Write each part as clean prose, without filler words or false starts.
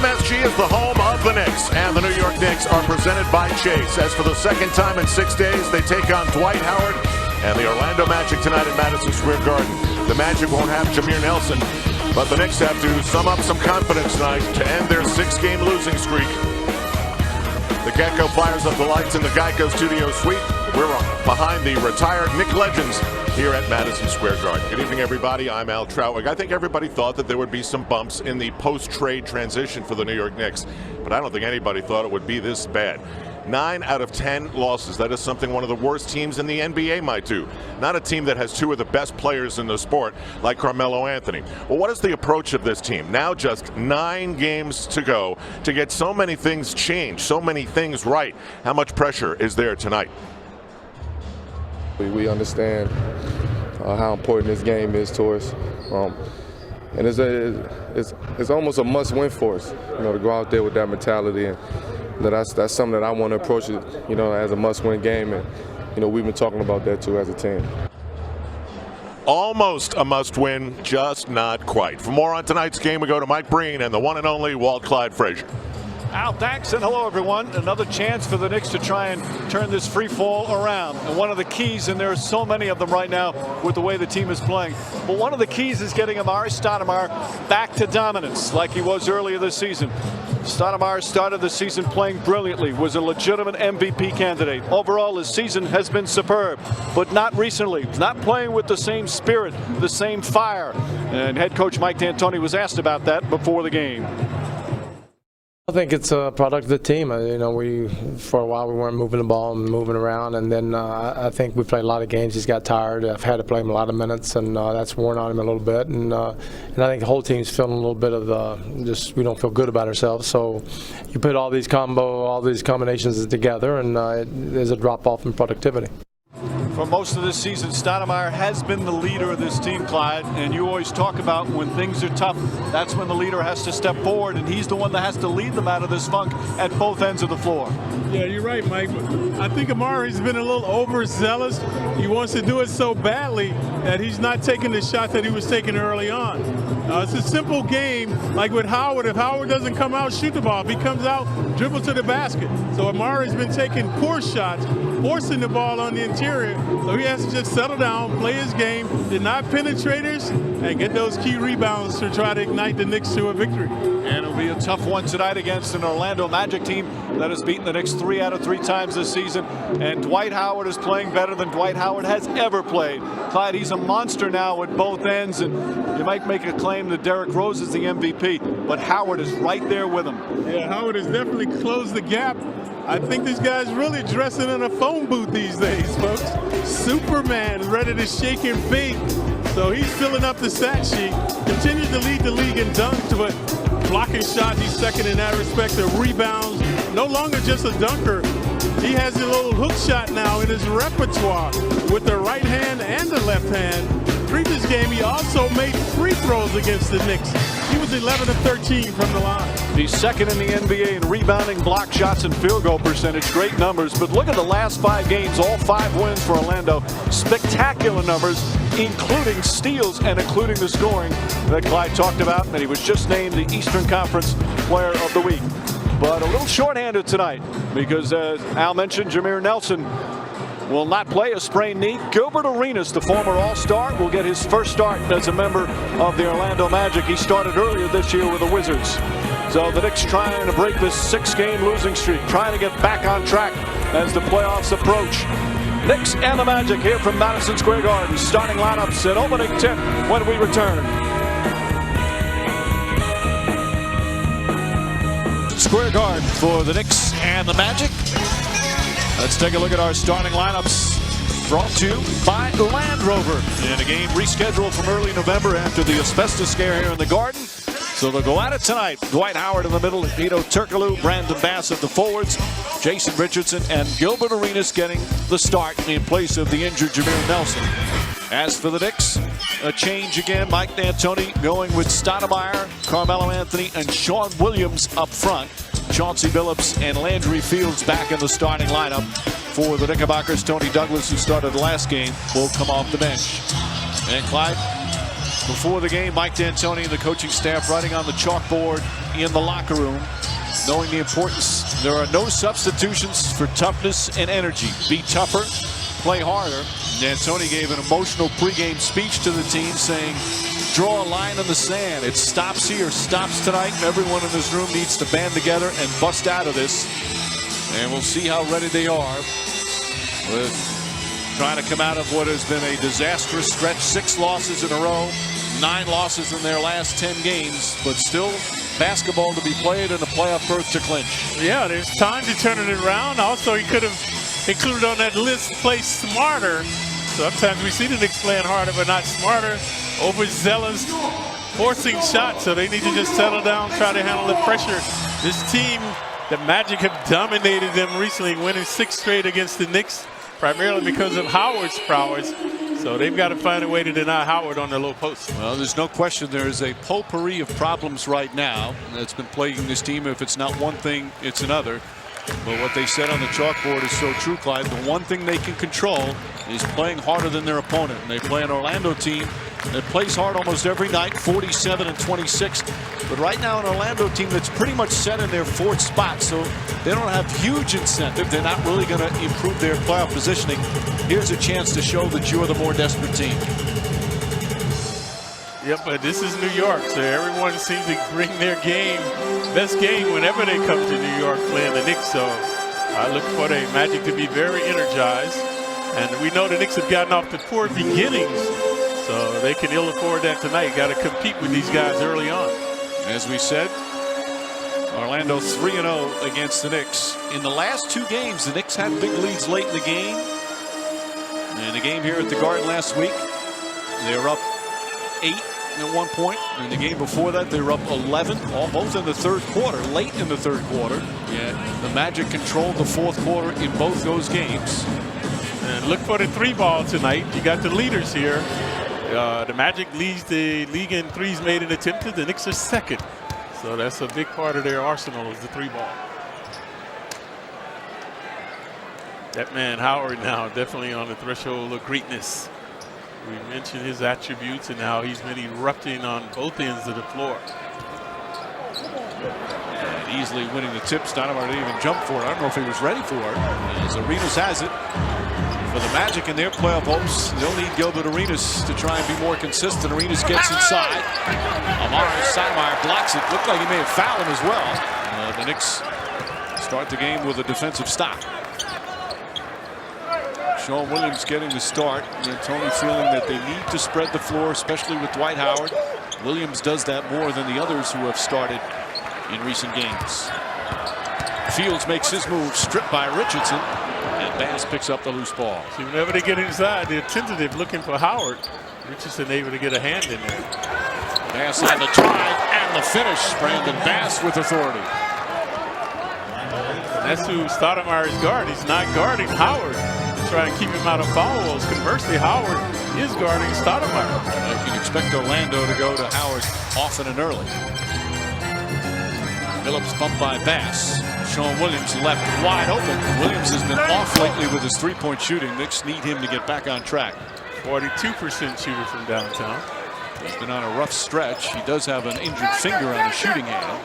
MSG is the home of the Knicks, and the New York Knicks are presented by Chase. As for the second time in 6 days, they take on Dwight Howard and the Orlando Magic tonight at Madison Square Garden. The Magic won't have Jameer Nelson, but the Knicks have to sum up some confidence tonight to end their 6-game losing streak. The Gecko fires up the lights in the Geico Studio Suite. We're behind the retired Knick legends here at Madison Square Garden. Good evening, everybody. I'm Al Troutwig. I think everybody thought that there would be some bumps in the post-trade transition for the New York Knicks, but I don't think anybody thought it would be this bad. 9 out of 10 losses. That is something one of the worst teams in the NBA might do. Not a team that has two of the best players in the sport like Carmelo Anthony. Well, what is the approach of this team? Now just 9 games to go to get so many things changed, so many things right. How much pressure is there tonight? We understand how important this game is to us, and it's almost a must-win for us. To go out there with that mentality, and that's something that I want to approach it, as a must-win game, and we've been talking about that too as a team. Almost a must-win, just not quite. For more on tonight's game, we go to Mike Breen and the one and only Walt Clyde Frazier. Al, thanks, and hello, everyone. Another chance for the Knicks to try and turn this free fall around. And one of the keys, and there are so many of them right now with the way the team is playing, but one of the keys is getting Amar'e Stoudemire back to dominance like he was earlier this season. Stoudemire started the season playing brilliantly, was a legitimate MVP candidate. Overall, his season has been superb, but not recently. Not playing with the same spirit, the same fire. And head coach Mike D'Antoni was asked about that before the game. I think it's a product of the team. We for a while we weren't moving the ball and moving around, and then I think we played a lot of games. He's got tired. I've had to play him a lot of minutes, and that's worn on him a little bit. And I think the whole team's feeling a little bit of just we don't feel good about ourselves. So you put all these combinations together, and there's a drop off in productivity. For most of this season, Stoudemire has been the leader of this team, Clyde, and you always talk about when things are tough, that's when the leader has to step forward, and he's the one that has to lead them out of this funk at both ends of the floor. Yeah, you're right, Mike. I think Amar'e's been a little overzealous. He wants to do it so badly that he's not taking the shot that he was taking early on. It's a simple game, like with Howard. If Howard doesn't come out, shoot the ball. If he comes out, dribble to the basket. So Amar'e's been taking poor shots, forcing the ball on the interior. So he has to just settle down, play his game, deny penetrators, and get those key rebounds to try to ignite the Knicks to a victory. And it'll be a tough one tonight against an Orlando Magic team that has beaten the Knicks 3 out of 3 times this season. And Dwight Howard is playing better than Dwight Howard has ever played. Clyde, he's a monster now at both ends, and you might make a claim that Derrick Rose is the MVP, but Howard is right there with him. Yeah, Howard has definitely closed the gap. I think this guy's really dressing in a phone booth these days, folks. Superman, ready to shake and bake. So he's filling up the stat sheet. Continues to lead the league in dunks, but blocking shots, he's second in that respect. The rebounds, no longer just a dunker. He has a little hook shot now in his repertoire with the right hand and the left hand. Previous game, he also made free throws against the Knicks. He was 11 of 13 from the line. He's second in the NBA in rebounding, block shots, and field goal percentage. Great numbers. But look at the last 5 games, all 5 wins for Orlando. Spectacular numbers, including steals and including the scoring that Clyde talked about. And he was just named the Eastern Conference Player of the Week. But a little shorthanded tonight because, as Al mentioned, Jameer Nelson will not play, a sprained knee. Gilbert Arenas, the former All-Star, will get his first start as a member of the Orlando Magic. He started earlier this year with the Wizards. So the Knicks trying to break this 6-game losing streak, trying to get back on track as the playoffs approach. Knicks and the Magic here from Madison Square Garden. Starting lineups at opening tip when we return. Square Garden for the Knicks and the Magic. Let's take a look at our starting lineups, brought to you by Land Rover in a game rescheduled from early November after the asbestos scare here in the Garden. So they'll go at it tonight. Dwight Howard in the middle, Hedo Turkoglu, Brandon Bass at the forwards, Jason Richardson and Gilbert Arenas getting the start in place of the injured Jameer Nelson. As for the Knicks, a change again. Mike D'Antoni going with Stoudemire, Carmelo Anthony, and Sean Williams up front. Chauncey Billups and Landry Fields back in the starting lineup for the Knickerbockers. Tony Douglas, who started the last game, will come off the bench. And Clyde, before the game, Mike D'Antoni and the coaching staff writing on the chalkboard in the locker room, knowing the importance. There are no substitutions for toughness and energy. Be tougher, play harder. D'Antoni gave an emotional pregame speech to the team saying, draw a line in the sand. It stops here, stops tonight. Everyone in this room needs to band together and bust out of this. And we'll see how ready they are with trying to come out of what has been a disastrous stretch. 6 losses in a row, 9 losses in their last 10 games, but still basketball to be played and a playoff berth to clinch. Yeah, there's time to turn it around. Also, he could have included on that list play smarter. Sometimes we see the Knicks playing harder but not smarter, overzealous, forcing shots. So they need to just settle down, try to handle the pressure. This team, the Magic, have dominated them recently, winning 6 straight against the Knicks, primarily because of Howard's prowess. So they've got to find a way to deny Howard on the low post. Well, there's no question there is a potpourri of problems right now that's been plaguing this team. If it's not one thing, it's another. But what they said on the chalkboard is so true, Clyde. The one thing they can control is playing harder than their opponent. And they play an Orlando team that plays hard almost every night, 47 and 26. But right now an Orlando team that's pretty much set in their 4th spot. So they don't have huge incentive. They're not really going to improve their playoff positioning. Here's a chance to show that you're the more desperate team. Yep, but this is New York, so everyone seems to bring their game, best game, whenever they come to New York playing the Knicks. So I look for the Magic to be very energized. And we know the Knicks have gotten off to poor beginnings, so they can ill afford that tonight. Got to compete with these guys early on. As we said, Orlando 3-0 against the Knicks. In the last 2 games, the Knicks had big leads late in the game. In the game here at the Garden last week, they were up 8 at one point. In the game before that, they were up 11, both in the 3rd quarter, late in the 3rd quarter. Yeah, the Magic controlled the 4th quarter in both those games. And look for the 3-ball tonight. You got the leaders here. The Magic leads the league in threes made and attempted. The Knicks are 2nd. So that's a big part of their arsenal is the 3-ball. That man Howard now definitely on the threshold of greatness. We mentioned his attributes and how he's been erupting on both ends of the floor. And easily winning the tip. Stoudemire didn't even jump for it. I don't know if he was ready for it. As Arenas has it. For the Magic in their playoff hopes, they'll need Gilbert Arenas to try and be more consistent. Arenas gets inside. Stoudemire blocks it. Looked like he may have fouled him as well. The Knicks start the game with a defensive stop. Sean Williams getting the start. And Tony feeling that they need to spread the floor, especially with Dwight Howard. Williams does that more than the others who have started in recent games. Fields makes his move, stripped by Richardson, and Bass picks up the loose ball. See, whenever they get inside, they're tentative looking for Howard. Richardson able to get a hand in there. Bass on the drive and the finish. Brandon Bass with authority. And that's who Stoudemire is guarding. He's not guarding Howard to try and keep him out of fouls. Conversely, Howard is guarding Stoudemire. You can expect Orlando to go to Howard often and early. Phillips bumped by Bass. Sean Williams left wide open. Williams has been off lately with his 3-point shooting. Knicks need him to get back on track. 42% shooter from downtown. He's been on a rough stretch. He does have an injured finger on his shooting hand.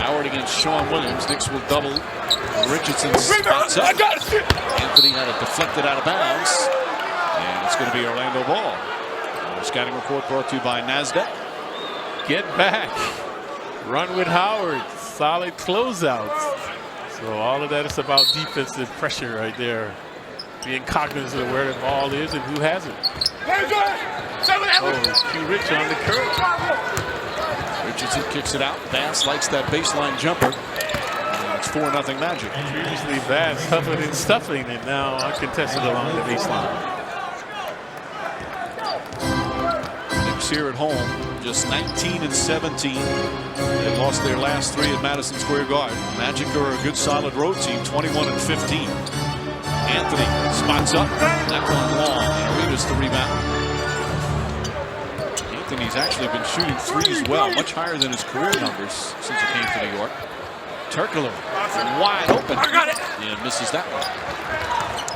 Howard against Sean Williams. Knicks will double. Richardson spots up. Anthony had it deflected out of bounds. And it's going to be Orlando ball. Our scouting report brought to you by NASDAQ. Get back. Run with Howard. Solid closeouts. So all of that is about defensive pressure right there. Being cognizant of where the ball is and who has it. Oh, too rich on the curve. Richardson kicks it out. Bass likes that baseline jumper. And it's 4-0 Magic. Previously Bass huffing and stuffing, and now uncontested along the baseline. Knicks here at home, just 19 and 17. They lost their last 3 at Madison Square Garden. Magic are a good solid road team, 21 and 15. Anthony spots up. That one long. Arenas the rebound. Anthony's actually been shooting threes well, much higher than his career numbers since he came to New York. Turkoglu wide open. And misses that one.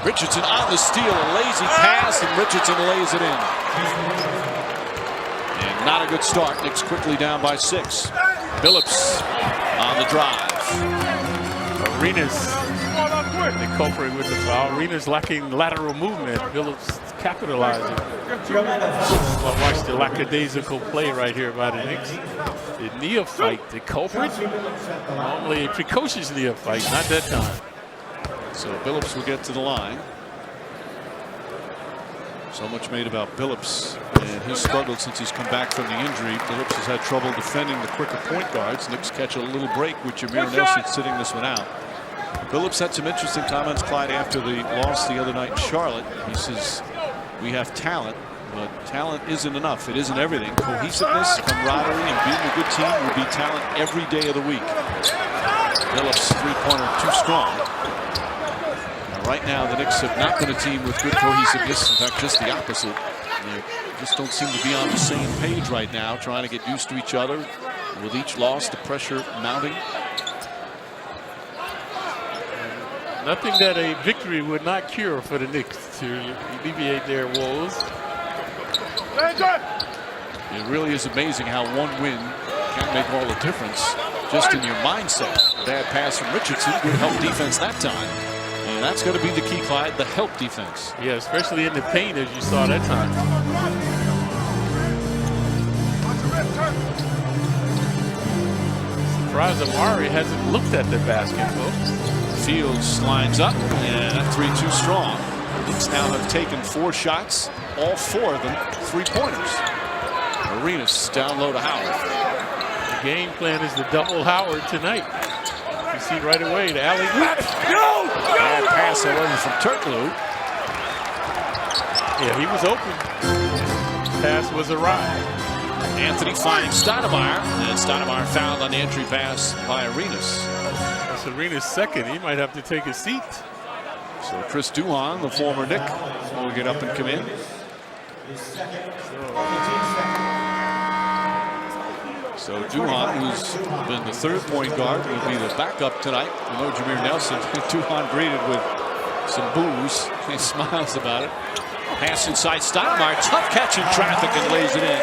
Richardson on the steal, a lazy pass, and Richardson lays it in. And not a good start. Knicks quickly down by 6. Billups on the drive. Arenas, the culprit with the foul. Arenas lacking lateral movement. Billups capitalizing. Well, watch the lackadaisical play right here by the Knicks. The neophyte, the culprit. Normally a precocious neophyte, not that time. So Billups will get to the line. So much made about Billups and his struggle since he's come back from the injury. Billups has had trouble defending the quicker point guards. Knicks catch a little break with Jameer Nelson sitting this one out. Billups had some interesting comments, Clyde, after the loss the other night in Charlotte. He says, we have talent, but talent isn't enough. It isn't everything. Cohesiveness, camaraderie, and being a good team will be talent every day of the week. Billups' three-pointer too strong. Right now, the Knicks have not been a team with good cohesiveness. In fact, just the opposite. They just don't seem to be on the same page right now, trying to get used to each other. With each loss, the pressure mounting. Nothing that a victory would not cure for the Knicks to alleviate their woes. It really is amazing how one win can make all the difference just in your mindset. Bad pass from Richardson, good help defense that time. And that's going to be the key, Clyde, the help defense. Yeah, especially in the paint, as you saw that time. Surprised Amari hasn't looked at the basket, folks. Fields lines up, and that 3-2 strong. Knicks now have taken 4 shots, all 4 of them three-pointers. Arenas down low to Howard. The game plan is to double Howard tonight. You see right away the alley. Bad pass away from Turkoglu. Yeah, he was open. Pass was awry. Anthony finding Stoudemire, and Stoudemire fouled on the entry pass by Arenas. That's Arenas' second. He might have to take a seat. So Chris Duhon, the former Knick, will get up and come in. So Duhon, who's been the third point guard, will be the backup tonight. We know Jameer Nelson. Duhon greeted with some boos. He smiles about it. Pass inside Stoudemire. Tough catch in traffic and lays it in.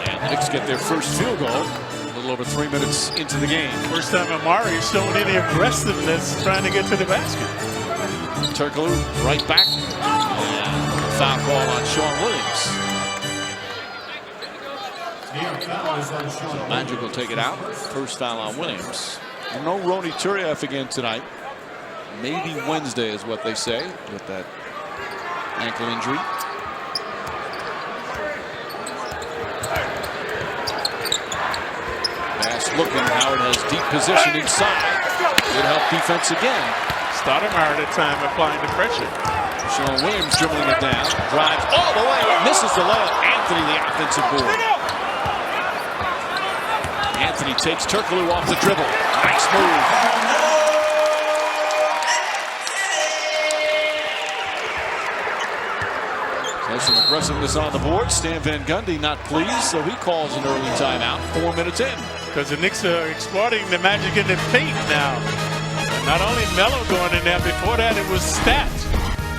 And the Knicks get their first field goal a little over 3 minutes into the game. First time Amari has shown any aggressiveness trying to get to the basket. Turkoglu right back. And foul call on Sean Williams. So Magic will take it out. First foul on Williams. No Rony Turieff again tonight. Maybe Wednesday is what they say with that ankle injury. Pass looking. Howard has deep position inside. Good help defense again. Stoudemire at the time applying the pressure. Sean Williams dribbling it down. Drives all the way. Misses the layup. Anthony the offensive board. Anthony takes Turkoglu off the dribble. Nice move. There's some aggressiveness on the board. Stan Van Gundy not pleased, so he calls an early timeout 4 minutes in. Because the Knicks are exploiting the Magic in the paint now. Not only Melo going in there, before that it was Stat.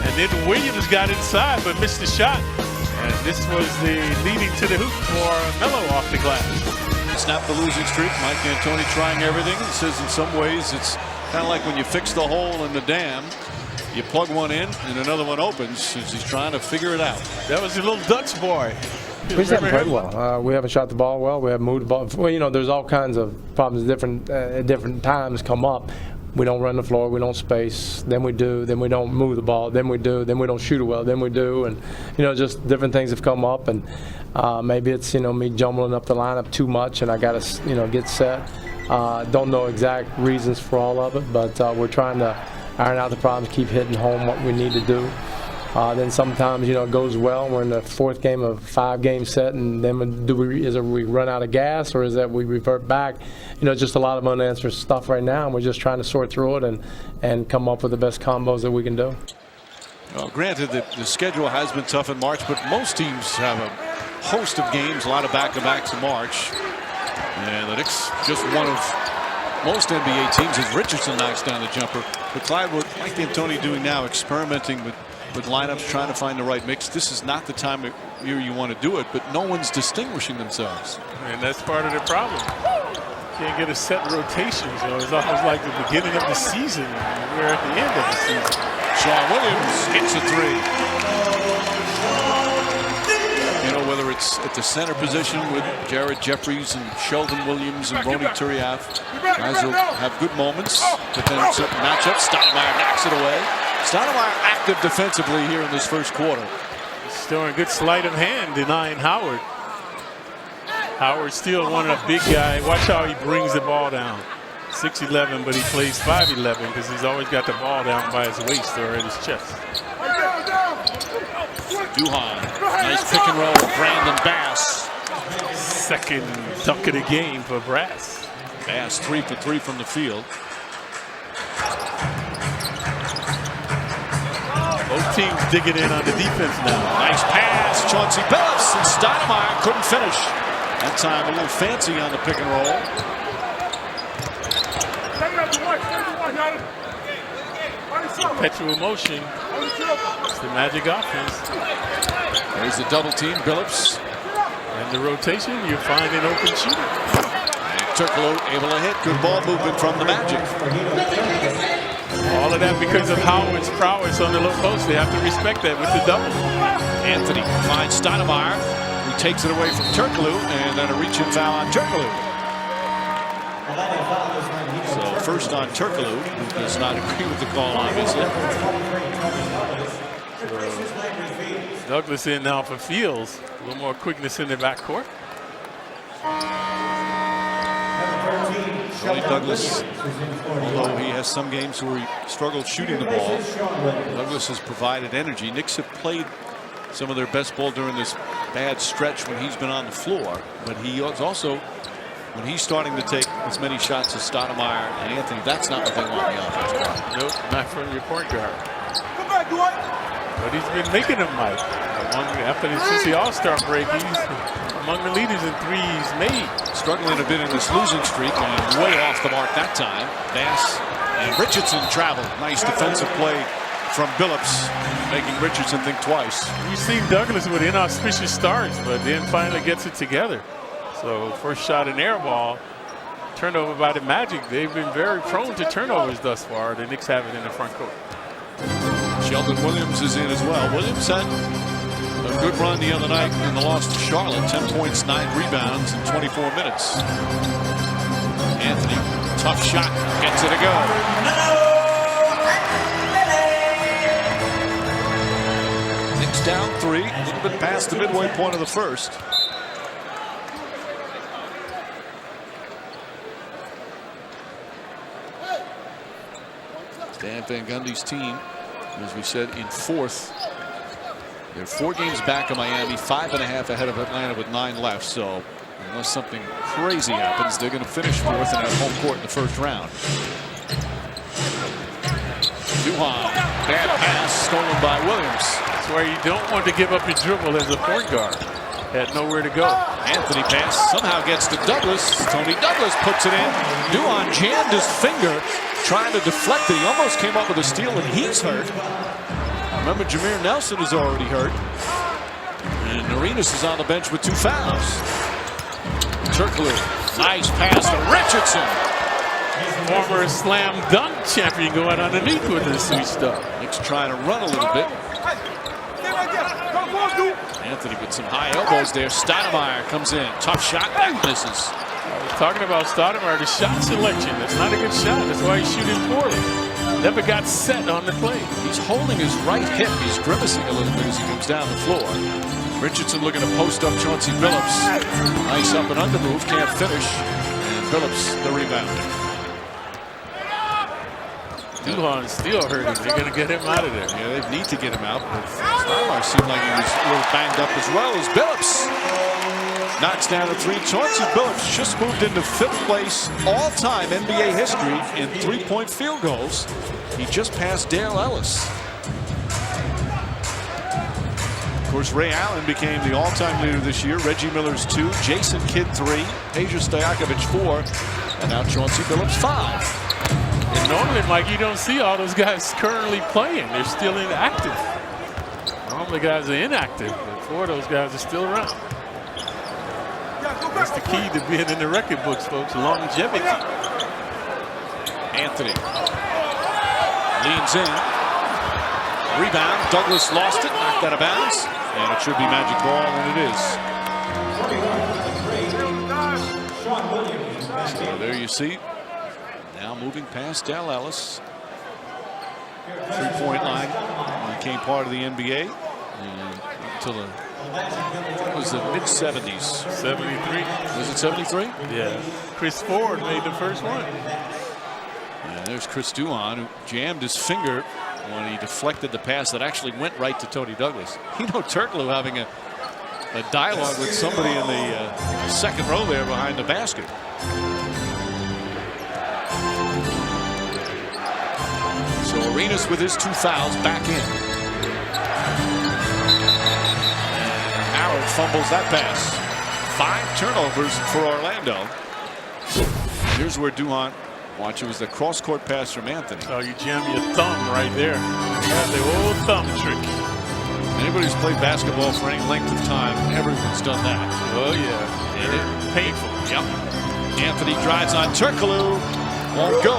And then Williams got inside but missed the shot. And this was the leading to the hoop for Melo off the glass. Snap the losing streak. Mike D'Antoni trying everything. He says in some ways it's kind of like when you fix the hole in the dam. You plug one in and another one opens since he's trying to figure it out. That was a little Dutch boy. We just haven't played well. We haven't shot the ball well. We haven't moved the ball. Well, you know, there's all kinds of problems at different times come up. We don't run the floor. We don't space. Then we do. Then we don't move the ball. Then we do. Then we don't shoot it well. Then we do. And, you know, just different things have come up. And maybe it's, you know, me jumbling up the lineup too much and I got to, you know, get set. Don't know exact reasons for all of it, but we're trying to iron out the problems, keep hitting home what we need to do. Then sometimes, you know, it goes well. We're in the 4th game of a 5-game set, and then is it we run out of gas, or is that we revert back? You know, just a lot of unanswered stuff right now, and we're just trying to sort through it and come up with the best combos that we can do. Well, granted that the schedule has been tough in March, but most teams have a host of games, a lot of back-to-backs in March. And the Knicks just one of most NBA teams as Richardson knocks down the jumper. But Clyde, what Mike D'Antoni doing now, experimenting with with lineups trying to find the right mix. This is not the time of year you want to do it, but no one's distinguishing themselves. And that's part of the problem. Can't get a set rotation, so it's almost like the beginning of the season. We're at the end of the season. Sean Williams hits a three. You know, whether it's at the center position with Jared Jeffries and Sheldon Williams and Ronny Turiaf, guys will have good moments, but then certain matchups, Stoudemire knocks it away. Stoudemire active defensively here in this first quarter. Showing good sleight of hand, denying Howard. Howard still one of the big guys. Watch how he brings the ball down. 6'11", but he plays 5'11" because he's always got the ball down by his waist or at his chest. Duhan, nice pick and roll with Brandon Bass. Second dunk of the game for Brass. Bass 3 for 3 from the field. Both teams digging in on the defense now. Nice pass, Chauncey Billups, and Stoudemire couldn't finish. That time a little fancy on the pick and roll. Perpetual motion. It's the Magic offense. There's the double team, Billups. And the rotation, you find an open shooter. Turkoglu able to hit. Good ball movement from the Magic. All of that because of Howard's prowess on the low post. They have to respect that with the double. Anthony finds Stoudemire, who takes it away from Turkoglu, and then a reach-in foul on Turkoglu. So first on Turkoglu, who does not agree with the call, obviously. Douglas in now for Fields. A little more quickness in the backcourt. Ronnie Douglas, although he has some games where he struggled shooting the ball, Douglas has provided energy. Knicks have played some of their best ball during this bad stretch when he's been on the floor, but he is also, when he's starting to take as many shots as Stoudemire and Anthony, that's not what they want in the offense. Nope, not from your point guard. But he's been making them, Mike. Since the All-Star break, he's among the leaders in threes made. Struggling a bit in this losing streak and way off the mark that time. Bass and Richardson travel. Nice defensive play from Billups, making Richardson think twice. We've seen Douglas with inauspicious starts, but then finally gets it together. So first shot an air ball, turnover by the Magic. They've been very prone to turnovers thus far. The Knicks have it in the front court. Sheldon Williams is in as well. Williams had a good run the other night in the loss to Charlotte. 10 points, 9 rebounds in 24 minutes. Anthony, tough shot, gets it to go. Knicks down 3, a little bit past the midway point of the first. Stan Van Gundy's team, as we said, in 4th. They're 4 games back of Miami, 5.5 ahead of Atlanta with 9 left. So unless something crazy happens, they're going to finish 4th and have home court in the first round. Duhan, bad pass stolen by Williams. That's where you don't want to give up your dribble as a point guard. Had nowhere to go. Anthony pass somehow gets to Douglas. Tony Douglas puts it in. Duhan jammed his finger trying to deflect it. He almost came up with a steal, and he's hurt. Remember, Jameer Nelson is already hurt. And Arenas is on the bench with 2 fouls. Turkoglu, nice pass to Richardson. Former slam dunk champion going underneath with this sweet stuff. Knicks trying to run a little bit. Anthony with some high elbows there. Stoudemire comes in. Tough shot. That misses. Talking about Stoudemire, the shot selection. That's not a good shot. That's why he's shooting poorly. Never got set on the play. He's holding his right hip. He's grimacing a little bit as he comes down the floor. Richardson looking to post up Chauncey Billups. Nice up and under move. Can't finish. And Billups the rebound. Duhan still hurting. They're going to get him out of there. Yeah, they need to get him out. But Stoudemire seemed like he was a little banged up as well as Billups. Knocks down a 3. Chauncey Billups just moved into 5th place all-time NBA history in 3-point field goals. He just passed Dale Ellis. Of course, Ray Allen became the all-time leader this year. Reggie Miller's 2, Jason Kidd 3, Peja Stojakovic 4, and now Chauncey Billups 5. And normally, Mike, you don't see all those guys currently playing. They're still inactive. couple of guys are inactive, but 4 of those guys are still around. That's the key to being in the record books, folks. Longevity. Anthony leans in. Rebound. Douglas lost it. Knocked out of bounds. And it should be magic ball, and it is. So there you see. Now moving past Dell Ellis. 3-point line. Became part of the NBA until it was the mid-70s. 73. Was it 73? Yeah. Chris Ford made the first one. And there's Chris Duhon, who jammed his finger when he deflected the pass that actually went right to Tony Douglas. You know, Turkoglu having a dialogue with somebody in the second row there behind the basket. So Arenas with his 2 fouls back in. And Howard fumbles that pass. 5 turnovers for Orlando. Here's where Duhon, watch, it was the cross-court pass from Anthony. Oh, you jam your thumb right there. That's the old thumb trick. Anybody who's played basketball for any length of time, everyone's done that. Oh, yeah. And it, Painful. yep. Anthony drives on Turkoglu. Won't go.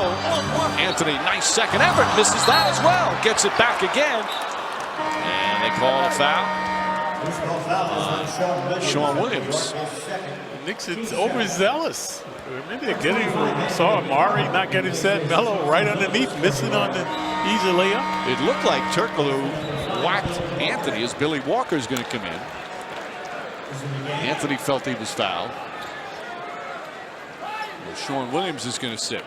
Anthony, nice second effort. Misses that as well. Gets it back again. And they call a foul. Sean Williams. The Knicks is overzealous. Maybe they're getting, saw Amari not getting set. Melo right underneath, missing on the easy layup. It looked like Turkoglu whacked Anthony as Billy Walker's going to come in. Anthony felt he was fouled. Well, Sean Williams is going to sit.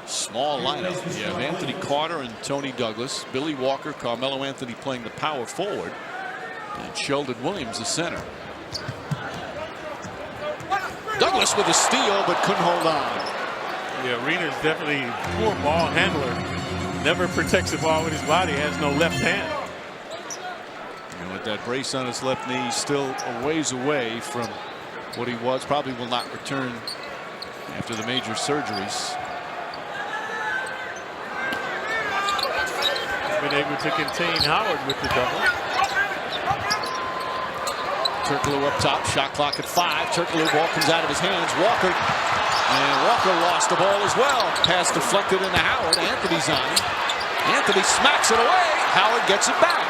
Small lineup. You have Anthony Carter and Tony Douglas. Billy Walker, Carmelo Anthony playing the power forward. And Sheldon Williams the center. Douglas with a steal, but couldn't hold on. Yeah, Arena's definitely a poor ball handler. Never protects the ball with his body. Has no left hand. You know, with that brace on his left knee, still a ways away from what he was. Probably will not return after the major surgeries. Been able to contain Howard with the double. Turkoglu up top, shot clock at 5. Turkoglu, ball comes out of his hands. Walker, and Walker lost the ball as well. Pass deflected into Howard. Anthony's on him. Anthony smacks it away. Howard gets it back.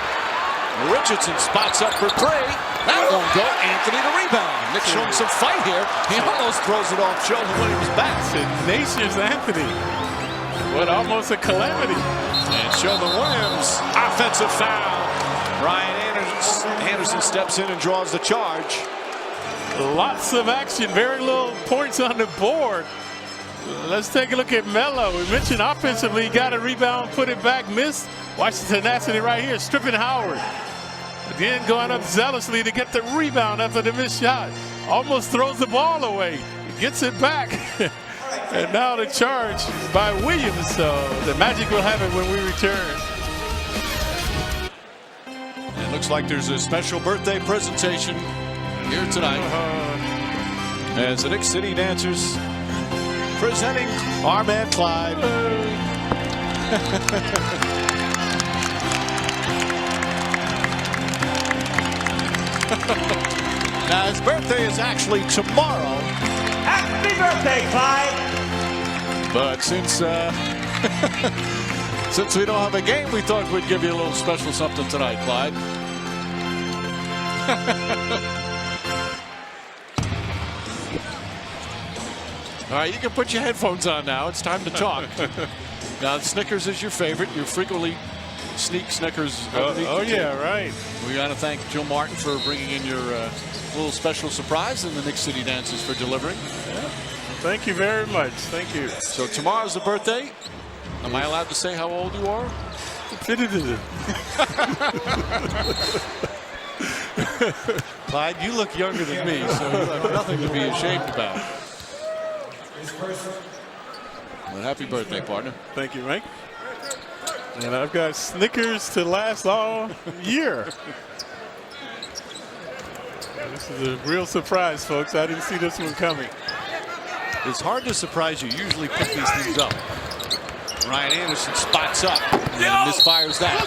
Richardson spots up for 3. That won't go. Anthony the rebound. Nick showing some fight here. He almost throws it off Sheldon Williams' back. Tenacious Anthony. What almost a calamity. And Sheldon Williams, offensive foul. Ryan Anderson steps in and draws the charge. Lots of action, very little points on the board. Let's take a look at Melo. We mentioned offensively, he got a rebound, put it back, missed. Watch the tenacity right here, stripping Howard. Again, going up zealously to get the rebound after the missed shot. Almost throws the ball away. He gets it back. And now the charge by Williams. So the Magic will have it when we return. It looks like there's a special birthday presentation here tonight as the Knicks City Dancers presenting our man Clyde. Now his birthday is actually tomorrow. Happy birthday, Clyde! But since since we don't have a game, we thought we'd give you a little special something tonight, Clyde. All right, you can put your headphones on now. It's time to talk. Now, Snickers is your favorite. You frequently sneak Snickers. Oh yeah, right. We got to thank Joe Martin for bringing in your little special surprise, and the Knicks City Dancers for delivering. Yeah. Thank you very much. Thank you. So tomorrow's the birthday. Am I allowed to say how old you are? Clyde, you look younger than me, so you have nothing to be ashamed about. Well, happy birthday, partner. Thank you, Mike. And I've got Snickers to last all year. This is a real surprise, folks. I didn't see this one coming. It's hard to surprise you. Usually pick these things up. Ryan Anderson spots up and misfires that.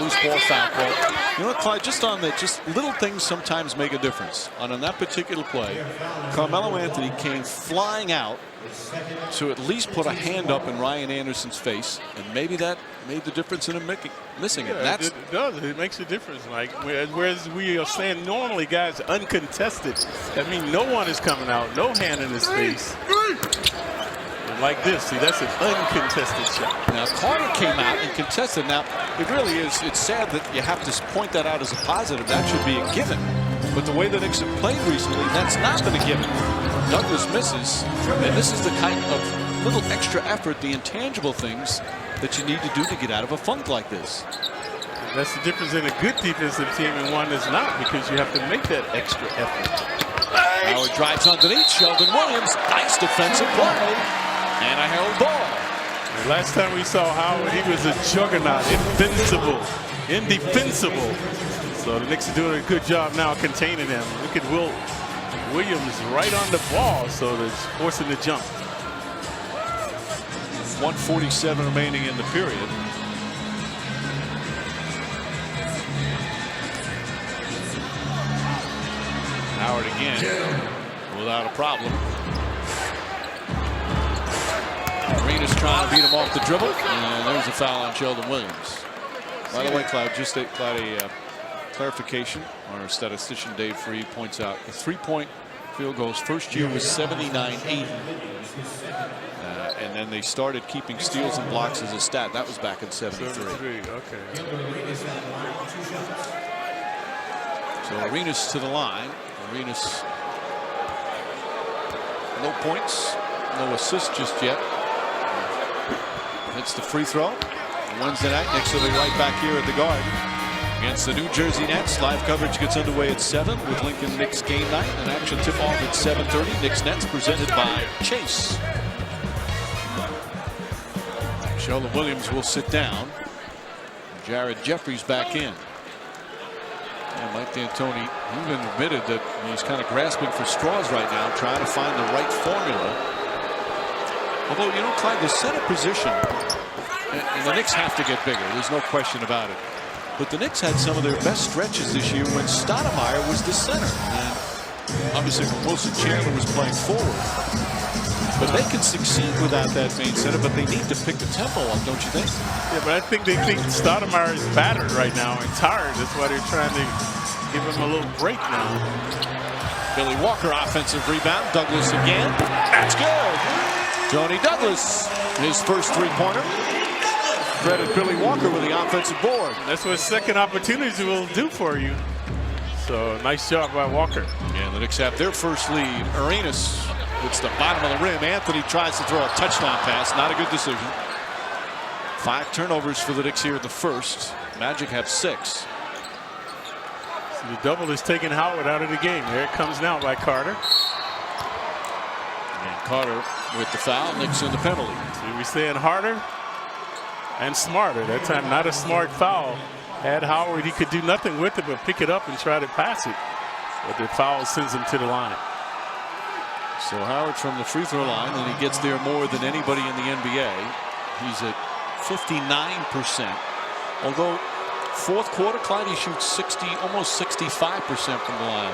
Loose ball foul call. You know what, Clyde, just on that, just little things sometimes make a difference. On that particular play, Carmelo Anthony came flying out to at least put a hand up in Ryan Anderson's face, and maybe that made the difference in him missing it. Yeah, it does. It makes a difference. Like, whereas we are saying normally, guys, uncontested. That means no one is coming out, no hand in his face. Like this, see, that's an uncontested shot. Now Carter came out and contested. Now it really is. It's sad that you have to point that out as a positive. That should be a given. But the way the Knicks have played recently, that's not been a given. Douglas misses, and this is the kind of little extra effort, the intangible things that you need to do to get out of a funk like this. That's the difference in a good defensive team and one that's not, because you have to make that extra effort. Howard drives underneath. Sheldon Williams, nice defensive play. And a held ball. Last time we saw Howard, he was a juggernaut, invincible, indefensible. So the Knicks are doing a good job now containing him. Look at Williams right on the ball, so that's forcing the jump. 1:47 remaining in the period. Howard again, without a problem. Arenas trying to beat him off the dribble, and there's a foul on Sheldon Williams. By the way, Clyde, just a clarification. Our statistician Dave Freed points out the three-point field goals first year was 79-80, and then they started keeping steals and blocks as a stat. That was back in '73. Okay. So Arenas to the line. Arenas, no points, no assists just yet. Hits the free throw. Wednesday night, Knicks will be right back here at the Garden against the New Jersey Nets. Live coverage gets underway at 7 with Lincoln Knicks game night. An action tip-off at 7:30. Knicks Nets presented by Chase. Sheldon Williams will sit down. Jared Jeffries back in. And Mike D'Antoni even admitted that he's kind of grasping for straws right now, trying to find the right formula. Although, you know, Clyde, the center position, and the Knicks have to get bigger. There's no question about it. But the Knicks had some of their best stretches this year when Stoudemire was the center. And obviously, Wilson Chandler was playing forward. But they can succeed without that main center, but they need to pick the tempo up, don't you think? Yeah, but I think they think Stoudemire is battered right now and tired. That's why they're trying to give him a little break now. Billy Walker, offensive rebound. Douglas again. That's good. Tony Douglas, his first three-pointer. Credit Billy Walker with the offensive board. That's what second opportunities will do for you. So nice job by Walker. And the Knicks have their first lead. Arenas hits the bottom of the rim. Anthony tries to throw a touchdown pass. Not a good decision. 5 turnovers for the Knicks here in the first. Magic have 6. So the double is taking Howard out of the game. Here it comes now by Carter. And Carter with the foul. Knicks in the penalty. See, we're saying harder and smarter. That time, not a smart foul. Had Howard, he could do nothing with it but pick it up and try to pass it. But the foul sends him to the line. So Howard from the free throw line, and he gets there more than anybody in the NBA. He's at 59%. Although fourth quarter, Clyde, he shoots almost 65% from the line.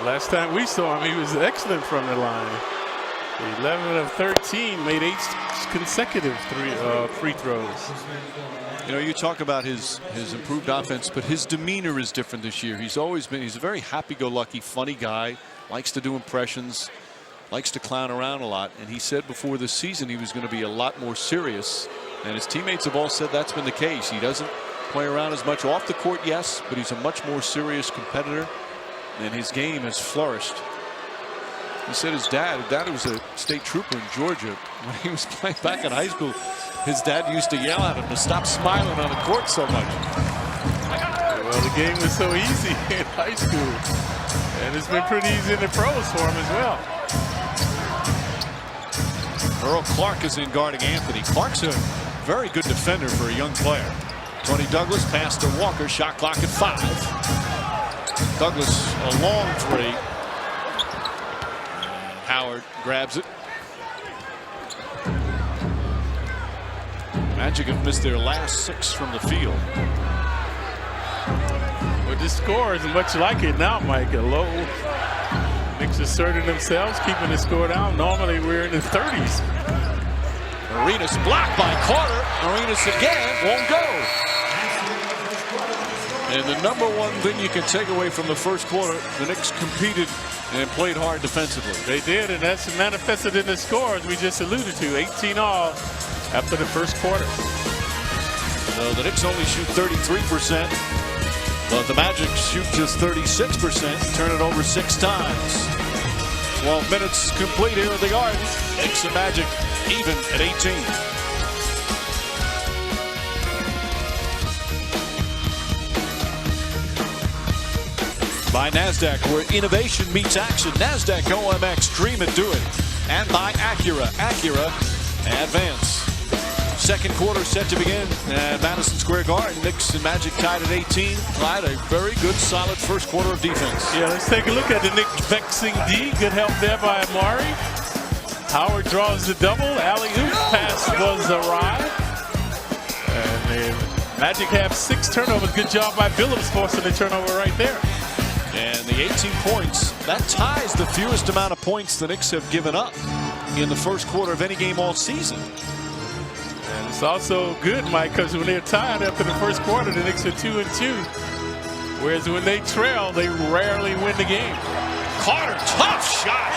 Last time we saw him, he was excellent from the line. 11 of 13, made 8 consecutive free throws. You know, you talk about his improved offense, but his demeanor is different this year. He's a very happy-go-lucky, funny guy, likes to do impressions, likes to clown around a lot. And he said before this season he was going to be a lot more serious. And his teammates have all said that's been the case. He doesn't play around as much off the court, yes, but he's a much more serious competitor. And his game has flourished. He said his dad was a state trooper in Georgia. When he was playing back in high school, his dad used to yell at him to stop smiling on the court so much. Well, the game was so easy in high school. And it's been pretty easy in the pros for him as well. Earl Clark is in guarding Anthony. Clark's a very good defender for a young player. Tony Douglas pass to Walker. Shot clock at 5. Douglas a long 3. Howard grabs it. Magic have missed their last 6 from the field. But this score is much like it now, Mike. A low. Knicks asserting themselves, keeping the score down. Normally we're in the 30s. Arenas blocked by Carter. Arenas again won't go. And the number one thing you can take away from the first quarter, the Knicks competed and played hard defensively. They did, and that's manifested in the scores we just alluded to. 18 all after the first quarter. So the Knicks only shoot 33%, but the Magic shoot just 36%, turn it over 6 times. 12 minutes complete here at the Garden. Knicks and Magic even at 18. By NASDAQ, where innovation meets action. NASDAQ OMX, dream it, do it. And by Acura, Acura Advance. Second quarter set to begin at Madison Square Garden. Knicks and Magic tied at 18. Clyde, a very good, solid first quarter of defense. Yeah, let's take a look at the Knicks vexing D. Good help there by Amari. Howard draws the double. Alley-oop pass was awry. And the Magic have 6 turnovers. Good job by Billups forcing the turnover right there. And the 18 points, that ties the fewest amount of points the Knicks have given up in the first quarter of any game all season. And it's also good, Mike, because when they're tied after the first quarter, the Knicks are 2-2. Whereas when they trail, they rarely win the game. Carter, tough shot.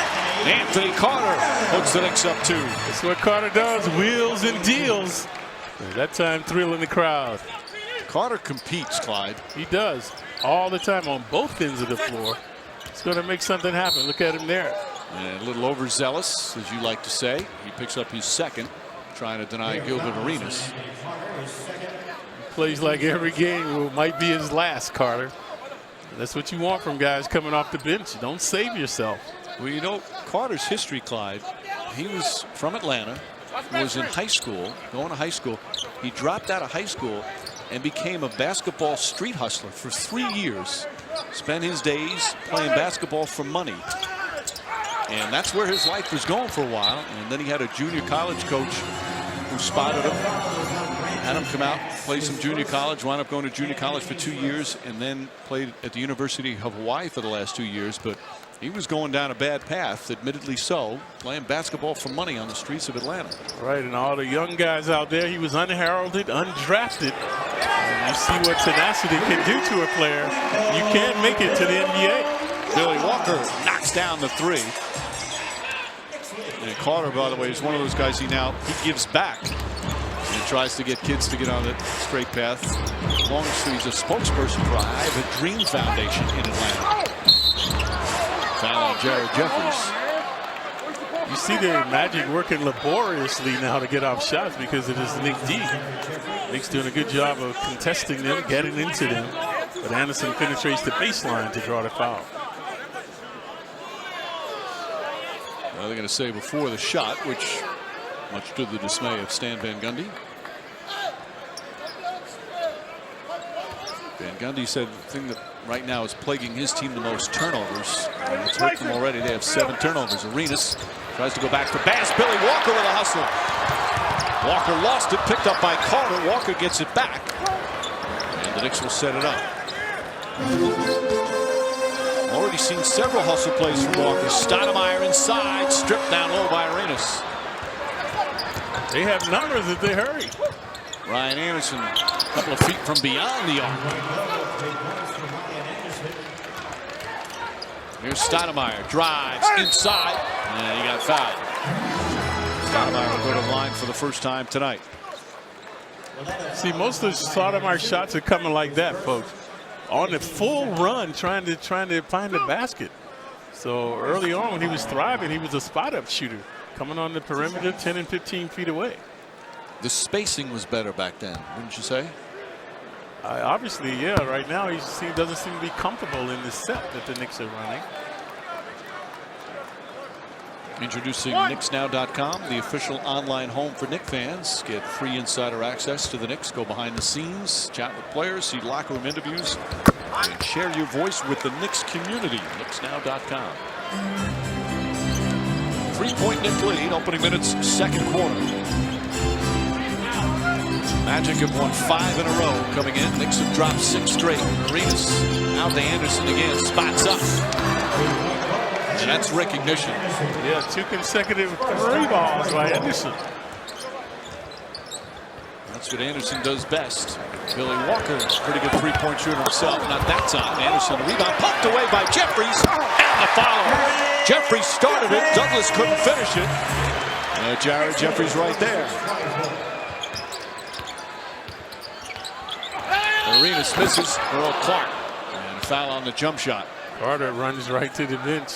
Anthony Carter puts the Knicks up 2. That's what Carter does, wheels and deals. And that time thrilling the crowd. Carter competes, Clyde. He does. All the time on both ends of the floor. It's going to make something happen. Look at him there. And a little overzealous, as you like to say. He picks up his second, trying to deny Gilbert Arenas. He plays like every game might be his last, Carter. And that's what you want from guys coming off the bench. Don't save yourself. Well, you know, Carter's history, Clyde, he was from Atlanta, was in high school, going to high school. He dropped out of high school and became a basketball street hustler for 3 years. Spent his days playing basketball for money. And that's where his life was going for a while. And then he had a junior college coach who spotted him, had him come out, play some junior college, wound up going to junior college for 2 years, and then played at the University of Hawaii for the last 2 years. But he was going down a bad path, admittedly so, playing basketball for money on the streets of Atlanta. Right, and all the young guys out there, he was unheralded, undrafted. And you see what tenacity can do to a player. You can't make it to the NBA. Billy Walker knocks down the 3. And Carter, by the way, is one of those guys he gives back. And tries to get kids to get on the straight path. As long as he's a spokesperson for I Have a Dream Foundation in Atlanta. Foul on Jared Jeffries. You see the Magic working laboriously now to get off shots because it is Nick D. Nick's doing a good job of contesting them, getting into them. But Anderson penetrates the baseline to draw the foul. Well, they're going to say before the shot, which much to the dismay of Stan Van Gundy. Van Gundy said the thing that right now is plaguing his team the most, turnovers. And it's hurt them already. They have 7 turnovers. Arenas tries to go back to Bass. Billy Walker with a hustle. Walker lost it, picked up by Carter. Walker gets it back. And the Knicks will set it up. Already seen several hustle plays from Walker. Stoudemire inside, stripped down low by Arenas. They have numbers if they hurry. Ryan Anderson, a couple of feet from beyond the arc. Here's Stoudemire, drives inside, and he got fouled. Stoudemire will go to the line for the first time tonight. See, most of the Stoudemire shots are coming like that, folks. On the full run, trying to find the basket. So early on, when he was thriving, he was a spot-up shooter, coming on the perimeter 10 and 15 feet away. The spacing was better back then, wouldn't you say? Obviously, yeah. Right now, he doesn't seem to be comfortable in the set that the Knicks are running. Introducing KnicksNow.com, the official online home for Knicks fans. Get free insider access to the Knicks. Go behind the scenes, chat with players, see locker room interviews, and share your voice with the Knicks community. KnicksNow.com. 3-point Knicks lead, opening minutes, second quarter. Magic have won 5 in a row coming in. Knicks have dropped 6 straight. Arenas out to Anderson again. Spots up. And that's recognition. Yeah, 2 consecutive 3 balls by Anderson. That's what Anderson does best. Billy Walker, pretty good three-point shooter himself. Not that time. Anderson, the rebound pumped away by Jeffries. And the follow. Jeffries started it. Douglas couldn't finish it. Jared Jeffries right there. Arenas misses. Earl Clark. And a foul on the jump shot. Carter runs right to the bench.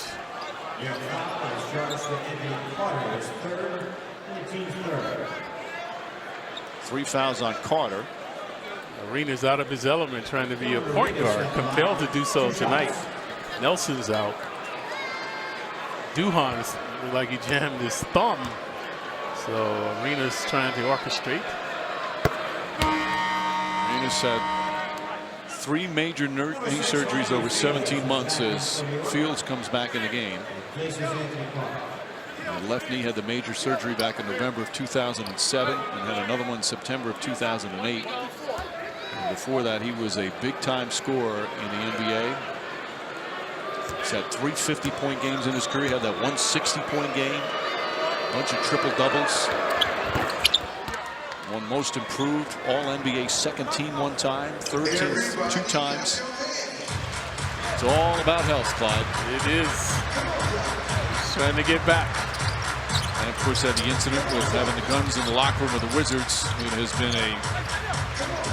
3 fouls on Carter. Arena's out of his element trying to be a point guard. Compelled to do so tonight. Nelson's out. Duhan's looked like he jammed his thumb. So Arena's trying to orchestrate. Arenas had 3 major knee surgeries over 17 months as Fields comes back in the game. The left knee had the major surgery back in November of 2007 and had another one in September of 2008. And before that, he was a big-time scorer in the NBA. He's had 3 50-point games in his career. He had that 1 60-point game. A bunch of triple-doubles. One most improved All-NBA second team 1 time. Third team 2 times. It's all about health, Clyde. It is. He's trying to get back. And of course, had the incident with having the guns in the locker room of the Wizards. It has been a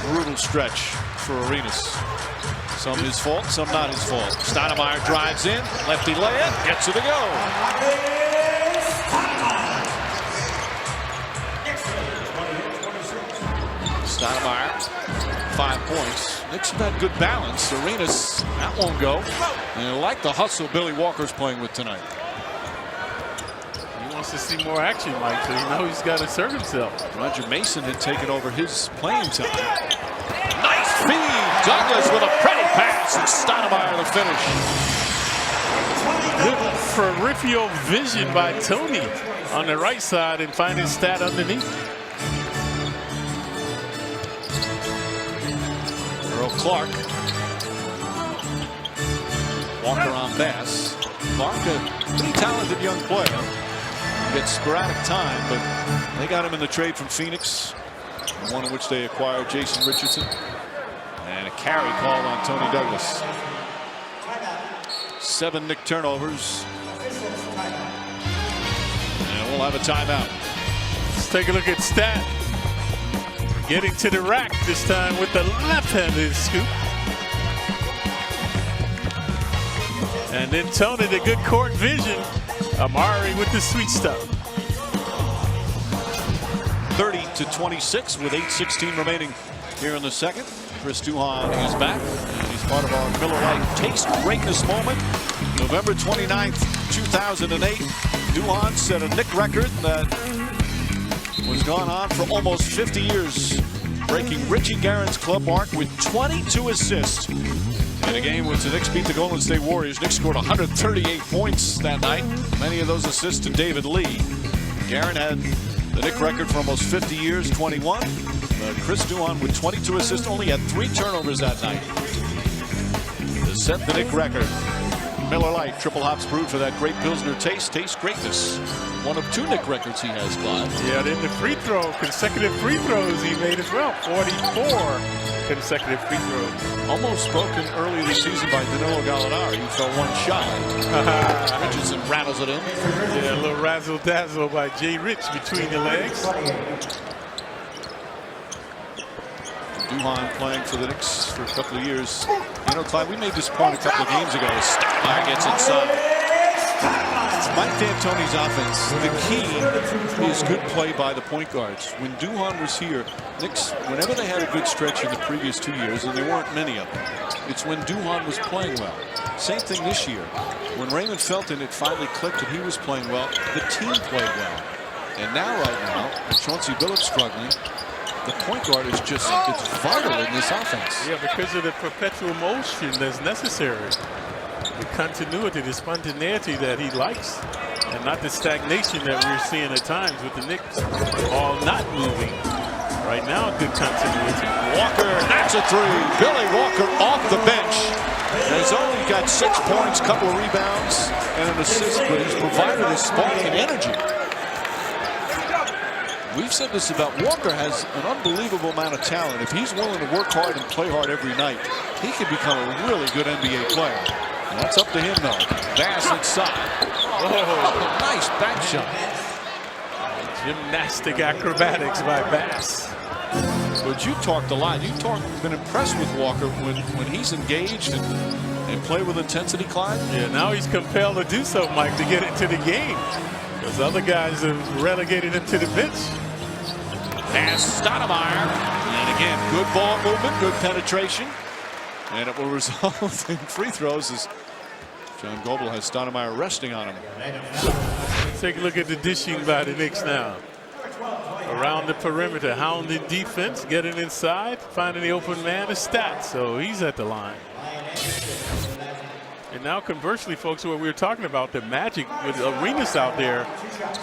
brutal stretch for Arenas. Some his fault, some not his fault. Stoudemire drives in, lefty layup, gets it to go. Stoudemire, 5 points. Knicks have had good balance. Arenas, that won't go. And I like the hustle Billy Walker's playing with tonight. He wants to see more action, Mike, so you know he's got to assert himself. Roger Mason had taken over his playing time. Nice feed. Douglas with a pretty pass. And Stoudemire the finish. Good peripheral vision by Tony on the right side and finding stat underneath. Earl Clark. Walker on Bass. Clark, a pretty talented young player. Gets sporadic time, but they got him in the trade from Phoenix. One in which they acquired Jason Richardson. And a carry called on Tony Douglas. 7 Knick turnovers. And we'll have a timeout. Let's take a look at stat. Getting to the rack this time with the left-handed scoop. And then Tony, the good court vision. Amari with the sweet stuff. 30-26 with 8:16 remaining here in the second. Chris Duhon is back, and he's part of our Miller Lite Taste Greatness moment. November 29th, 2008, Duhon set a Knick record that was gone on for almost 50 years, breaking Richie Guerin's club mark with 22 assists. In a game which the Knicks beat the Golden State Warriors, Knicks scored 138 points that night. Many of those assists to David Lee. Guerin had the Knick record for almost 50 years, 21. Chris Duhon with 22 assists, only had 3 turnovers that night to set the Knick record. Miller Lite, triple hops brewed for that great Pilsner taste. Taste greatness. One of 2 Knick records he has, Clyde. Yeah, then the free throw, consecutive free throws he made as well. 44 consecutive free throws. Almost broken early this season by Danilo Gallinari. He fell 1 shy. Richardson rattles it in. Yeah, a little razzle-dazzle by Jay Rich between the legs. Duhon playing for the Knicks for a couple of years. You know, Clyde, we made this point a couple of games ago. Stoudemire gets inside. It's Mike D'Antoni's offense. The key is good play by the point guards. When Duhon was here, Knicks, whenever they had a good stretch in the previous 2 years, and there weren't many of them, it's when Duhon was playing well. Same thing this year. When Raymond Felton, it finally clicked and he was playing well, the team played well. And now, right now, with Chauncey Billups struggling, the point guard is just, it's vital in this offense. Yeah, because of the perpetual motion that's necessary. The continuity, the spontaneity that he likes, and not the stagnation that we're seeing at times with the Knicks all not moving. right now, good continuity. Walker knocks a three. Billy Walker off the bench. He's only got 6 points, couple of rebounds, and an assist, but he's provided a spark and energy. We've said this about Walker has an unbelievable amount of talent. If he's willing to work hard and play hard every night, he could become a really good NBA player. And that's up to him, though. Bass inside. Oh, nice back shot. Gymnastic acrobatics by Bass. But you talked a lot. You've been impressed with Walker when he's engaged and play with intensity, Clyde. Yeah, now he's compelled to do so, Mike, to get into the game. Because other guys have relegated him to the bench. Pass Stoudemire. And again, good ball movement, good penetration. And it will result in free throws as John Goebel has Stoudemire resting on him. Take a look at the dishing by the Knicks now. Around the perimeter, hounding defense, getting inside, finding the open man, a stat. So he's at the line. And now conversely, folks, what we were talking about, the Magic with Arenas out there,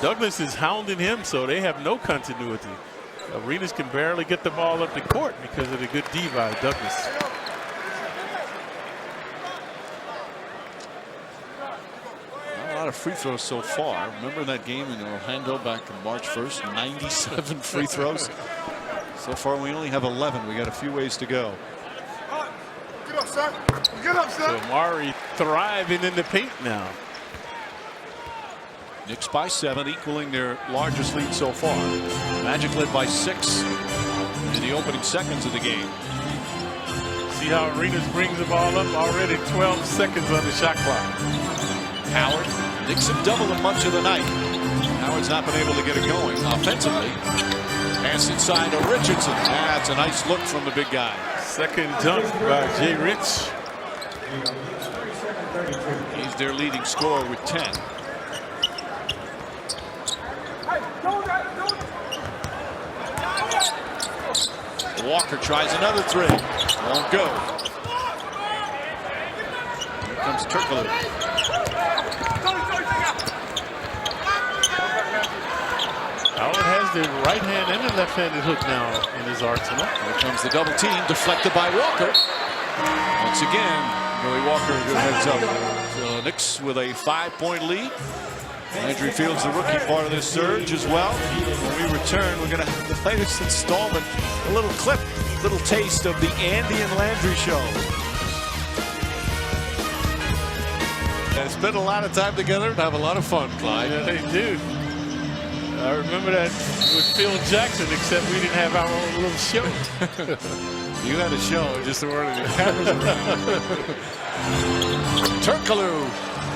Douglas is hounding him, so they have no continuity. Arenas can barely get the ball up the court because of the good D by Douglas. A lot of free throws so far. Remember that game in Orlando back on March 1st? 97 free throws. So far, we only have 11. We got a few ways to go. Get up, son. Get up, son. So Amari thriving in the paint now. Knicks by 7, equaling their largest lead so far. Magic led by 6 in the opening seconds of the game. See how Arenas brings the ball up? Already 12 seconds on the shot clock. Howard. Knicks have doubled him much of the night. Howard's not been able to get it going offensively. Pass inside to Richardson. That's a nice look from the big guy. Second dunk by Jay Rich. He's their leading scorer with 10. Walker tries another three. Won't go. Here comes Turkoglu. Howard has the right hand and the left handed hook now in his arsenal. Here comes the double team, deflected by Walker. Once again, Billy Walker heads up. So Knicks with a 5-point lead. Landry Fields, the rookie, part of this surge as well. When we return, we're going to have the latest installment, a little clip, a little taste of the Andy and Landry show. They spend a lot of time together and have a lot of fun, Clyde. Yeah, they do. I remember that with Phil Jackson, except we didn't have our own little show. You had a show, just there weren't any cameras around. Turkoglu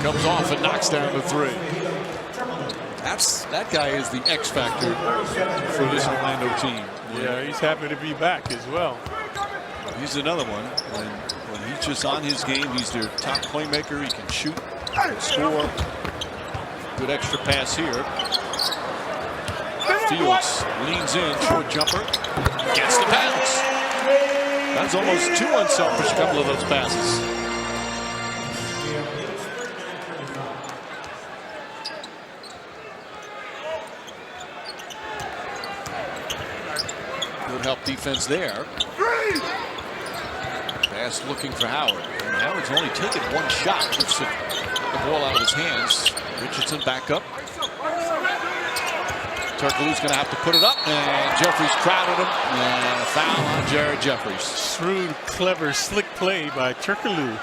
comes off and knocks down the three. That guy is the X factor for this Orlando team. Yeah, he's happy to be back as well. He's another one. When he's just on his game, he's their top playmaker. He can shoot, score. Good extra pass here. Fields leans in, short jumper, gets the bounce. That's almost too unselfish, a couple of those passes. Good help defense there. Pass looking for Howard. And Howard's only taken one shot. Keeps the ball out of his hands. Richardson back up. Turkoglu's going to have to put it up, and Jeffries crowded him, and a foul on Jared Jeffries. Shrewd, clever, slick play by Turkoglu.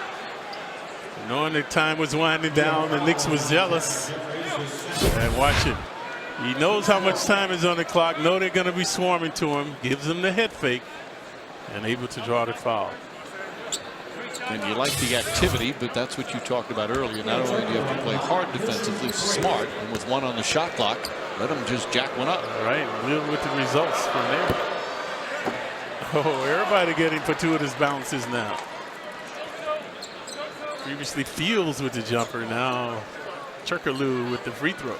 Knowing the time was winding down, the Knicks was jealous. And watch it. He knows how much time is on the clock, know they're going to be swarming to him, gives them the head fake, and able to draw the foul. And you like the activity, but that's what you talked about earlier. Not only do you have to play hard defensively, smart, and with one on the shot clock, let him just jack one up. All right, live with the results from there. Oh, everybody getting fortuitous bounces now. Previously Fields with the jumper, now Turkoglu with the free throw.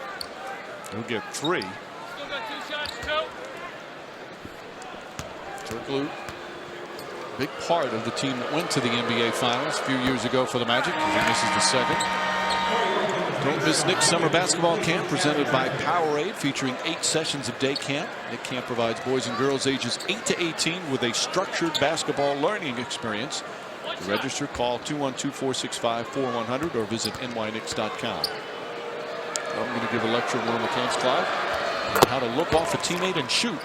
He'll get 3. Turkoglu, big part of the team that went to the NBA Finals a few years ago for the Magic. He misses the second. Don't miss Knicks summer basketball camp presented by Powerade, featuring 8 sessions of day camp. Knicks camp provides boys and girls ages 8 to 18 with a structured basketball learning experience. To register, call 212-465-4100 or visit nyknicks.com. I'm going to give a lecture on one of the camps, Clive, on how to look off a teammate and shoot.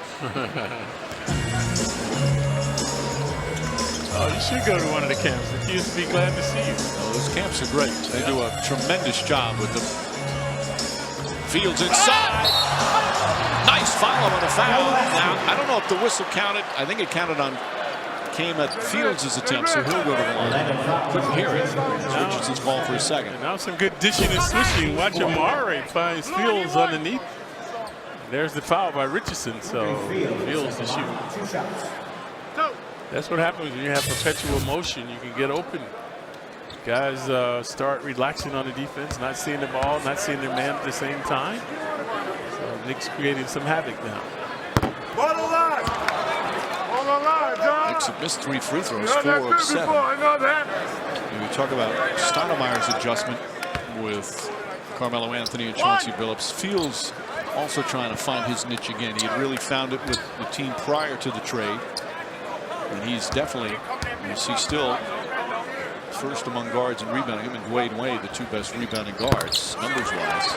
Oh, you should go to one of the camps. The kids would be glad to see you. Oh, those camps are great. They do a tremendous job with them. Fields inside. Nice follow on a foul. Now, I don't know if the whistle counted. I think it counted on, came at Fields' attempt, so he'll go to the line. Couldn't hear it. Richardson's call for a second. And now some good dishing and swishing. Watch Amare finds Fields underneath. There's the foul by Richardson, so Fields to shoot. That's what happens when you have perpetual motion. You can get open. Guys start relaxing on the defense, not seeing the ball, not seeing their man at the same time. So Knicks creating some havoc now. Knicks have missed 3 free throws, 4 of 7. And we talk about Stoudemire's adjustment with Carmelo Anthony and Chauncey Billups. Fields also trying to find his niche again. He had really found it with the team prior to the trade. And he's definitely, you see, still first among guards in rebounding. Him and Dwayne Wade, the 2 best rebounding guards, numbers-wise.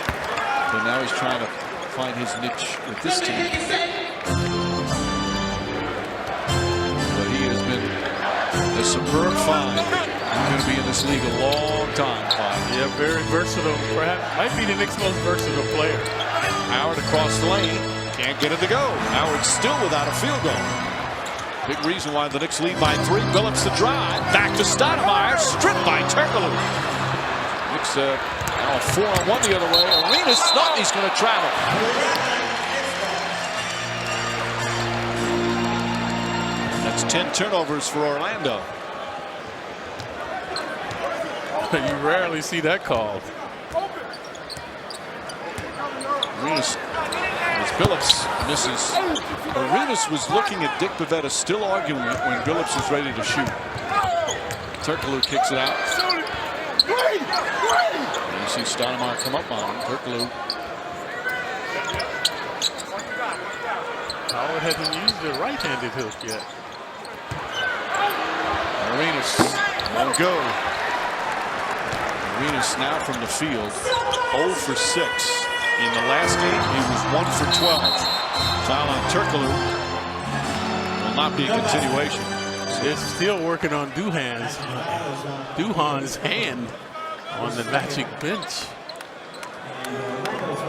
So now he's trying to find his niche with this team. But he has been a superb find. He's going to be in this league a long time. Yeah, very versatile. Perhaps might be the Knicks' most versatile player. Howard across the lane, can't get it to go. Howard still without a field goal. Big reason why the Knicks lead by 3. Billups the drive. Back to Stoudemire. Stripped by Turkoglu. Knicks now a 4-on-1 the other way. Arenas thought he's going to travel. That's 10 turnovers for Orlando. You rarely see that called. Arenas, as Billups misses. Arenas was looking at Dick Pavetta, still arguing it when Billups is ready to shoot. Turkoglu kicks it out. And you see Stoudemire come up on him. Turkoglu. Howard hasn't used the right-handed hook yet. Arenas won't go. Arenas now from the field, 0 for 6. In the last game, he was 1 for 12. Foul on Turkoglu will not be a continuation. They're still working on Duhan's hand on the Magic bench.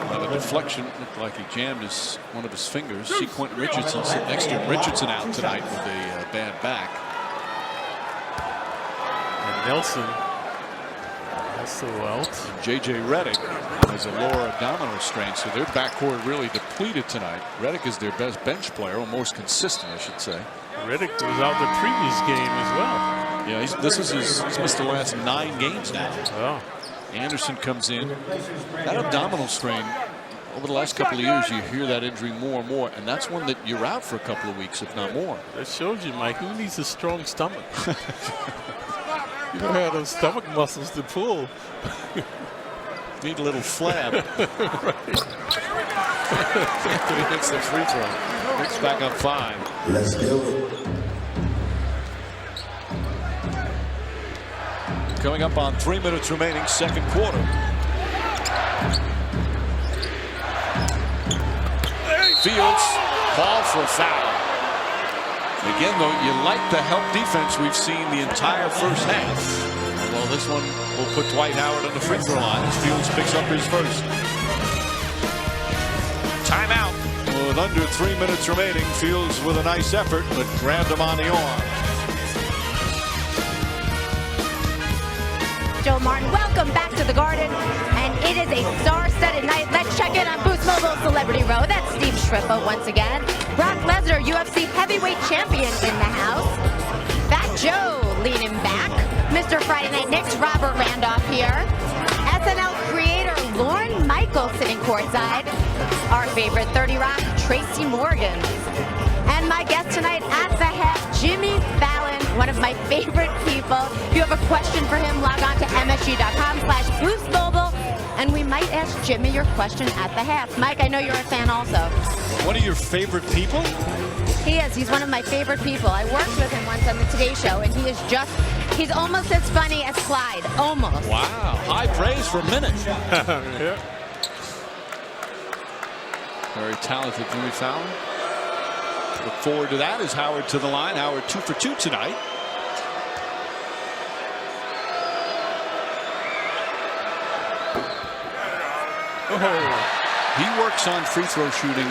Well, the deflection looked like he jammed one of his fingers. See Quentin Richardson sitting next to him. Richardson out tonight with a bad back. And Nelson also out. J.J. Redick has a lower abdominal strain, so their backcourt really depleted tonight. Redick is their best bench player, or most consistent, I should say. Redick was out the previous game as well. Yeah, he's missed the last 9 games now. Oh. Anderson comes in. That abdominal strain, over the last couple of years, you hear that injury more and more, and that's one that you're out for a couple of weeks, if not more. That shows you, Mike, who needs a strong stomach? You don't have those stomach muscles to pull. Need a little flab. Anthony hits the free throw. Knicks back up 5. Let's go. Coming up on 3 minutes remaining, second quarter. Fields, call for a foul. Again, though, you like the help defense we've seen the entire first half. Well, this one will put Dwight Howard on the free throw line as Fields picks up his first. Timeout with under 3 minutes remaining. Fields with a nice effort, but grabbed him on the arm. Joe Martin, welcome back to the Garden, and it is a star-studded night. Let's check in on Boost Mobile Celebrity Row. That's Steve Schiffer once again. Brock Lesnar, UFC heavyweight champion in the house. Fat Joe leaning back. Mr. Friday Night Knicks, Robert Randolph here. SNL creator Lorne Michaels sitting courtside. Our favorite 30 Rock, Tracy Morgan. And my guest tonight at the hat, Jimmy Fallon, one of my favorite people. If you have a question for him, log on to msg.com/boostmobile. And we might ask Jimmy your question at the half. Mike, I know you're a fan also. One of your favorite people? He is. He's one of my favorite people. I worked with him once on the Today Show, and he's almost as funny as Clyde. Almost. Wow. High praise for a minute. Yeah. Very talented Jimmy Fallon. Look forward to that as Howard to the line. Howard 2 for 2 tonight. Oh, he works on free throw shooting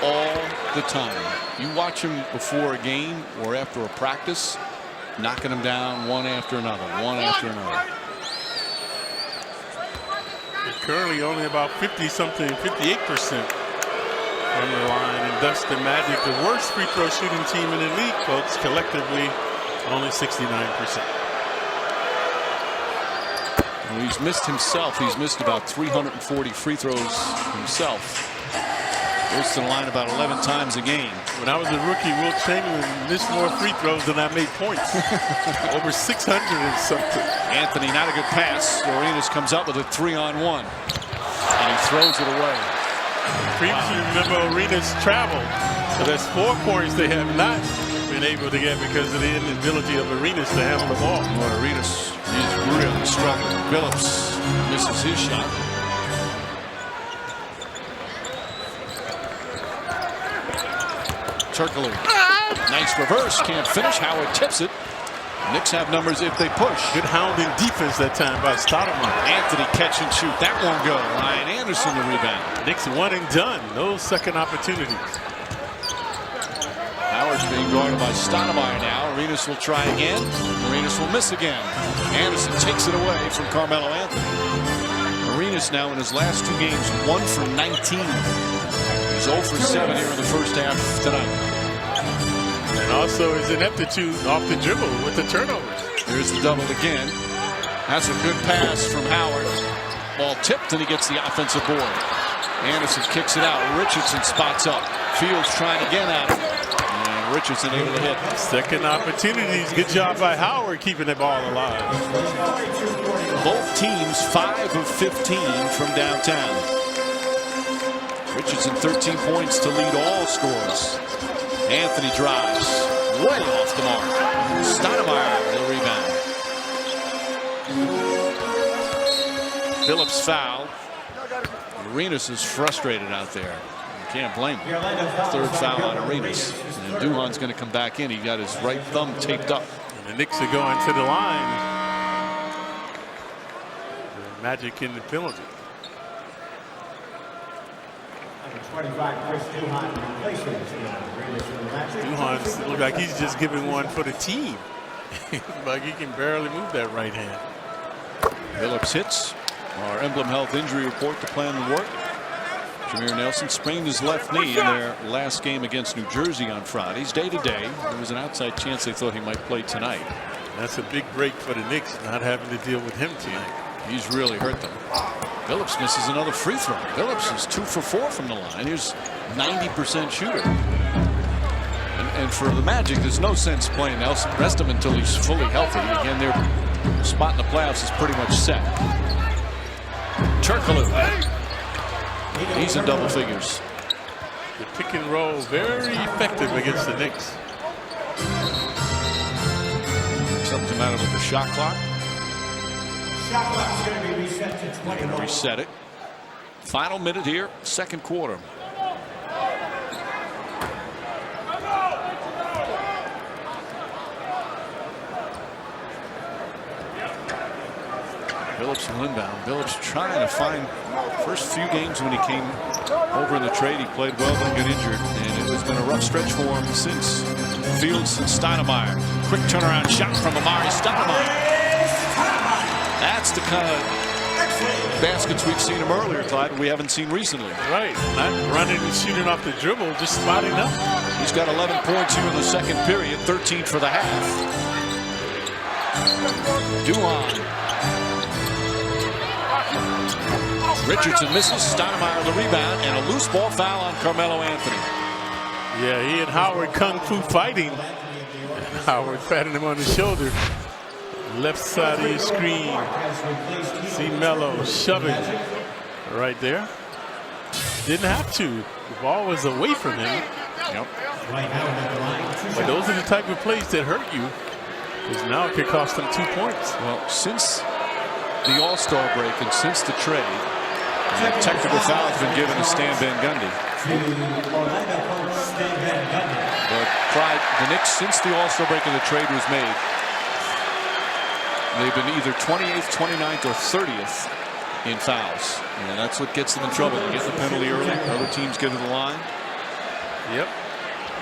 all the time. You watch him before a game or after a practice, knocking them down one after another, one after another. Currently only about 50-something, 58% from the line, and thus the Magic, the worst free throw shooting team in the league, folks, collectively only 69%. Well, he's missed himself. He's missed about 340 free throws himself. Goes to the line about 11 times a game. When I was a rookie, Wilt Chamberlain missed more free throws than I made points. Over 600 and something. Anthony, not a good pass. Arenas comes up with a 3-on-1. And he throws it away. Previously, remember, Arenas traveled. So that's 4 points they have not been able to get because of the inability of Arenas to handle the ball. Well, Arenas is really struggling. Phillips misses his shot. Turkoglu. Nice reverse. Can't finish. Howard tips it. Knicks have numbers if they push. Good hounding defense that time by Stoudemire. Anthony catch and shoot. That won't go. Ryan Anderson the rebound. Knicks one and done. No second opportunities. Howard's being guarded by Stoudemire now. Arenas will try again. Arenas will miss again. Anderson takes it away from Carmelo Anthony. Arenas now in his last 2 games 1 for 19. He's 0 for 7 here in the first half tonight. And also his ineptitude off the dribble with the turnovers. Here's the double again. That's a good pass from Howard. Ball tipped and he gets the offensive board. Anderson kicks it out. Richardson spots up. Fields trying again at him. And Richardson able to hit. Second opportunities. Good job by Howard keeping the ball alive. Both teams 5 of 15 from downtown. Richardson 13 points to lead all scores. Anthony drives way off the mark. Stoudemire the rebound. Phillips foul. Arenas is frustrated out there. You can't blame him. 3rd foul on Arenas. And Duhan's going to come back in. He got his right thumb taped up. And the Knicks are going to the line. The Magic in the penalty. 25, Chris Duhan replaces Duhan looks like he's just giving one for the team. Like he can barely move that right hand. Phillips hits. Our Emblem Health injury report, the plan will work. Jameer Nelson sprained his left knee in their last game against New Jersey on Friday. He's day to day. There was an outside chance they thought he might play tonight. That's a big break for the Knicks, not having to deal with him tonight. He's really hurt them. Phillips misses another free throw. Phillips is 2 for 4 from the line. He's 90% shooter. And for the Magic, there's no sense playing Nelson. Rest him until he's fully healthy. Again, their spot in the playoffs is pretty much set. Turkoglu. He's in double figures. The pick and roll very effective against the Knicks. Something's the matter with the shot clock. Shot clock's going to be reset to 20. Going to reset it. Final minute here, 2nd quarter. Phillips will inbound. Phillips trying to find first few games when he came over in the trade. He played well, then got injured, and it has been a rough stretch for him since. Fields and Stoudemire. Quick turnaround shot from Amari Stoudemire. That's the kind of baskets we've seen him earlier, Clyde, we haven't seen recently. Right, not running and shooting off the dribble, just spotting up. He's got 11 points here in the 2nd period, 13 for the half. Duhan. Richardson misses. Stoudemire the rebound, and a loose ball foul on Carmelo Anthony. Yeah, he and Howard kung fu fighting. Howard patting him on the shoulder. Left side of your screen. See Melo shoving right there. Didn't have to. The ball was away from him. Yep. But those are the type of plays that hurt you, because now it could cost them 2 points. Well, since the All-Star break and since the trade, a technical foul has been given to Stan Van Gundy. But the Knicks, since the All-Star break and the trade was made, they've been either 28th, 29th, or 30th in fouls. And that's what gets them in trouble. They get the penalty early. Other teams get to the line. Yep.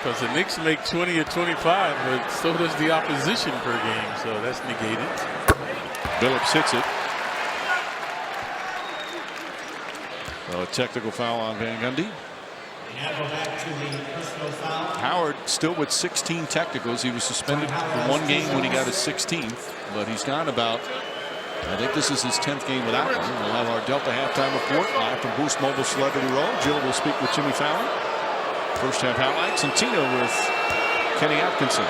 Because the Knicks make 20 or 25, but so does the opposition per game. So that's negated. Billups hits it. So a technical foul on Van Gundy. Howard still with 16 technicals. He was suspended for 1 game when he got his 16th, but he's gone about, I think this is his 10th game without one. We'll have our Delta halftime report live from Boost Mobile Celebrity Row. Jill will speak with Jimmy Fallon. First half highlights, and Tina with Kenny Atkinson.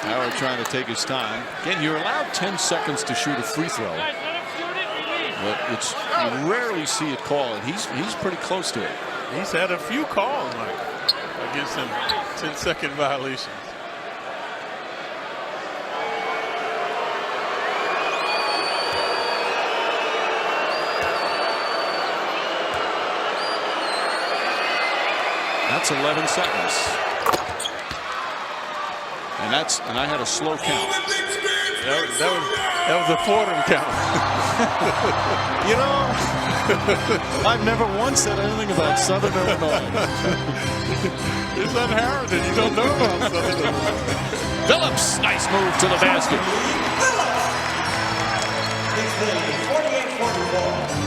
Howard trying to take his time. Again, you're allowed 10 seconds to shoot a free throw, but it's, you rarely see it called. He's pretty close to it. He's had a few calls, Mike, against him 10-second violations. That's 11 seconds. And I had a slow count. That was a Fordham count. You know, I've never once said anything about Southern Illinois. It's unheralded. You don't know about Southern Illinois. Phillips, nice move to the basket. 48-44.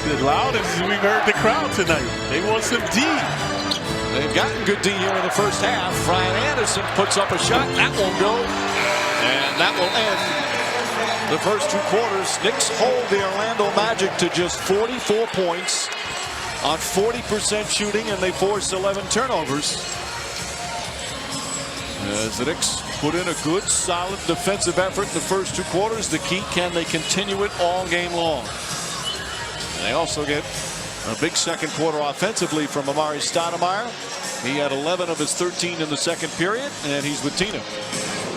The loudest we've heard the crowd tonight. They want some D. They've gotten good D here in the first half. Ryan Anderson puts up a shot. That won't go. And that will end the first 2 quarters. Knicks hold the Orlando Magic to just 44 points on 40% shooting, and they force 11 turnovers. As the Knicks put in a good, solid defensive effort in the first 2 quarters. The key, can they continue it all game long? And they also get a big second quarter offensively from Amari Stoudemire. He had 11 of his 13 in the second period, and he's with Tina.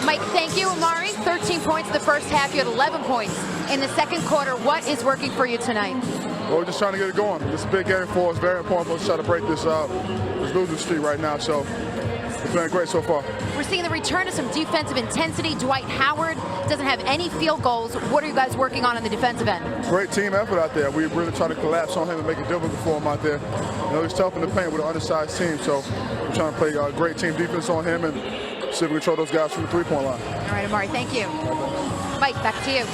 Mike, thank you, Amari. 13 points in the first half. You had 11 points in the second quarter. What is working for you tonight? Well, we're just trying to get it going. This is a big game for us. Very important for us to try to break this losing streak right now. So we're playing great so far. We're seeing the return of some defensive intensity. Dwight Howard doesn't have any field goals. What are you guys working on the defensive end? Great team effort out there. We really try to collapse on him and make it difficult for him out there. You know, he's tough in the paint with an undersized team, so we're trying to play great team defense on him and see if we control those guys from the three-point line. All right, Amari, thank you. Mike, back to you.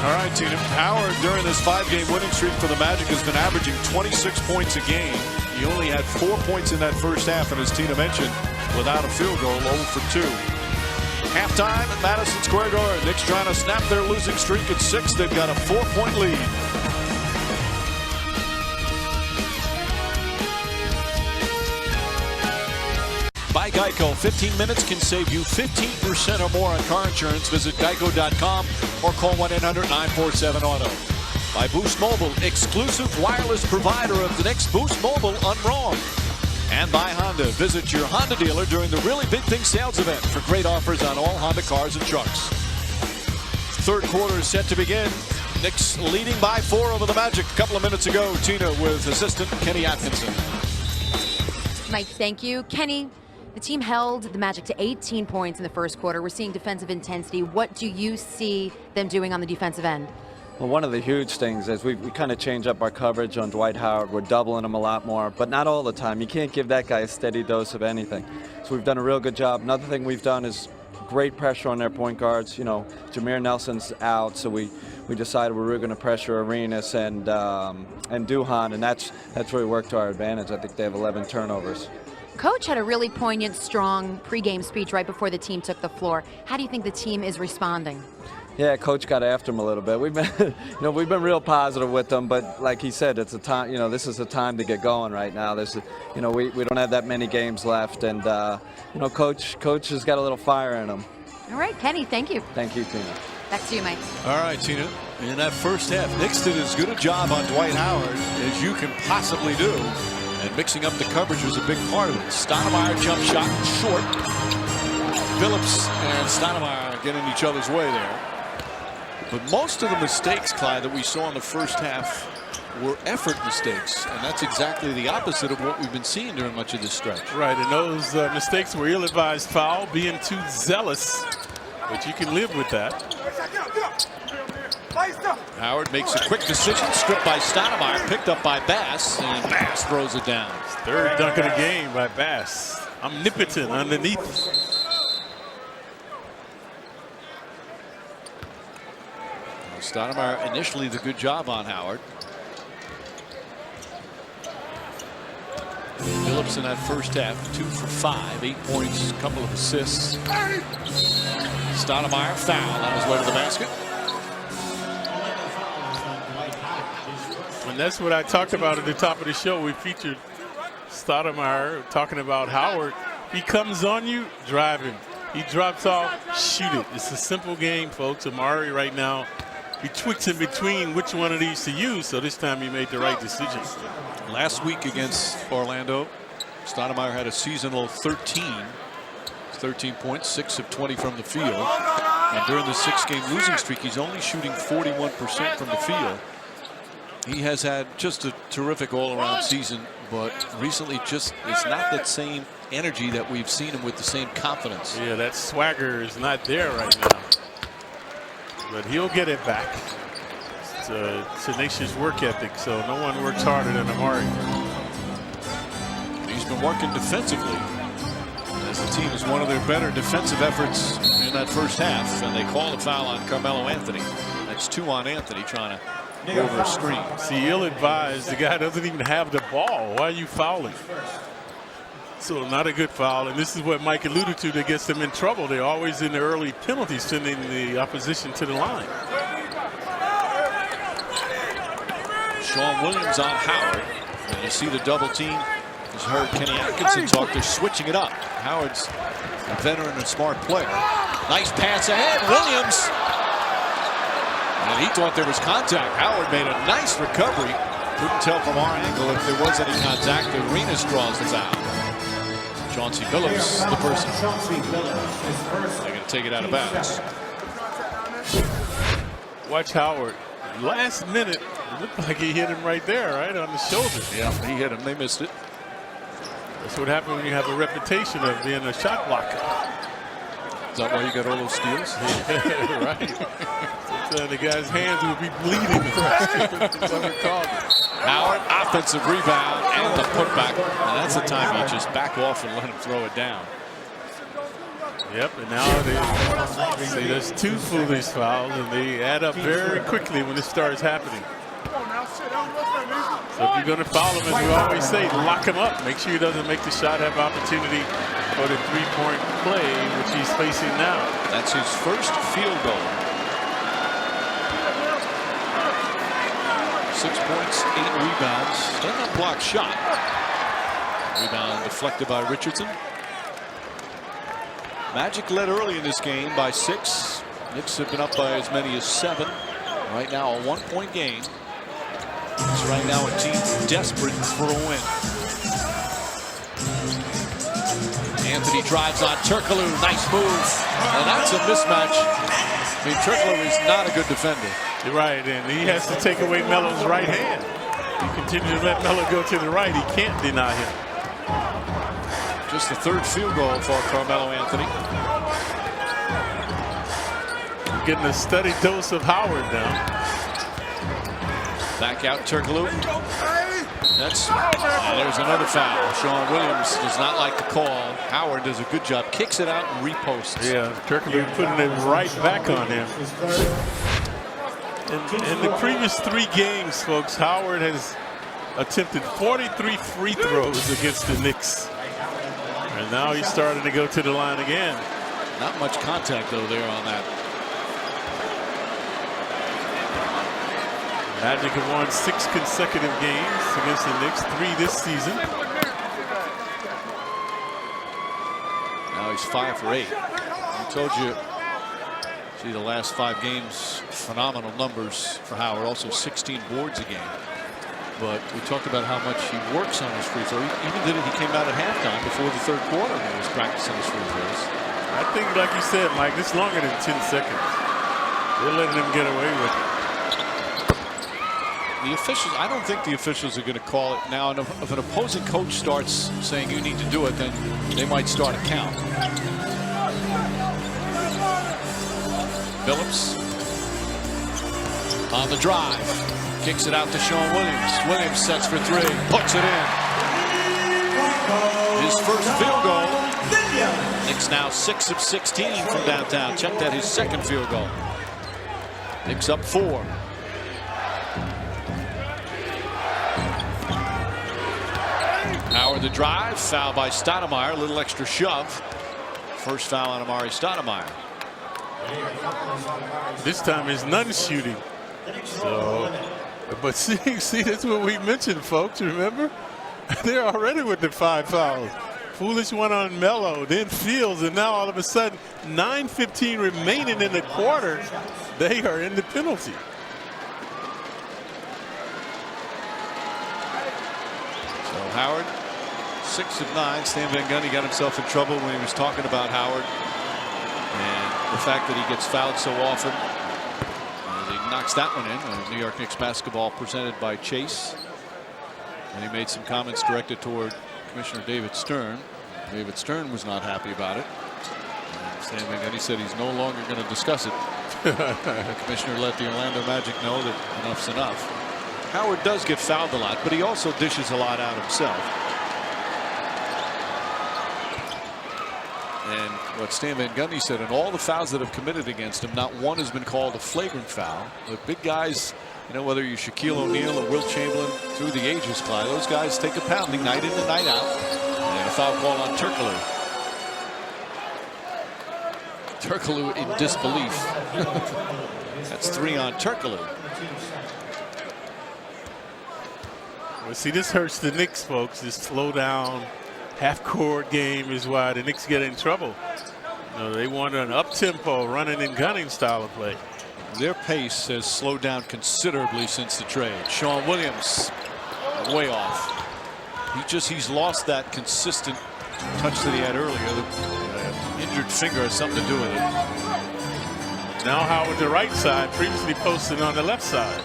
All right, Tina. Howard, during this 5-game winning streak for the Magic, has been averaging 26 points a game. He only had 4 points in that first half, and as Tina mentioned, without a field goal, 0 for 2. Halftime at Madison Square Garden. Knicks trying to snap their losing streak at 6. They've got a 4-point lead. By Geico, 15 minutes can save you 15% or more on car insurance. Visit geico.com or call 1-800-947-AUTO. By Boost Mobile, exclusive wireless provider of the Knicks. Boost Mobile, unwrong. And by Honda, visit your Honda dealer during the Really Big Thing sales event for great offers on all Honda cars and trucks. Third quarter is set to begin. Knicks leading by 4 over the Magic. A couple of minutes ago, Tina with assistant Kenny Atkinson. Mike, thank you. Kenny, the team held the Magic to 18 points in the first quarter. We're seeing defensive intensity. What do you see them doing on the defensive end? Well, one of the huge things is we kind of change up our coverage on Dwight Howard. We're doubling him a lot more, but not all the time. You can't give that guy a steady dose of anything. So we've done a real good job. Another thing we've done is great pressure on their point guards. You know, Jameer Nelson's out, so we decided we were going to pressure Arenas and Duhan, and that's really worked to our advantage. I think they have 11 turnovers. Coach had a really poignant, strong pregame speech right before the team took the floor. How do you think the team is responding? Yeah, coach got after him a little bit. We've been, we've been real positive with him, but like he said, it's a time. This is a time to get going right now. We don't have that many games left, and coach has got a little fire in him. All right, Kenny, thank you. Thank you, Tina. Back to you, Mike. All right, Tina. In that first half, Knicks did as good a job on Dwight Howard as you can possibly do, and mixing up the coverage was a big part of it. Stoudemire jump shot short. Phillips and Stoudemire getting each other's way there. But most of the mistakes, Clyde, that we saw in the first half were effort mistakes, and that's exactly the opposite of what we've been seeing during much of this stretch. Right, and those mistakes were ill-advised foul, being too zealous, but you can live with that. Howard makes a quick decision, stripped by Stoudemire, picked up by Bass, and Bass throws it down. Third dunk of the game by Bass. Omnipotent underneath. Stoudemire initially the good job on Howard. Phillips in that first half, 2 for 5, 8 points, a couple of assists. Stoudemire foul on his way to the basket. And that's what I talked about at the top of the show. We featured Stoudemire talking about Howard. He comes on you, drive him. He drops off, shoot it. It's a simple game, folks. Amari right now, he tweaks in between which one of these to use, so this time he made the right decision. Last week against Orlando, Stoudemire had a seasonal 13 points, 6 of 20 from the field. And during the 6-game losing streak, he's only shooting 41% from the field. He has had just a terrific all-around season, but recently it's not that same energy that we've seen him with, the same confidence. Yeah, that swagger is not there right now. But he'll get it back. It's a tenacious work ethic, so no one works harder than Amari. He's been working defensively, as the team is one of their better defensive efforts in that first half, and they call a foul on Carmelo Anthony. That's 2 on Anthony trying to go over a screen. See, ill-advised. The guy doesn't even have the ball. Why are you fouling? So not a good foul, and this is what Mike alluded to that gets them in trouble. They're always in the early penalties, sending the opposition to the line. Sean Williams on Howard. And you see the double team. As heard Kenny Atkinson talk, they're switching it up. Howard's a veteran and smart player. Nice pass ahead, Williams. And he thought there was contact. Howard made a nice recovery. Couldn't tell from our angle if there was any contact. The Arenas draws the foul. Chauncey Billups, the person. They're going to take it out of bounds. Watch Howard. Last minute, it looked like he hit him right there, right on the shoulder. Yeah, he hit him. They missed it. That's what happens when you have a reputation of being a shot blocker. Is that why you got all those steals? Yeah, right. So the guy's hands would be bleeding. Howard, offensive rebound and the putback. And that's the time you just back off and let him throw it down. Yep, and now see, there's 2 foolish fouls, and they add up very quickly when it starts happening. So if you're going to foul him, as we always say, lock him up. Make sure he doesn't make the shot, have opportunity for the 3-point play, which he's facing now. That's his first field goal. 6 points, 8 rebounds, and a blocked shot. Rebound deflected by Richardson. Magic led early in this game by 6. Knicks have been up by as many as 7. Right now, a 1-point game. It's right now a team desperate for a win. Anthony drives on Turkoglu. Nice move. And that's a mismatch. I mean, Turkoglu is not a good defender. You're right, and he has to take away Melo's right hand. He continues to let Melo go to the right. He can't deny him. Just the 3rd field goal for Carmelo Anthony. Getting a steady dose of Howard now. Back out Turkoglu. There's another foul. Sean Williams does not like the call. Howard does a good job. Kicks it out and reposts. Yeah, Turkoglu putting it right back on him. In the previous 3 games, folks, Howard has attempted 43 free throws against the Knicks. And now he's starting to go to the line again. Not much contact, though, there on that. Magic have won 6 consecutive games against the Knicks, 3 this season. Now he's 5 for 8. I told you, see the last 5 games, phenomenal numbers for Howard. Also 16 boards a game. But we talked about how much he works on his free throw. He even did it. He came out at halftime before the 3rd quarter and he was practicing his free throws. I think, like you said, Mike, this is longer than 10 seconds. They're letting them get away with it. The officials, I don't think the officials are going to call it now. And if an opposing coach starts saying you need to do it, then they might start a count. Phillips on the drive. Kicks it out to Sean Williams. Williams sets for 3. Puts it in. His first field goal. Knicks now 6 of 16 from downtown. Check that, his 2nd field goal. Knicks up 4. Howard the drive. Foul by Stoudemire. A little extra shove. First foul on Amari Stoudemire. This time it's none shooting. So, but see, that's what we mentioned, folks. Remember? They're already with the 5 fouls. Foolish one on Melo, then Fields, and now all of a sudden, 9:15 remaining in the quarter, they are in the penalty. So Howard, 6 of 9. Stan Van Gundy got himself in trouble when he was talking about Howard and the fact that he gets fouled so often. He knocks that one in. New York Knicks basketball presented by Chase. And he made some comments directed toward Commissioner David Stern. David Stern was not happy about it. And Stan Van Gundy said he's no longer going to discuss it. The commissioner let the Orlando Magic know that enough's enough. Howard does get fouled a lot, but he also dishes a lot out himself. And what Stan Van Gundy said, in all the fouls that have committed against him, not one has been called a flagrant foul. The big guys, you know, whether you're Shaquille O'Neal or Will Chamberlain, through the ages, Clyde, those guys take a pounding night in and night out. And a foul call on Turkoglu. Turkoglu in disbelief. That's 3 on Turkoglu. Well, see, this hurts the Knicks, folks. This slow down, half-court game is why the Knicks get in trouble. You know, they want an up-tempo, running and gunning style of play. Their pace has slowed down considerably since the trade. Sean Williams way off. He's lost that consistent touch that he had earlier. The injured finger has something to do with it. Now Howard the right side, previously posted on the left side.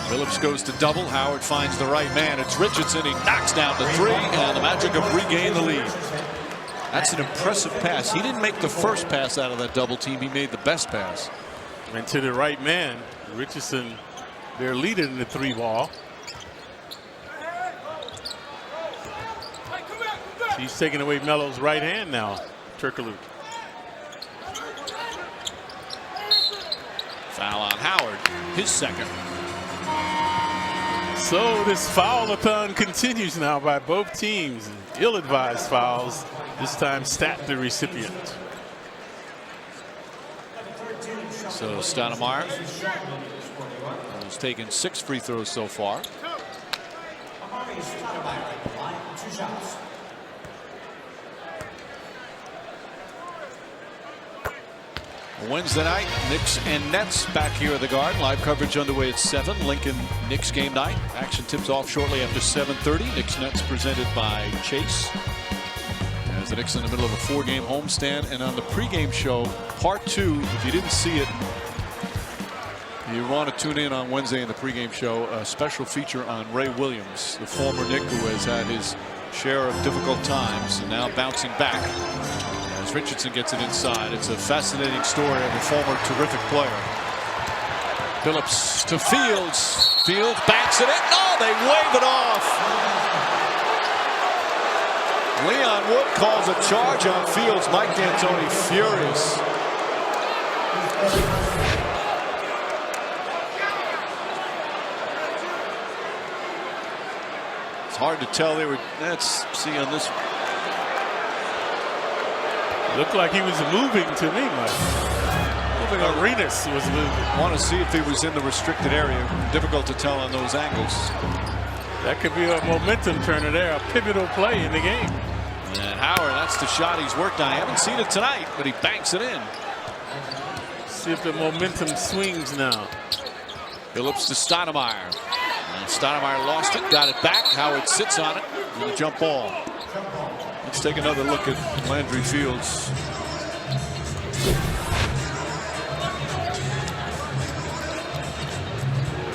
Phillips goes to double. Howard finds the right man. It's Richardson. He knocks down the 3, and the Magic have regained the lead. That's an impressive pass. He didn't make the first pass out of that double team. He made the best pass. And to the right man, Richardson, their leader in the 3-ball. He's taking away Melo's right hand now, Turkoglu. Foul on Howard, his 2nd. So this foul-a-thon continues now by both teams. Ill-advised fouls. This time Stat the recipient. So Stoudemire has taken 6 free throws so far. Wednesday night, Knicks and Nets back here at the Garden. Live coverage underway at 7. Lincoln Knicks game night. Action tips off shortly after 7:30. Knicks Nets presented by Chase. As the Knicks in the middle of a 4-game homestand. And on the pregame show, part 2, if you didn't see it, you want to tune in on Wednesday in the pregame show. A special feature on Ray Williams, the former Knick who has had his share of difficult times and now bouncing back. As Richardson gets it inside, it's a fascinating story of a former terrific player. Phillips to Fields. Fields backs it in. No, they wave it off. Leon Wood calls a charge on Fields. Mike D'Antoni furious. It's hard to tell. They were. Let's see on this. Looked like he was moving to me, Mike. moving. Arenas was moving. Want to see if he was in the restricted area. Difficult to tell on those angles. That could be a momentum turner there, a pivotal play in the game. And Howard, that's the shot he's worked on. I haven't seen it tonight, but he banks it in. See if the momentum swings now. Phillips to Stoudemire. And Stoudemire lost it, got it back. Howard sits on it with a jump ball. Let's take another look at Landry Fields.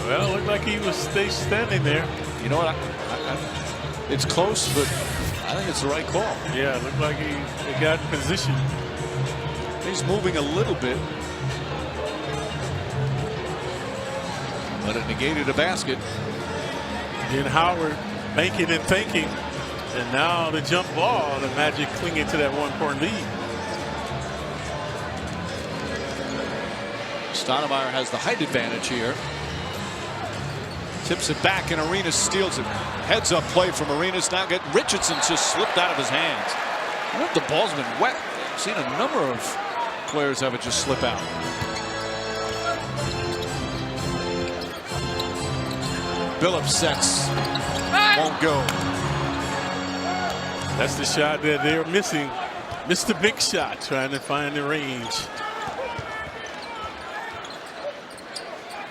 Well, it looked like he was standing there. You know what? It's close, but I think it's the right call. Yeah, it looked like he got in position. He's moving a little bit. But it negated a basket. And Howard banking and thinking. And now the jump ball, the Magic clinging to that 1-point lead. Stoudemire has the height advantage here. Tips it back and Arenas steals it. Heads up play from Arenas. Now Richardson just slipped out of his hands. I wonder if the ball's been wet. I've seen a number of players have it just slip out. Phillips sets. Won't go. That's the shot that they're missing. Missed the big shot, trying to find the range.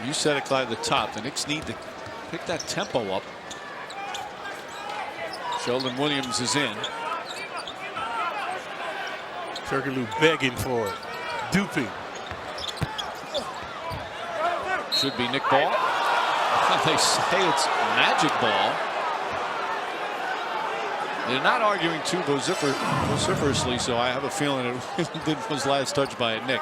You said it, Clyde, at the top. The Knicks need to pick that tempo up. Sheldon Williams is in. Turkoglu begging for it. Duping. Should be Knick ball. They say it's Magic ball. They're not arguing too vociferously, so I have a feeling it was last touched by a Knick.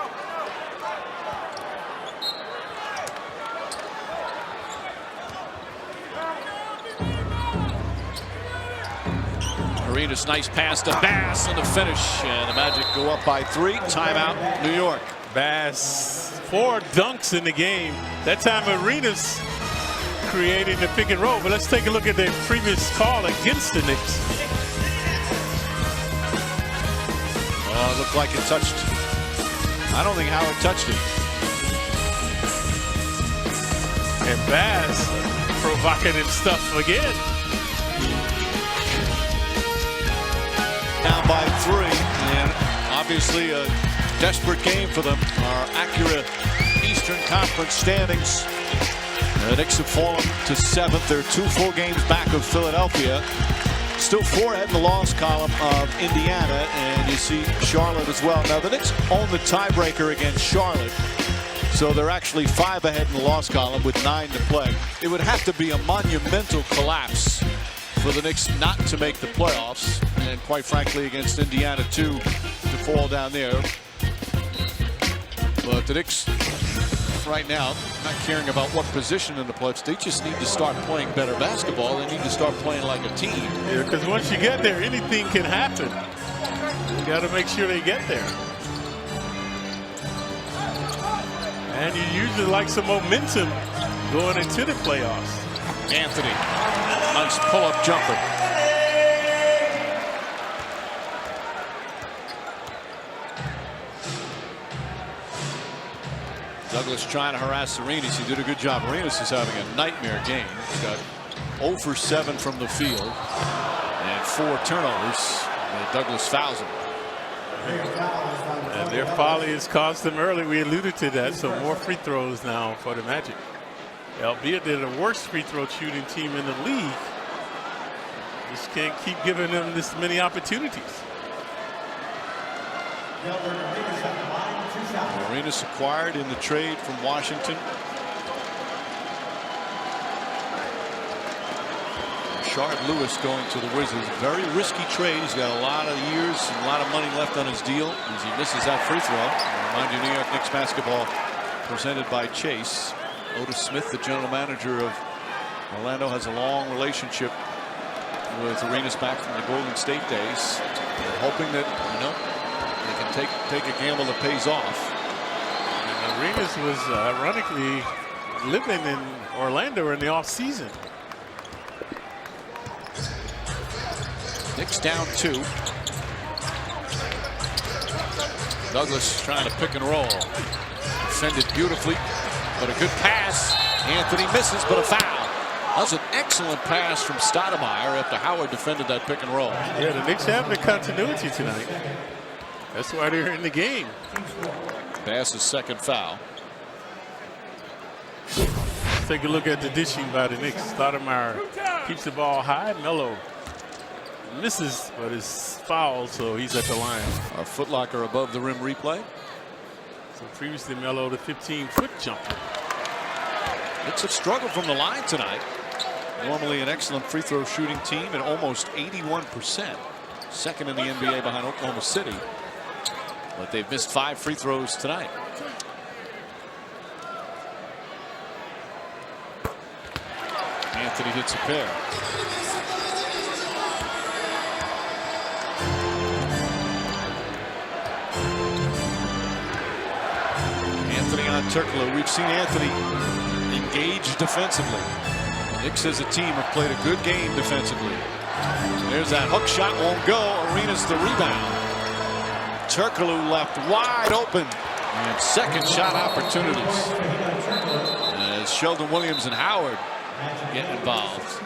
Arenas, nice pass to Bass and the finish, and the Magic go up by 3. Timeout, New York. Bass, 4 dunks in the game. That time Arenas creating the pick and roll. But let's take a look at their previous call against the Knicks. Oh, it looked like it touched. I don't think Howard touched it. And Bass provocative stuff again. Down by 3, and obviously a desperate game for them. Our accurate Eastern Conference standings. The Knicks have fallen to 7th. They're 2 full games back of Philadelphia. Still 4 ahead in the loss column of Indiana, and you see Charlotte as well. Now the Knicks own the tiebreaker against Charlotte, so they're actually 5 ahead in the loss column with 9 to play. It would have to be a monumental collapse for the Knicks not to make the playoffs, and quite frankly against Indiana too, to fall down there. But the Knicks right now not caring about what position in the playoffs. They just need to start playing better basketball. They need to start playing like a team. Yeah, because once you get there, anything can happen. You got to make sure they get there. And you usually like some momentum going into the playoffs. Anthony, nice pull-up jumper. Douglas trying to harass Arenas. He did a good job. Arenas is having a nightmare game. He's got 0 for 7 from the field and 4 turnovers. And Douglas fouls him. And their folly has cost them early. We alluded to that. So more free throws now for the Magic. Albeit they're the worst free throw shooting team in the league. Just can't keep giving them this many opportunities. Arenas acquired in the trade from Washington. Rashard Lewis going to the Wizards. Very risky trade. He's got a lot of years and a lot of money left on his deal as he misses that free throw. Remind you, New York Knicks basketball presented by Chase. Otis Smith, the general manager of Orlando, has a long relationship with Arenas back from the Golden State days. They're hoping that, they can take a gamble that pays off. And Arenas was ironically living in Orlando in the offseason. Knicks down 2. Douglas trying to pick and roll. defended beautifully, but a good pass. Anthony misses, but a foul. That was an excellent pass from Stoudemire after Howard defended that pick and roll. Yeah, the Knicks have the continuity tonight. That's why they're in the game. Bass's second foul. Let's take a look at the dishing by the Knicks. Stoudemire keeps the ball high. Melo misses, but is fouled, so he's at the line. Our Foot Locker above the rim replay. So previously Melo, the 15-foot jumper. It's a struggle from the line tonight. Normally an excellent free throw shooting team at almost 81%. Second in the NBA behind Oklahoma City. But they've missed 5 free throws tonight. Anthony hits a pair. Anthony on Turkoglu. We've seen Anthony engage defensively. Knicks as a team have played a good game defensively. There's that hook shot, won't go. Arenas the rebound. Turkoglu left wide open. And second shot opportunities. As Sheldon Williams and Howard get involved.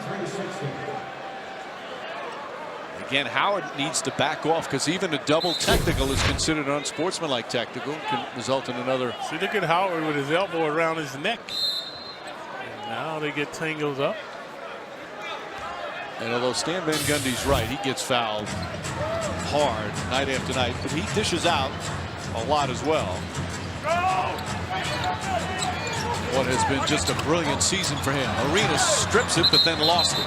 Again, Howard needs to back off because even a double technical is considered an unsportsmanlike technical. Can result in another. See, look at Howard with his elbow around his neck. And now they get tangled up. And although Stan Van Gundy's right, he gets fouled hard night after night, but he dishes out a lot as well. What has been just a brilliant season for him. Arenas strips it, but then lost it.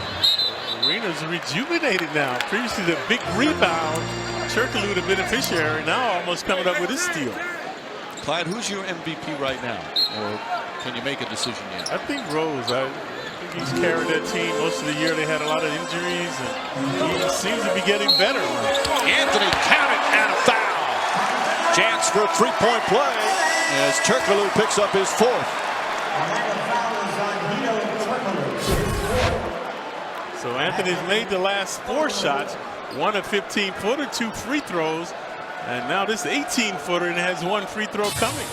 Arenas rejuvenated now. Previously the big rebound. Turkoglu the beneficiary, now almost coming up with his steal. Clyde, who's your MVP right now? Or can you make a decision yet? I think Rose. I think he's carried that team most of the year. They had a lot of injuries, and he seems to be getting better. Anthony counted and a foul. Chance for a three-point play as Turkoglu picks up his 4th. So Anthony's made the last 4 shots, 1 a 15-footer, 2 free throws, and now this 18-footer and has 1 free throw coming.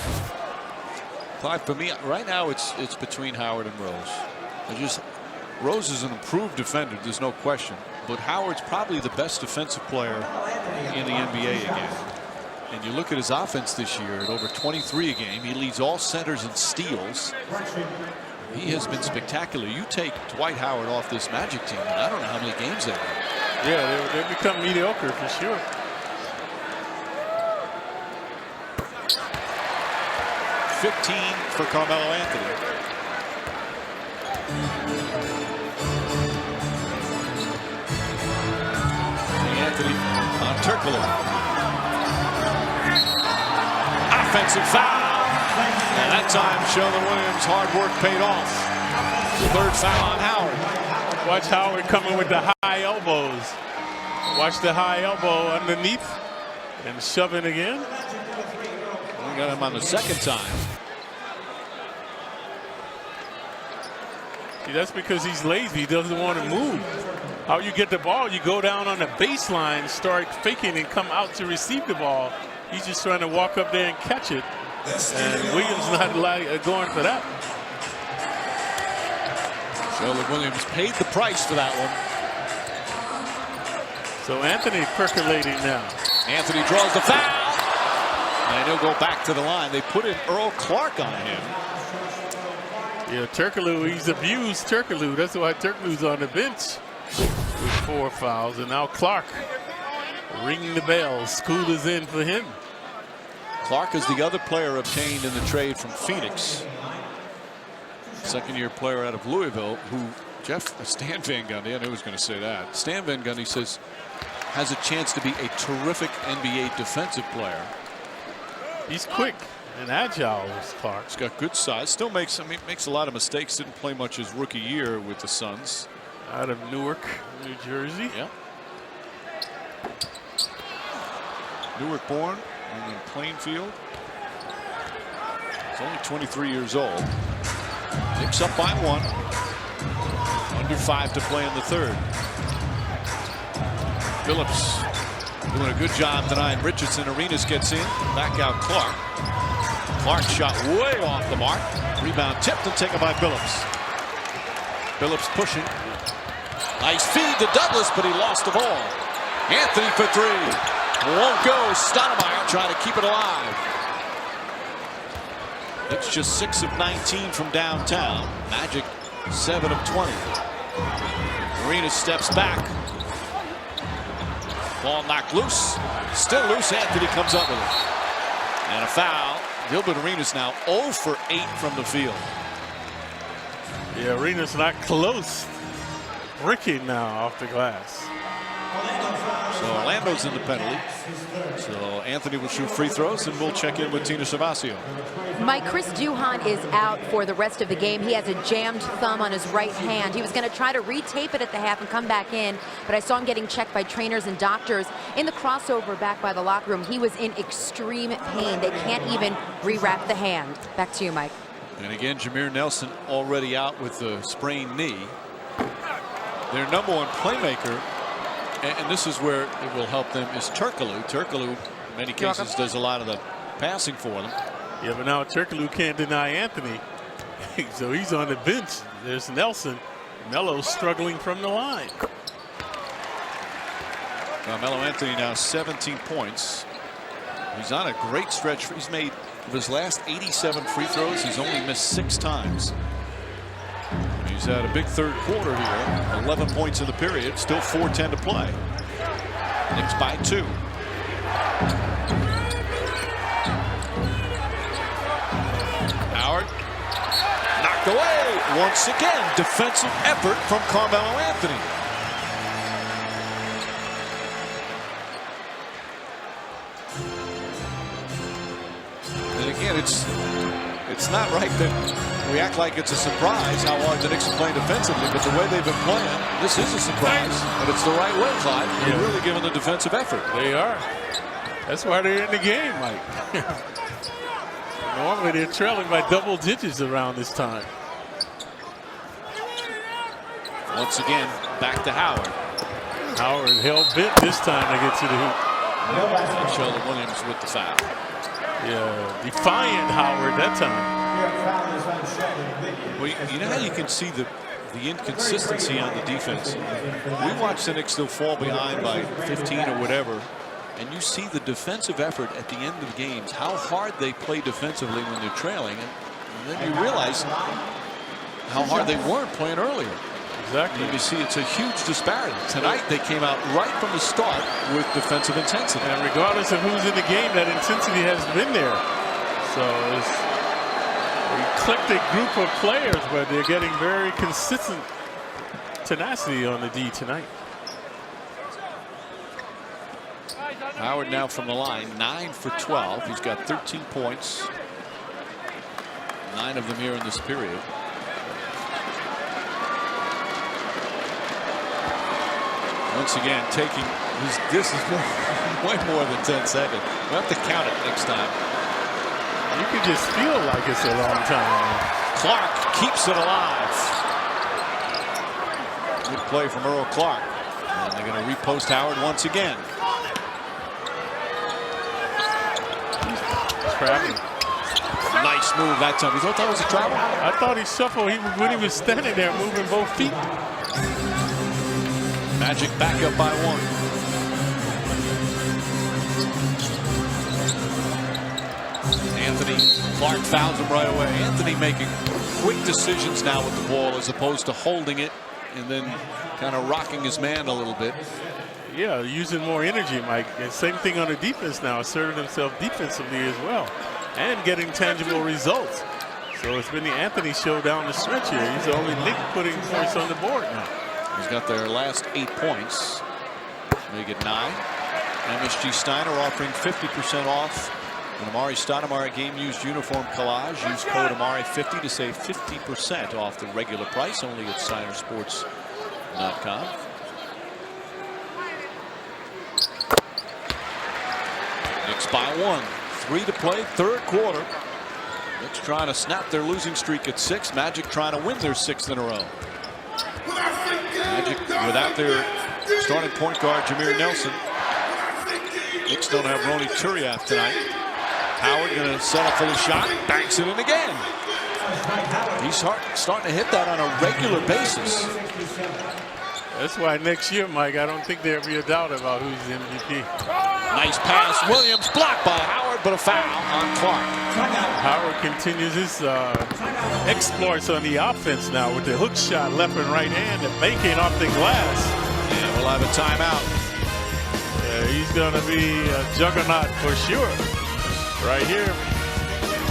Clyde, for me right now it's between Howard and Rose. Rose is an improved defender, there's no question, but Howard's probably the best defensive player in the NBA again. And you look at his offense this year at over 23 a game. He leads all centers in steals. He has been spectacular. You take Dwight Howard off this Magic team, and I don't know how many games they've won. Yeah, they become mediocre for sure. For Carmelo Anthony. Anthony on Turkoglu. Offensive foul. And that time Sheldon Williams' hard work paid off. 3rd foul on Howard. Watch Howard coming with the high elbows. Watch the high elbow underneath and shoving again. We got him on the 2nd time. See, that's because he's lazy. He doesn't want to move. How you get the ball, you go down on the baseline, start faking and come out to receive the ball. He's just trying to walk up there and catch it. And Williams not going for that. Sheldon Williams paid the price for that one. So Anthony percolating now. Anthony draws the foul. And he'll go back to the line. They put in Earl Clark on him. Yeah, Turkoglu, he's abused Turkoglu. That's why Turkoglu's on the bench with 4 fouls. And now Clark ringing the bell. School is in for him. Clark is the other player obtained in the trade from Phoenix. Second-year player out of Louisville, who Stan Van Gundy, I knew he was going to say that. Stan Van Gundy says has a chance to be a terrific NBA defensive player. He's quick and agile, Clark. He's got good size. Still makes a lot of mistakes. Didn't play much his rookie year with the Suns. Out of Newark, New Jersey. Yeah. Newark born in Plainfield. He's only 23 years old. Knicks up by 1. Under 5 to play in the 3rd. Phillips doing a good job denying Richardson. Arenas gets in. Back out Clark. Clark shot way off the mark. Rebound tipped and taken by Billups. Billups pushing. Nice feed to Douglas, but he lost the ball. Anthony for three. Won't go. Stoudemire trying to keep it alive. Knicks just 6 of 19 from downtown. Magic 7 of 20. Arenas steps back. Ball knocked loose. Still loose. Anthony comes up with it. And a foul. Gilbert Arenas now 0 for 8 from the field. Yeah, Arenas not close. Ricky now off the glass. So Orlando's in the penalty. So Anthony will shoot free throws, and we'll check in with Tina Savasio. Mike, Chris Duhon is out for the rest of the game. He has a jammed thumb on his right hand. He was going to try to retape it at the half and come back in, but I saw him getting checked by trainers and doctors. In the crossover back by the locker room, he was in extreme pain. They can't even rewrap the hand. Back to you, Mike. And again, Jameer Nelson already out with the sprained knee. Their number one playmaker, and this is where it will help them, is Turkoglu. Turkoglu, in many cases, does a lot of the passing for them. Yeah, but now Turkoglu can't deny Anthony. So he's on the bench. There's Nelson. Melo's struggling from the line. Melo Anthony now 17 points. He's on a great stretch. He's made, of his last 87 free throws, he's only missed 6 times. He's had a big third quarter here. 11 points in the period. Still 4:10 to play. Knicks by 2. Howard knocked away once again. Defensive effort from Carmelo Anthony. And again, it's not right that we act like it's a surprise how hard the Knicks are playing defensively, but the way they've been playing, this is a surprise. But it's the right way, Clyde. They're really giving the defensive effort. They are. That's why they're in the game, Mike. Normally they're trailing by double digits around this time. Once again, back to Howard. Howard hell-bent this time to get to the hoop. Sheldon Williams with the foul. Yeah, defiant Howard that time. Well, you know how you can see the inconsistency on the defense? We watch the Knicks still fall behind by 15 or whatever, and you see the defensive effort at the end of the games, how hard they play defensively when they're trailing, and then you realize how hard they weren't playing earlier. Exactly. You see it's a huge disparity. Tonight they came out right from the start with defensive intensity. And regardless of who's in the game, that intensity has been there. So it's an eclectic group of players, but they're getting very consistent tenacity on the D tonight. Howard now from the line, 9 for 12. He's got 13 points. 9 of them here in this period. Once again, taking this is way more than 10 seconds. We'll have to count it next time. You can just feel like it's a long time. Clark keeps it alive. Good play from Earl Clark. And they're going to repost Howard once again. Traveling. Nice move that time. You thought that was a travel? I thought he shuffled when he was standing there moving both feet. Magic back up by 1. Anthony, Clark fouls him right away. Anthony making quick decisions now with the ball as opposed to holding it and then kind of rocking his man a little bit. Yeah, using more energy, Mike. And same thing on the defense now, asserting himself defensively as well and getting tangible results. So it's been the Anthony show down the stretch here. He's the only Knick putting points on the board now. He's got their last 8 points. Make it 9. MSG Steiner offering 50% off an Amari Stoudemire game-used uniform collage. Use code Amari50 to save 50% off the regular price, only at SteinerSports.com. Knicks by 1. 3 to play, third quarter. Knicks trying to snap their losing streak at 6. Magic trying to win their 6th in a row. Magic without their starting point guard Jameer Nelson. Knicks don't have Ronny Turiaf tonight. Howard going to settle for the shot. Banks it in again. He's starting to hit that on a regular basis. That's why next year, Mike, I don't think there'll be a doubt about who's the MVP. Nice pass. Williams blocked by Howard, but a foul on Clark. Howard continues his exploits on the offense now with the hook shot left and right hand and banking off the glass. Yeah, we'll have a timeout. Yeah, he's going to be a juggernaut for sure. Right here,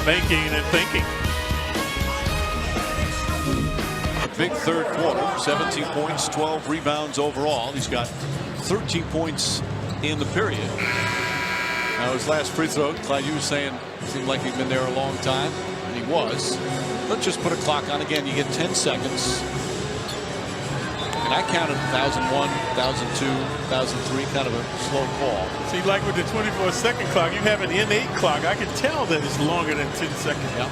banking and thinking. Big third quarter, 17 points, 12 rebounds overall. He's got 13 points in the period. Now his last free throw, Clyde, you were saying, seemed like he'd been there a long time, and he was. Let's just put a clock on again. You get 10 seconds. And I counted 1,001, 1,002, 1,003, kind of a slow call. See, like with the 24-second clock, you have an innate clock. I can tell that it's longer than 10 seconds. Yep.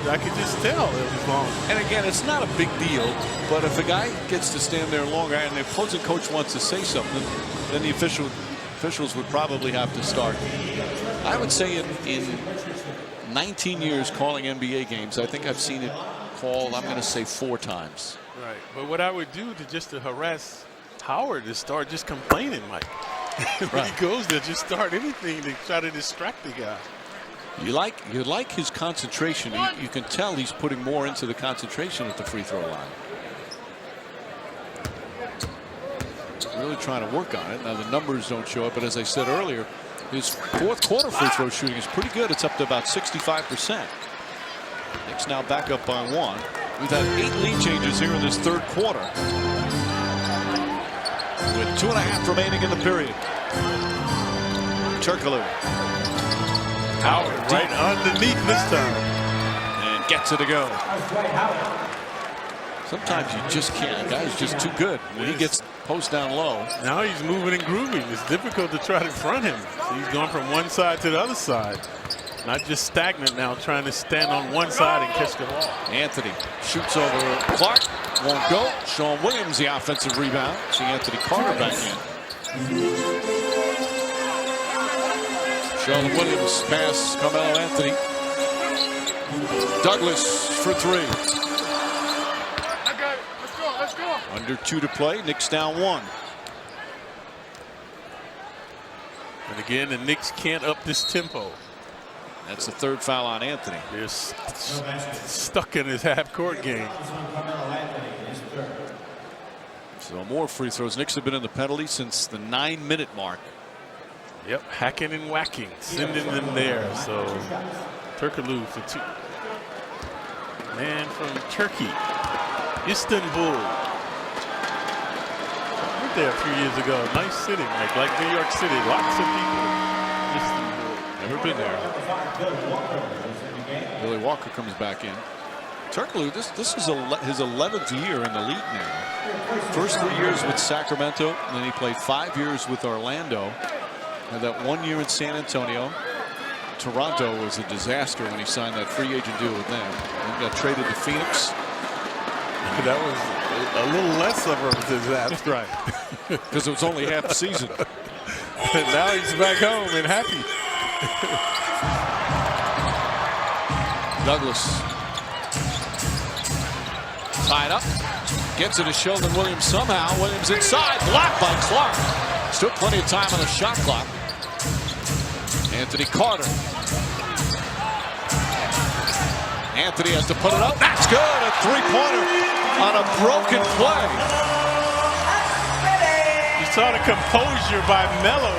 I could just tell it was long. And again, it's not a big deal, but if a guy gets to stand there longer and the opposing coach wants to say something, then the officials would probably have to start. I would say in 19 years calling NBA games, I think I've seen it called, I'm going to say 4 times. Right, but what I would do to harass Howard is start just complaining, Mike. When he goes there, just start anything to try to distract the guy. You like his concentration. You can tell he's putting more into the concentration at the free throw line. Really trying to work on it. Now the numbers don't show it, but as I said earlier, his fourth quarter free throw shooting is pretty good. It's up to about 65%. Knicks now back up by 1. We've had 8 lead changes here in this third quarter, with 2.5 remaining in the period. Turkoglu. Howard right underneath this time. And gets it to go. Sometimes you just can't. The guy's just too good. When he gets post down low. Now he's moving and grooving. It's difficult to try to front him. He's going from one side to the other side. Not just stagnant now, trying to stand on one side and catch the ball. Anthony shoots over Clark. Won't go. Sean Williams, the offensive rebound. See Anthony Carter back in. Sean Williams pass Carmelo Anthony. Douglas for 3. Let's go. Under 2 to play. Knicks down 1. And again, the Knicks can't up this tempo. That's the 3rd foul on Anthony. They're stuck in his half-court game. So more free throws. Knicks have been in the penalty since the 9-minute mark. Yep, hacking and whacking, sending them there. So Turkoglu for 2. Man from Turkey, Istanbul. I went there a few years ago. Nice city, like New York City. Lots of people. Istanbul. Never been there. Billy Walker comes back in. Turkoglu, this is his 11th year in the league now. First 3 years with Sacramento, and then he played 5 years with Orlando. Had that 1 year in San Antonio. Toronto was a disaster when he signed that free agent deal with them. He got traded to Phoenix. That was a little less of a disaster. Right. Because it was only half the season. And now he's back home and happy. Douglas. Tied up. Gets it to Sheldon Williams somehow. Williams inside. Blocked by Clark. Still plenty of time on the shot clock. Anthony Carter. Anthony has to put it up. That's good. A 3-pointer on a broken play. You saw the composure by Melo,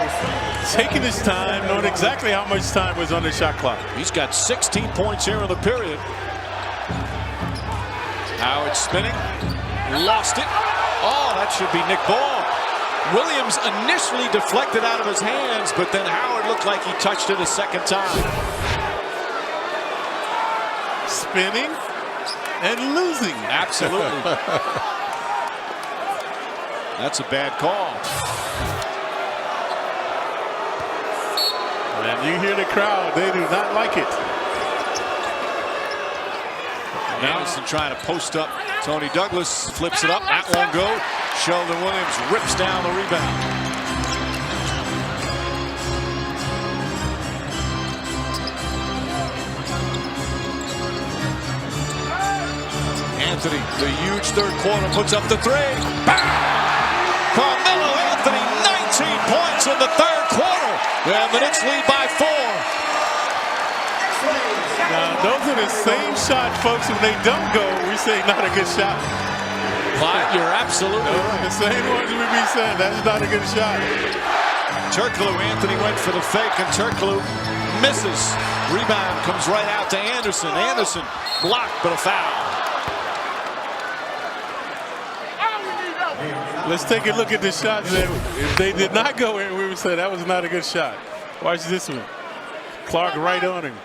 taking his time, knowing exactly how much time was on the shot clock. He's got 16 points here in the period. Howard spinning. Lost it. Oh, that should be Nick Ball. Williams initially deflected out of his hands, but then Howard looked like he touched it a second time. Spinning and losing. Absolutely. That's a bad call. And you hear the crowd, they do not like it. Anderson trying to post up Tony Douglas, flips it up, that won't go. Sheldon Williams rips down the rebound. Anthony, the huge third quarter, puts up the three. Bang! Carmelo Anthony, 19 points in the third quarter. And the Knicks lead by 4. Now, those are the same shot, folks. When they don't go, we say not a good shot. Clyde, you're absolutely right. The same ones we be saying, that's not a good shot. Turkoglu, Anthony went for the fake, and Turkoglu misses. Rebound comes right out to Anderson. Anderson blocked, but a foul. Let's take a look at the shots that if they did not go in, we would say that was not a good shot. Watch this one. Clark right on him.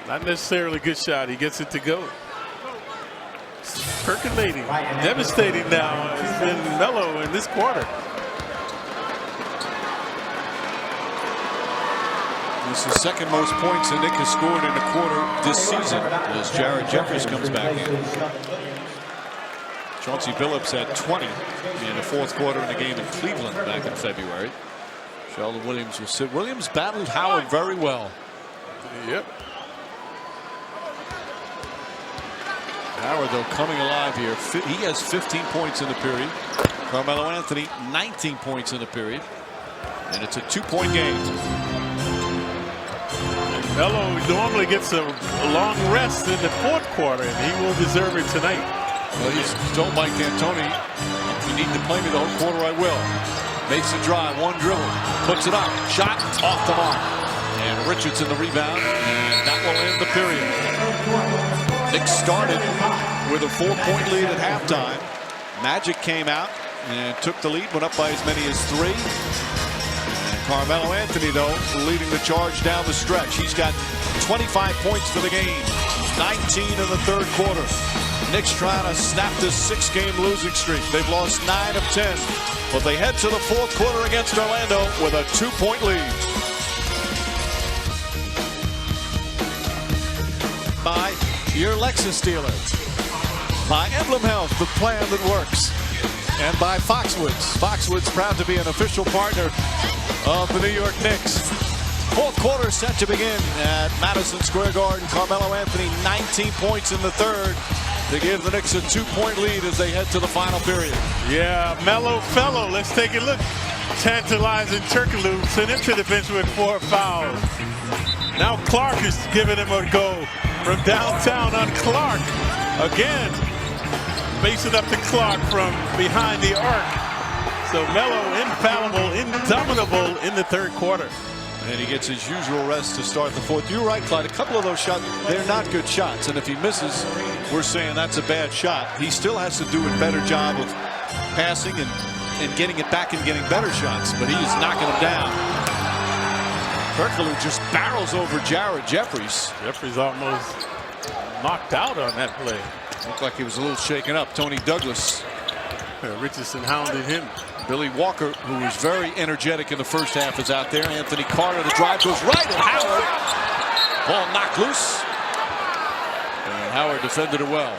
Not necessarily a good shot. He gets it to go. Percolating, devastating now. It's been mellow in this quarter. This is the second most points the Knicks has scored in a quarter this season as Jared Jeffries comes back in. Chauncey Billups had 20 in the fourth quarter in the game in Cleveland back in February. Sheldon Williams was sit. Williams battled Howard very well. Yep. Howard, though, coming alive here. He has 15 points in the period. Carmelo Anthony, 19 points in the period. And it's a 2-point game. Melo normally gets a long rest in the fourth quarter, and he will deserve it tonight. Well, he's told Mike D'Antoni, if you need to play me the whole quarter, I will. Makes a drive, one dribble, puts it up, shot off the mark. And Richardson the rebound, and that will end the period. Knicks started with a 4-point lead at halftime. Magic came out and took the lead, went up by as many as 3. Carmelo Anthony, though, leading the charge down the stretch. He's got 25 points for the game, 19 in the third quarter. Knicks trying to snap this 6-game losing streak. They've lost 9 of 10, but they head to the fourth quarter against Orlando with a 2-point lead. By your Lexus dealer, by Emblem Health, the plan that works, and by Foxwoods. Foxwoods proud to be an official partner of the New York Knicks. Fourth quarter set to begin at Madison Square Garden. Carmelo Anthony 19 points in the third to give the Knicks a 2-point lead as they head to the final period. Yeah, mellow fellow. Let's take a look. Tantalizing Turkoglu sent him to the bench with 4 fouls. Now Clark is giving him a go from downtown on Clark. Again, facing up to Clark from behind the arc. So Melo infallible, indomitable in the third quarter. And he gets his usual rest to start the fourth. You're right, Clyde. A couple of those shots, they're not good shots. And if he misses, we're saying that's a bad shot. He still has to do a better job of passing and getting it back and getting better shots. But he is knocking them down. Turkoglu just barrels over Jared Jeffries. Jeffries almost knocked out on that play. Looked like he was a little shaken up. Tony Douglas. Richardson hounded him. Billy Walker, who was very energetic in the first half, is out there. Anthony Carter, the drive goes right at Howard. Ball knocked loose. And Howard defended it well.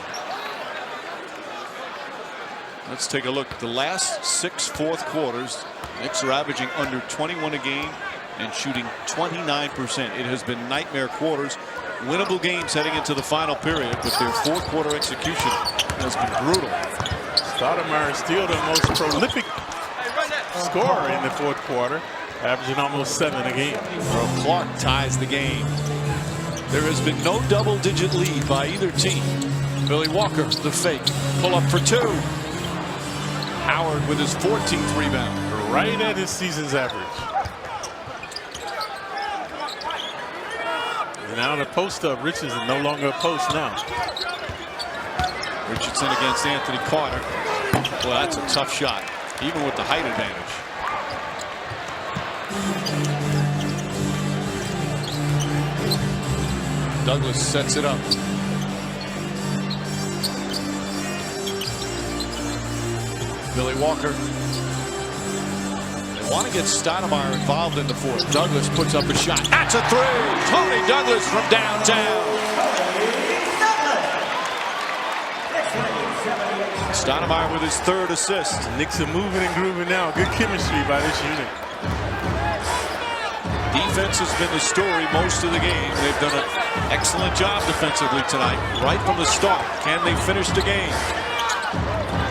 Let's take a look at the last 6 fourth quarters. Knicks are averaging under 21 a game and shooting 29%. It has been nightmare quarters. Winnable games heading into the final period, but their fourth quarter execution has been brutal. Stoudemire is still the most prolific scorer in the fourth quarter, averaging almost 7 a game. Well, Clark ties the game. There has been no double-digit lead by either team. Billy Walker, the fake, pull up for 2. Howard with his 14th rebound. Right at his season's average. And now the post up, Richardson no longer a post now. Richardson against Anthony Carter. Well, that's a tough shot, even with the height advantage. Douglas sets it up. Billy Walker. They want to get Stoudemire involved in the fourth. Douglas puts up a shot. That's a 3. Tony Douglas from downtown. Stoudemire with his 3rd assist. Knicks are moving and grooving now. Good chemistry by this unit. Defense has been the story most of the game. They've done an excellent job defensively tonight, right from the start. Can they finish the game?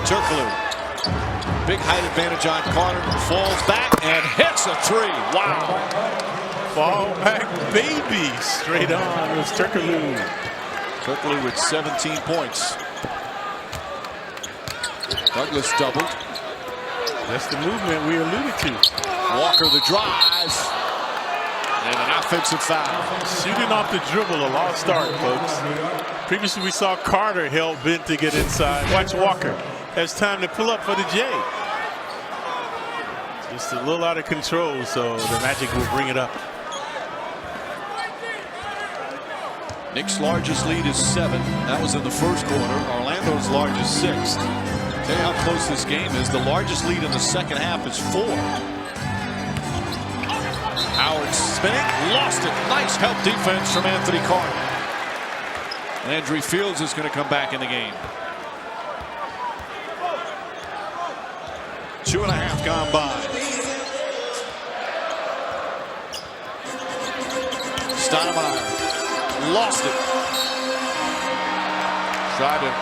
Turkoglu, big height advantage on Carter, falls back and hits a three. Wow. Fall back, baby. Straight on. It was Turkoglu. Turkoglu with 17 points. Douglas doubled. That's the movement we alluded to. Walker the drive. And an offensive foul. Shooting off the dribble, a lost start, folks. Previously we saw Carter held bent to get inside. Watch Walker. Has time to pull up for the J. Just a little out of control, so the Magic will bring it up. Knicks' largest lead is 7. That was in the first quarter. Orlando's largest 6. Tell you how close this game is. The largest lead in the second half is 4. Howard spinning, lost it. Nice help defense from Anthony Carter. Landry Fields is going to come back in the game. 2.5 gone by. Stoudemire lost it. Tried to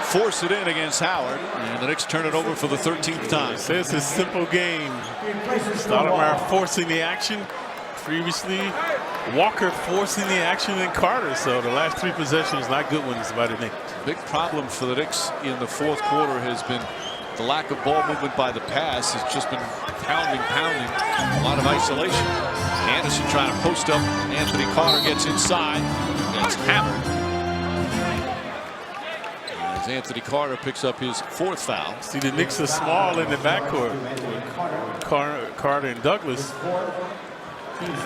force it in against Howard, and the Knicks turn it over for the 13th time. So it's a simple game. Stoudemire forcing the action. Previously, Walker forcing the action in Carter. So the last 3 possessions, not good ones by the Knicks. Big problem for the Knicks in the fourth quarter has been the lack of ball movement by the pass. It's just been pounding. A lot of isolation. Anderson trying to post up. Anthony Carter gets inside. It's hammered. As Anthony Carter picks up his 4th foul. See, the Knicks are small in the backcourt. Carter and Douglas. And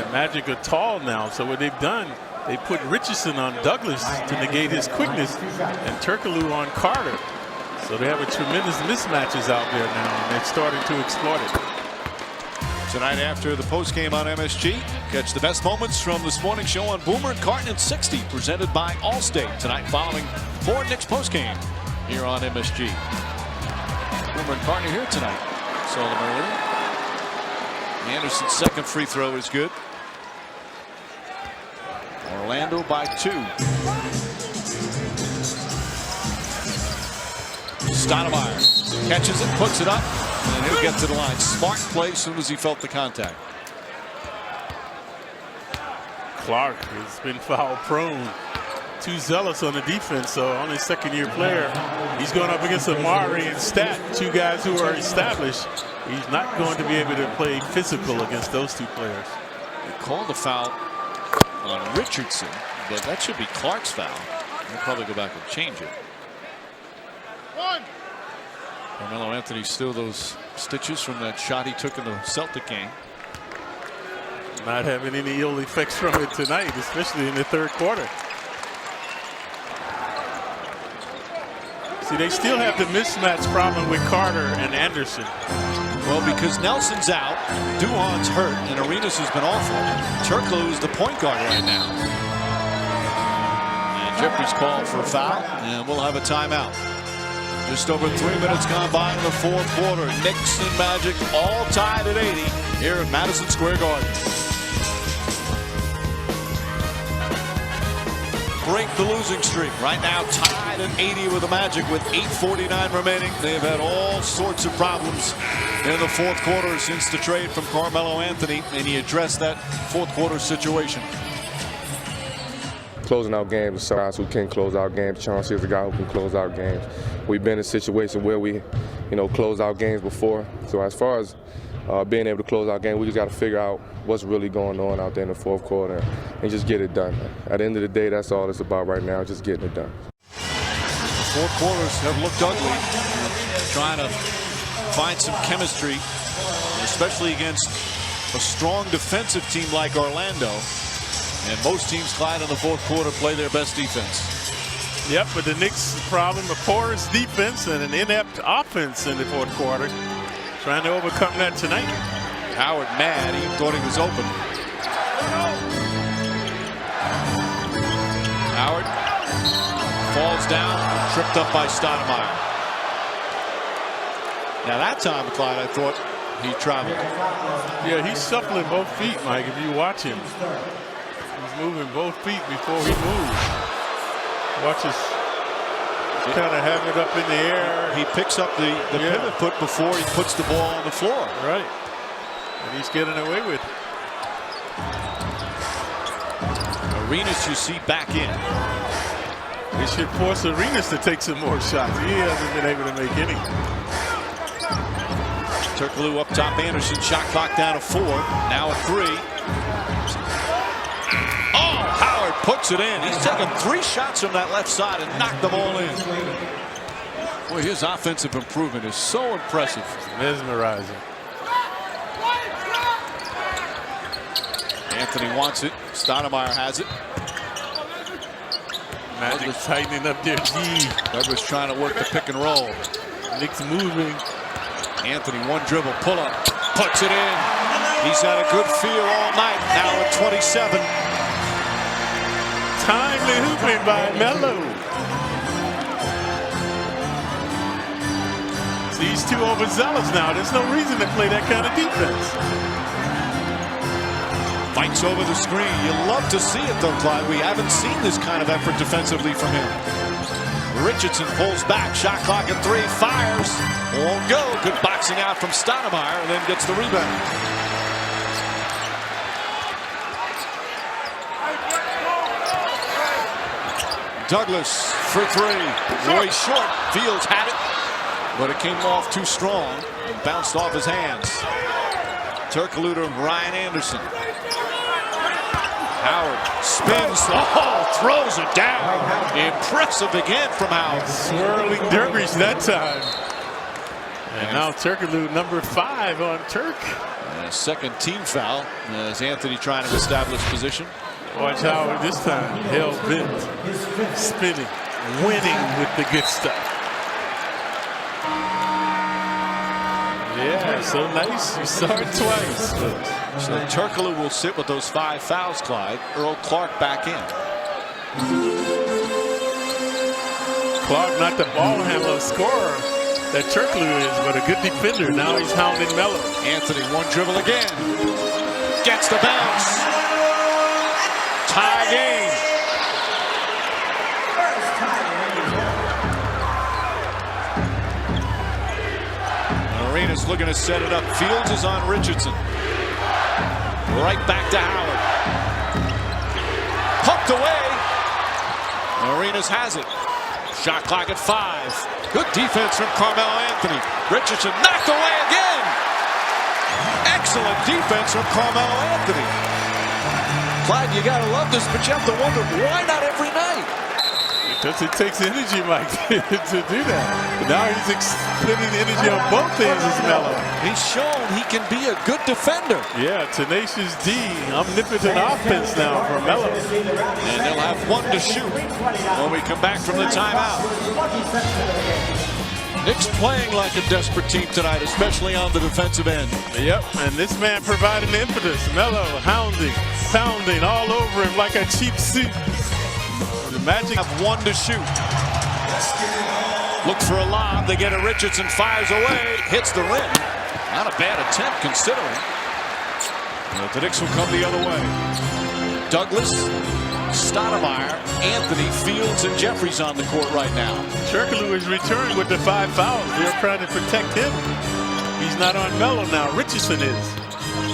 the Magic are tall now. So what they've done, they put Richardson on Douglas to negate his quickness and Turkoglu on Carter. So they have a tremendous mismatches out there now, and they're starting to exploit it. Tonight after the postgame on MSG, catch the best moments from this morning show on Boomer and Carton at 60, presented by Allstate. Tonight following 4 Knicks postgame here on MSG. Boomer and Carton here tonight. Saw them earlier. Anderson's second free throw is good. Orlando by 2. Stoudemire catches it, puts it up, and he'll get to the line. Smart play as soon as he felt the contact. Clark has been foul prone. Too zealous on the defense, so only second-year player. He's going up against Amari and Stat, 2 guys who are established. He's not going to be able to play physical against those 2 players. They called the foul on Richardson, but that should be Clark's foul. They'll probably go back and change it. Carmelo Anthony still those stitches from that shot he took in the Celtic game. Not having any ill effects from it tonight, especially in the 3rd quarter. See, they still have the mismatch problem with Carter and Anderson. Well, because Nelson's out, Duhan's hurt, and Arenas has been awful. Turkoglu is the point guard right now. And Jeffrey's called for a foul, and we'll have a timeout. Just over 3 minutes gone by in the 4th quarter. Knicks and Magic all tied at 80 here at Madison Square Garden. Break the losing streak. Right now tied at 80 with the Magic with 8:49 remaining. They've had all sorts of problems in the 4th quarter since the trade from Carmelo Anthony, and he addressed that 4th quarter situation. Closing out games, so guys who can close out games. Chauncey is a guy who can close out games. We've been in a situation where we, close out games before. So as far as being able to close out games, we just got to figure out what's really going on out there in the 4th quarter and just get it done. At the end of the day, that's all it's about right now, just getting it done. The 4th quarters have looked ugly. Trying to find some chemistry, especially against a strong defensive team like Orlando. And most teams, Clyde, in the 4th quarter play their best defense. Yep, but the Knicks' problem, a porous defense and an inept offense in the 4th quarter. Trying to overcome that tonight. Howard mad, he thought he was open. Howard falls down, tripped up by Stoudemire. Now that time, Clyde, I thought he traveled. Yeah, he's shuffling both feet, Mike, if you watch him. He's moving both feet before he moves. Watch us kind of have it up in the air. He picks up the pivot foot before he puts the ball on the floor. Right. And he's getting away with it. Arenas, you see, back in. They should force Arenas to take some more shots. He hasn't been able to make any. Turkoglu up top. Anderson. Shot clock down to 4. Now a 3. Oh, Howard puts it in. He's taken 3 shots from that left side and knocked them all in. Boy, his offensive improvement is so impressive. Mesmerizing. Anthony wants it. Stoudemire has it. Magic tightening up their D. Douglas trying to work the pick and roll. Knicks moving. Anthony, one dribble, pull up, puts it in. He's had a good feel all night. Now at 27. Timely hooping by Melo. These two overzealous now. There's no reason to play that kind of defense. Fights over the screen. You love to see it though, Clyde. We haven't seen this kind of effort defensively from him. Richardson pulls back. Shot clock at 3. Fires. Won't go. Good boxing out from Stoudemire and then gets the rebound. Douglas for 3. Roy short. Fields had it, but it came off too strong and bounced off his hands. Turkoglu to Ryan Anderson. Howard spins. Oh, throws it down. Impressive again from Howard. Swirling dervish that time. And now Turkoglu, number 5 on Turk. Second team foul as Anthony trying to establish position. Watch Howard this time. Hell bent. Spinning. Winning with the good stuff. Yeah, so nice. You saw it twice. So Turkoglu will sit with those 5 fouls, Clyde. Earl Clark back in. Clark not the ball handler scorer that Turkoglu is, but a good defender. Now he's hounding Melo. Anthony, one dribble again. Gets the bounce. Tie game. Arenas looking to set it up. Fields is on Richardson. Right back to Howard. Pumped away. Arenas has it. Shot clock at 5. Good defense from Carmelo Anthony. Richardson knocked away again. Excellent defense from Carmelo Anthony. Clyde, you gotta love this, but you have to wonder why not every night. Because it takes energy, Mike, to do that. But now he's expending energy on both ends as Melo. He's shown he can be a good defender. Yeah, tenacious D, omnipotent offense now for Melo. And they'll have 1 to shoot when we come back from the timeout. Knicks playing like a desperate team tonight, especially on the defensive end. Yep, and this man providing the impetus. Melo hounding, pounding all over him like a cheap suit. The Magic have 1 to shoot. Look for a lob. They get a Richardson, fires away, hits the rim. Not a bad attempt considering. But the Knicks will come the other way. Douglas, Stoudemire, Anthony, Fields, and Jeffries on the court right now. Turkoglu is returning with the 5 fouls. They're trying to protect him. He's not on Melo now. Richardson is.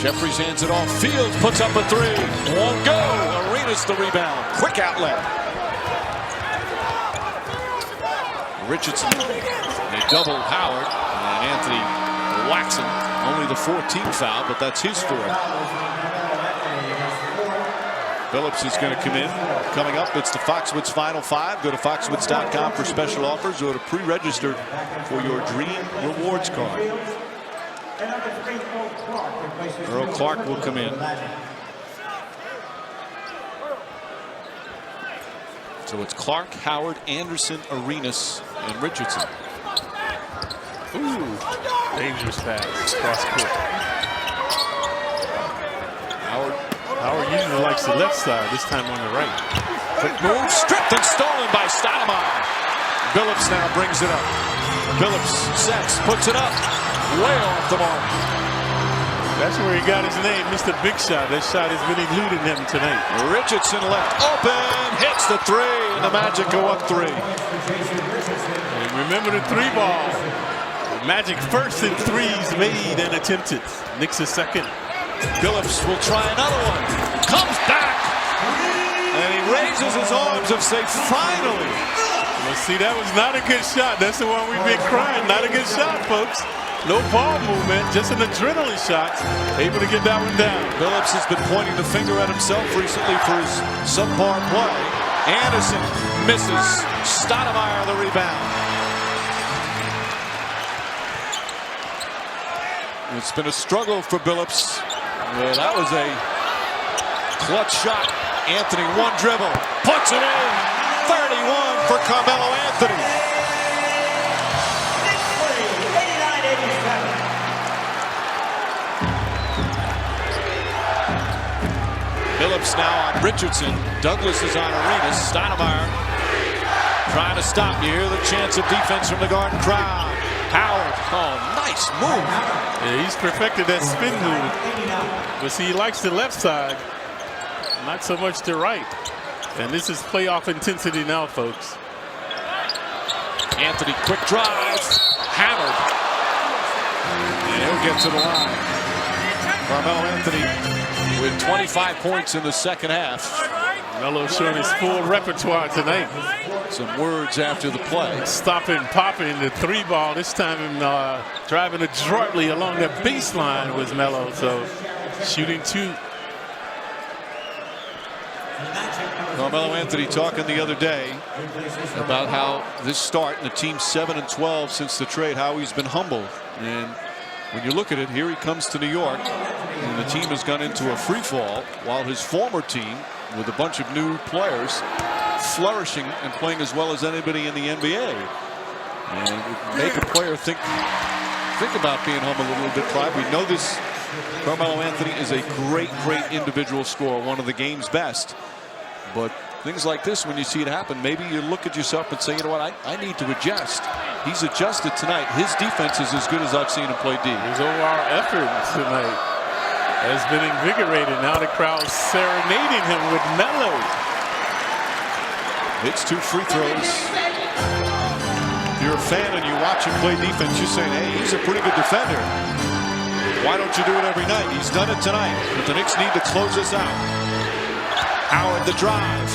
Jeffries hands it off. Fields puts up a 3. Won't go. Arenas the rebound. Quick outlet. Richardson. They double Howard. And Anthony whacks him. Only the 14th foul, but that's his 4th. Phillips is going to come in. Coming up, it's the Foxwoods Final 5. Go to foxwoods.com for special offers or to pre-register for your Dream Rewards card. Earl Clark will come in. So it's Clark, Howard, Anderson, Arenas, and Richardson. Ooh, dangerous pass cross court. Howard usually likes the left side, this time on the right. Quick move, stripped and stolen by Stoudemire. Phillips now brings it up. Phillips sets, puts it up. Way off the mark. That's where he got his name, Mr. Big Shot. That shot has been eluding him tonight. Richardson left open, hits the three, and the Magic go up 3. And remember the 3 ball. Magic first in threes made and attempted. Knicks is second. Billups will try another one. Comes back. And he raises his arms and say, finally. Well, see, that was not a good shot. That's the one we've been crying. Not a good shot, folks. No ball movement, just an adrenaline shot. Able to get that one down. Billups has been pointing the finger at himself recently for his subpar play. Anderson misses. Stoudemire the rebound. It's been a struggle for Billups. Well, that was a clutch shot. Anthony, one dribble, puts it in. 31 for Carmelo Anthony. Billups now on Richardson. Douglas is on Arenas. Stoudemire trying to stop. You hear the chance of defense from the Garden crowd. Howard, oh, nice move. Yeah, he's perfected that spin move. But see, he likes the left side, not so much the right. And this is playoff intensity now, folks. Anthony, quick drive. Hammered. And he'll get to the line. Carmelo Anthony with 25 points in the second half. Melo showing his full repertoire tonight. Some words after the play. Stopping, popping the 3 ball. This time driving adroitly along the baseline was Melo. So shooting 2. Carmelo Anthony talking the other day about how this start and the team 7-12 since the trade, how he's been humbled. And when you look at it, here he comes to New York, and the team has gone into a free fall, while his former team, with a bunch of new players, flourishing and playing as well as anybody in the NBA. And make a player think about being humble a little bit, Clive. We know this. Carmelo Anthony is a great individual scorer, one of the game's best. But things like this, when you see it happen, maybe you look at yourself and say, you know what, I need to adjust. He's adjusted tonight. His defense is as good as I've seen him play D. His overall effort tonight has been invigorated. Now the crowd's serenading him with Melo. Hits 2 free throws. If you're a fan and you watch him play defense, you're saying, hey, he's a pretty good defender. Why don't you do it every night? He's done it tonight. But the Knicks need to close this out. Howard the drive.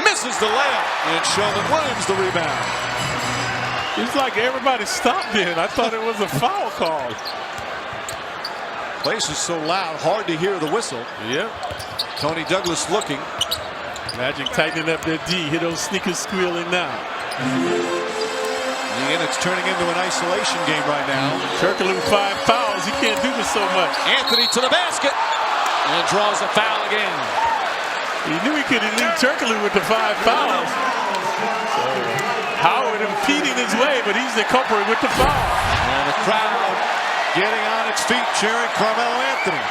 Misses the layup. And Sheldon Williams the rebound. It's like everybody stopped it. I thought it was a foul call. Place is so loud, hard to hear the whistle. Yep. Tony Douglas looking. Magic tightening up their D. Hear those sneakers squealing now. And it's turning into an isolation game right now. Turkoglu 5 fouls. He can't do this so much. Anthony to the basket. And draws a foul again. He knew he could elite Turkoglu with the 5 fouls. So Howard impeding his way, but he's the culprit with the foul. And the crowd getting on its feet, cheering Carmelo Anthony.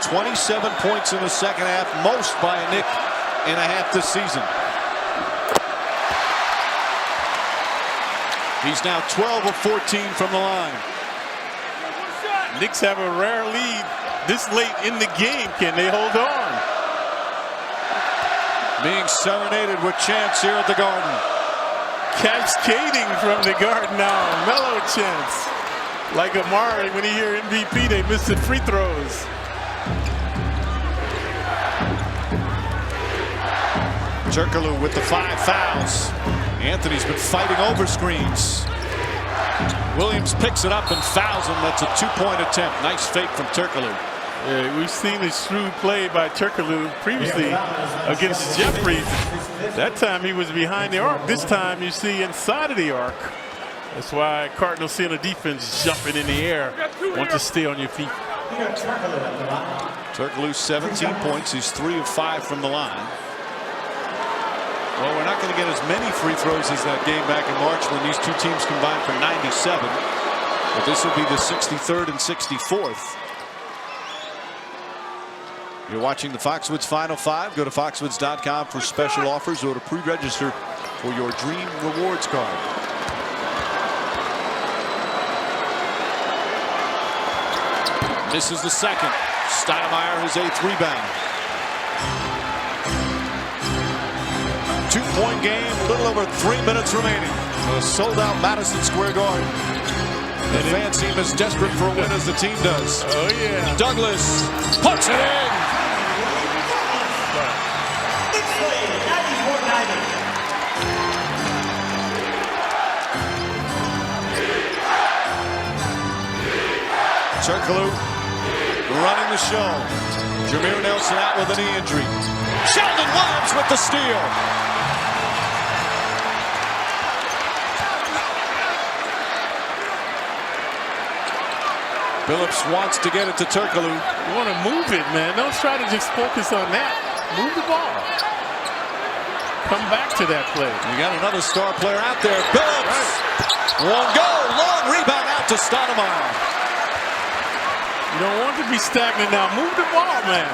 "27 points in the second half, most by a Knick and a half this season. He's now 12 of 14 from the line. Knicks have a rare lead this late in the game. Can they hold on? Being serenaded with chants here at the Garden. Cascading from the Garden now. Mellow chants. Like Amari, when he hear MVP, they miss the free throws. Turkoglu with the 5 fouls. Anthony's been fighting over screens. Williams picks it up and fouls him. That's a 2-point attempt. Nice fake from Turkoglu. Yeah, we've seen a shrewd play by Turkoglu previously against Jeffries. That time he was behind the arc. This time you see inside of the arc. That's why Cardinals seeing a defense jumping in the air. Want to stay on your feet. Turkoglu 17 points. He's 3 of 5 from the line. Well, we're not going to get as many free throws as that game back in March when these two teams combined for 97. But this will be the 63rd and 64th. You're watching the Foxwoods Final Five. Go to foxwoods.com for special offers or to pre-register for your Dream Rewards card. Misses the second. Stoudemire his 8th rebound. 2-point game, a little over 3 minutes remaining. A sold-out Madison Square Garden. The fan team is desperate for a win as the team does. Oh, yeah. Douglas puts it in. Turkoglu running the show. Jameer Nelson out with a knee injury. Sheldon Williams with the steal. Phillips wants to get it to Turkoglu. You want to move it, man. Don't try to just focus on that. Move the ball. Come back to that play. You got another star player out there. Phillips. Right. Won't go. Long rebound out to Stoudemire. You don't want to be stagnant now. Move the ball, man.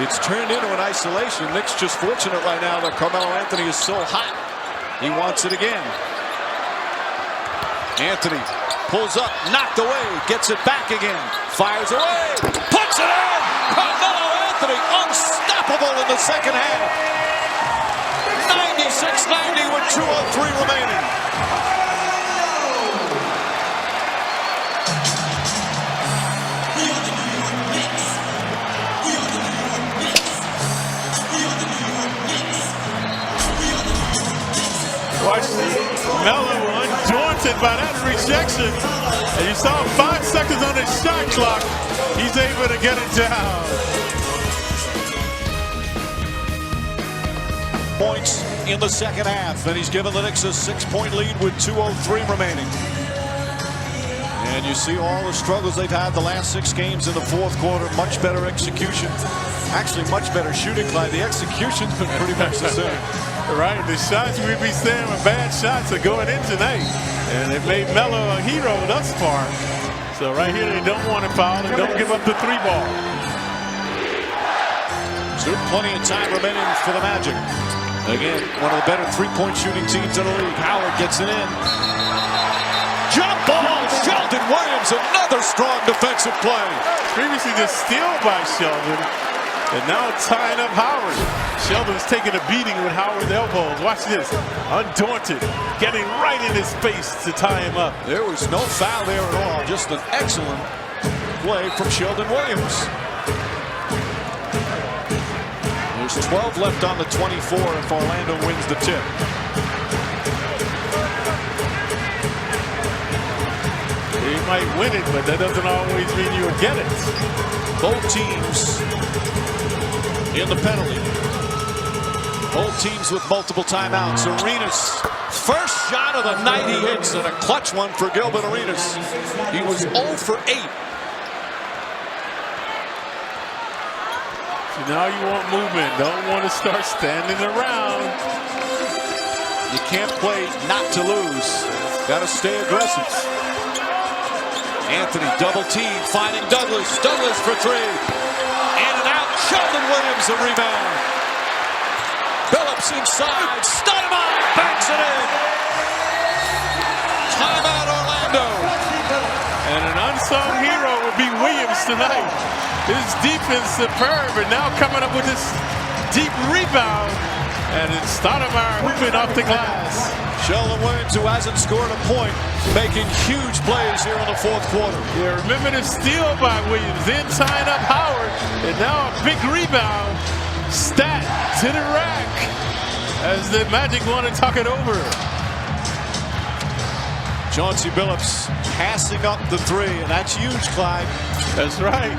It's turned into an isolation. Knicks just fortunate right now that Carmelo Anthony is so hot. He wants it again. Anthony pulls up, knocked away, gets it back again, fires away, puts it in! Carmelo Anthony unstoppable in the second half. 96-90 with 2:03 remaining. Watch Melo undaunted by that rejection. And you saw 5 seconds on his shot clock. He's able to get it down. Points in the second half, and he's given the Knicks a 6-point lead with 2:03 remaining. And you see all the struggles they've had the last 6 games in the fourth quarter. Much better execution. Actually, much better shooting, Clyde. The execution's been pretty much the same. Right, the shots we'd be saying were bad shots are going in tonight. And it made Melo a hero thus far. So right here, they don't want to foul and don't give up the 3 ball. Still plenty of time remaining for the Magic. Again, one of the better 3-point shooting teams in the league. Howard gets it in. Jump ball! Sheldon Williams, another strong defensive play. Previously just steal by Sheldon. And now tying up Howard. Sheldon's taking a beating with Howard's elbows. Watch this. Undaunted. Getting right in his face to tie him up. There was no foul there at all. Just an excellent play from Sheldon Williams. There's 12 left on the 24 if Orlando wins the tip. You might win it, but that doesn't always mean you'll get it. Both teams in the penalty. Both teams with multiple timeouts. Arenas, first shot of the night he hits, and a clutch one for Gilbert Arenas. He was 0 for 8. So now you want movement. Don't want to start standing around. You can't play not to lose. Got to stay aggressive. Anthony double team, finding Douglas. Douglas for 3. In and out. Sheldon Williams a rebound. Phillips inside. Stoudemire banks it in. Timeout Orlando. And an unsung hero would be Williams tonight. His defense superb, and now coming up with this deep rebound. And it's Stoudemire hooping off the glass. Sheldon Williams, who hasn't scored a point, making huge plays here in the fourth quarter. Yeah, remember the steal by Williams, then tying up Howard, and now a big rebound. Stat to the rack as the Magic want to tuck it over. Chauncey Billups passing up the 3, and that's huge, Clyde. That's right.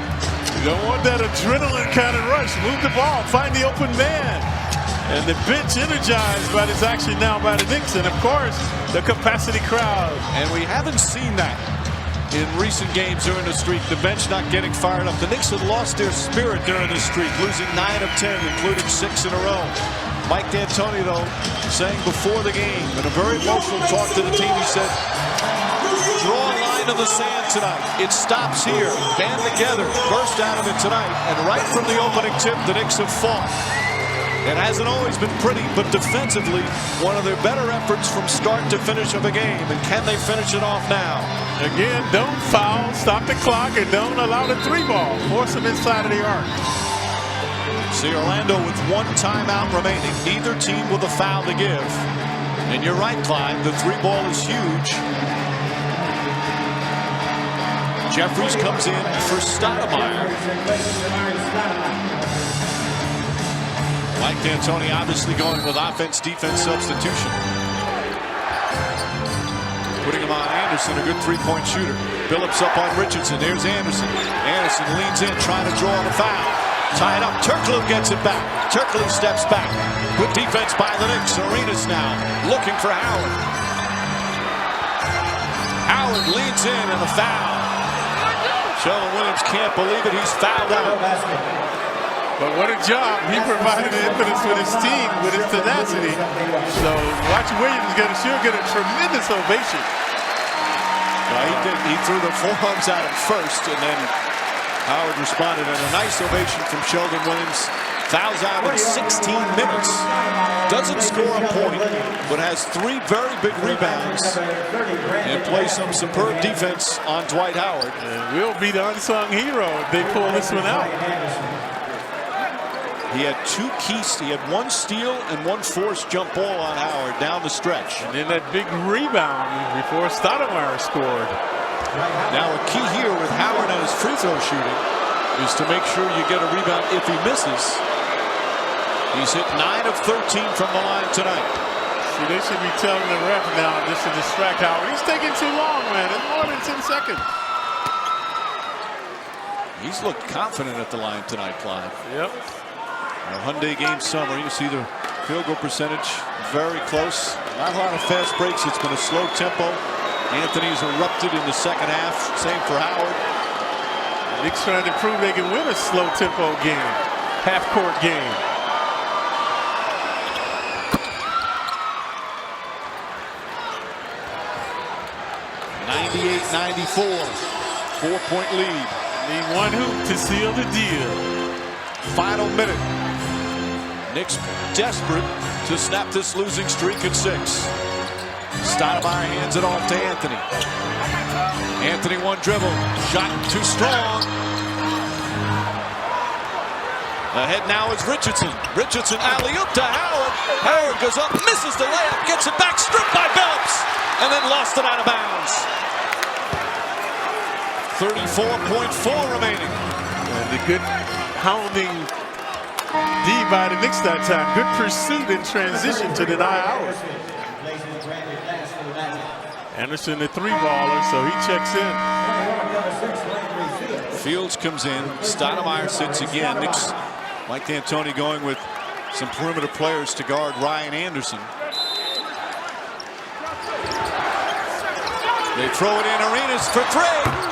You don't want that adrenaline kind of rush. Move the ball, find the open man. And the bench energized by this action now by the Knicks, and of course, the capacity crowd. And we haven't seen that in recent games during the streak. The bench not getting fired up. The Knicks had lost their spirit during the streak, losing 9 of 10, including 6 in a row. Mike D'Antoni, though, saying before the game, in a very emotional talk to the team, he said, draw a line line in the sand tonight. It stops here. Band together. Burst out of it tonight. And right from the opening tip, the Knicks have fought. It hasn't always been pretty, but defensively, one of their better efforts from start to finish of a game. And can they finish it off now? Again, don't foul, stop the clock, and don't allow the 3-ball. Force them inside of the arc. See Orlando with 1 timeout remaining. Neither team with a foul to give. And you're right, Clyde, the 3-ball is huge. Jeffries comes in for Stoudemire. Mike D'Antoni obviously going with offense-defense substitution. Putting him on Anderson, a good 3-point shooter. Billups up on Richardson. There's Anderson. Anderson leans in, trying to draw the foul. Tied up. Turkoglu gets it back. Turkoglu steps back. Good defense by the Knicks. Arenas now looking for Howard. Howard leans in and a foul. Sheldon Williams can't believe it. He's fouled out. But what a job. He provided the impetus with his team, with his tenacity. So watch Williams sure get a tremendous ovation. Well, he did. He threw the forearms at him first, and then Howard responded in a nice ovation from Sheldon Williams. Fouls out in 16 minutes. Doesn't score a point, but has 3 very big rebounds and plays some superb defense on Dwight Howard. And will be the unsung hero if they pull this one out. He had 2 keys. He had 1 steal and 1 forced jump ball on Howard down the stretch. And then that big rebound before Stoudemire scored. Now a key here with Howard on his free throw shooting is to make sure you get a rebound if he misses. He's hit 9 of 13 from the line tonight. See, they should be telling the ref now just to distract Howard. He's taking too long, man. It's more than 10 seconds. He's looked confident at the line tonight, Clyde. Yep. Our Hyundai game summary, you see the field goal percentage very close. Not a lot of fast breaks. It's been a slow tempo. Anthony's erupted in the second half. Same for Howard. The Knicks trying to prove they can win a slow tempo game, half court game. (98-94), 4-point lead. Need 1 hoop to seal the deal. Final minute. Knicks desperate to snap this losing streak at 6. Stoudemire hands it off to Anthony. Anthony 1 dribble. Shot too strong. Ahead now is Richardson. Richardson alley-oop to Howard. Howard goes up, misses the layup, gets it back, stripped by Billups, and then lost it out of bounds. 34.4 remaining. And the good hounding D by the Knicks that time. Good pursuit in transition to deny Howard. Anderson, the 3-baller, so he checks in. Fields comes in. Stoudemire sits again. Knicks, Mike D'Antoni going with some perimeter players to guard Ryan Anderson. They throw it in. Arenas for 3.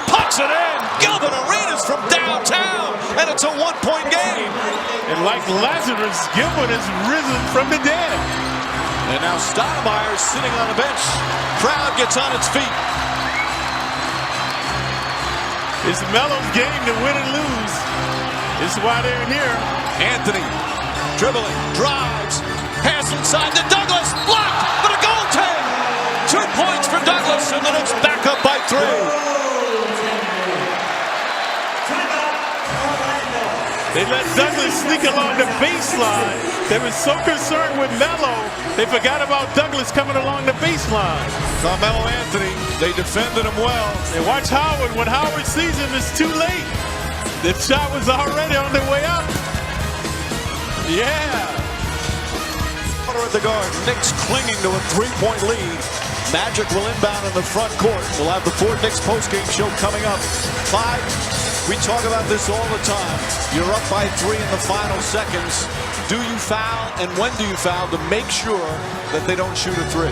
Pucks it in. Gilbert Arenas from downtown. And it's a 1-point game. And like Lazarus, Gilbert has risen from the dead. And now Stoudemire is sitting on the bench. Crowd gets on its feet. It's Melo's game to win and lose. This is why they're here. Anthony dribbling, drives, pass inside to Douglas, blocked, but a goaltend. 2 points for Douglas, and the Knicks back up by 3. They let Douglas sneak along the baseline. They were so concerned with Melo, they forgot about Douglas coming along the baseline. Carmelo Anthony, they defended him well. And watch Howard. When Howard sees him, it's too late. The shot was already on the way up. Yeah. At the guard, Knicks clinging to a 3-point lead. Magic will inbound in the front court. We'll have the Ford Knicks postgame show coming up. 5. We talk about this all the time. You're up by 3 in the final seconds. Do you foul, and when do you foul to make sure that they don't shoot a 3?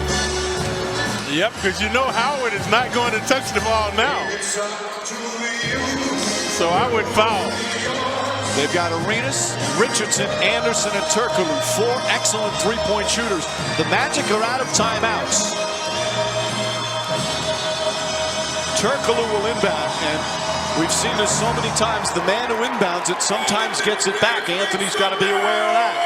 Yep, because you know Howard is not going to touch the ball now. So I would foul. They've got Arenas, Richardson, Anderson, and Turkoglu. 4 excellent 3-point shooters. The Magic are out of timeouts. Turkoglu will inbound, and we've seen this so many times. The man who inbounds it sometimes gets it back. Anthony's got to be aware of that.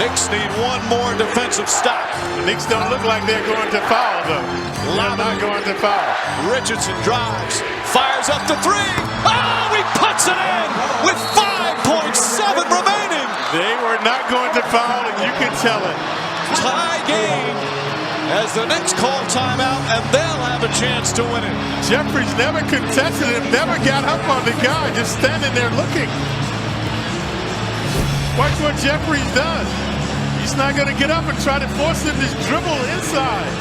Knicks need one more defensive stop. The Knicks don't look like they're going to foul, though. They're not going to foul. Richardson drives, fires up to three. Oh, he puts it in with 5.7 remaining. They were not going to foul, and you can tell it. Tie game as the Knicks call timeout, and they'll have a chance to win it. Jeffries never contested him, never got up on the guy, just standing there looking. Watch what Jeffries does. He's not going to get up and try to force him to dribble inside.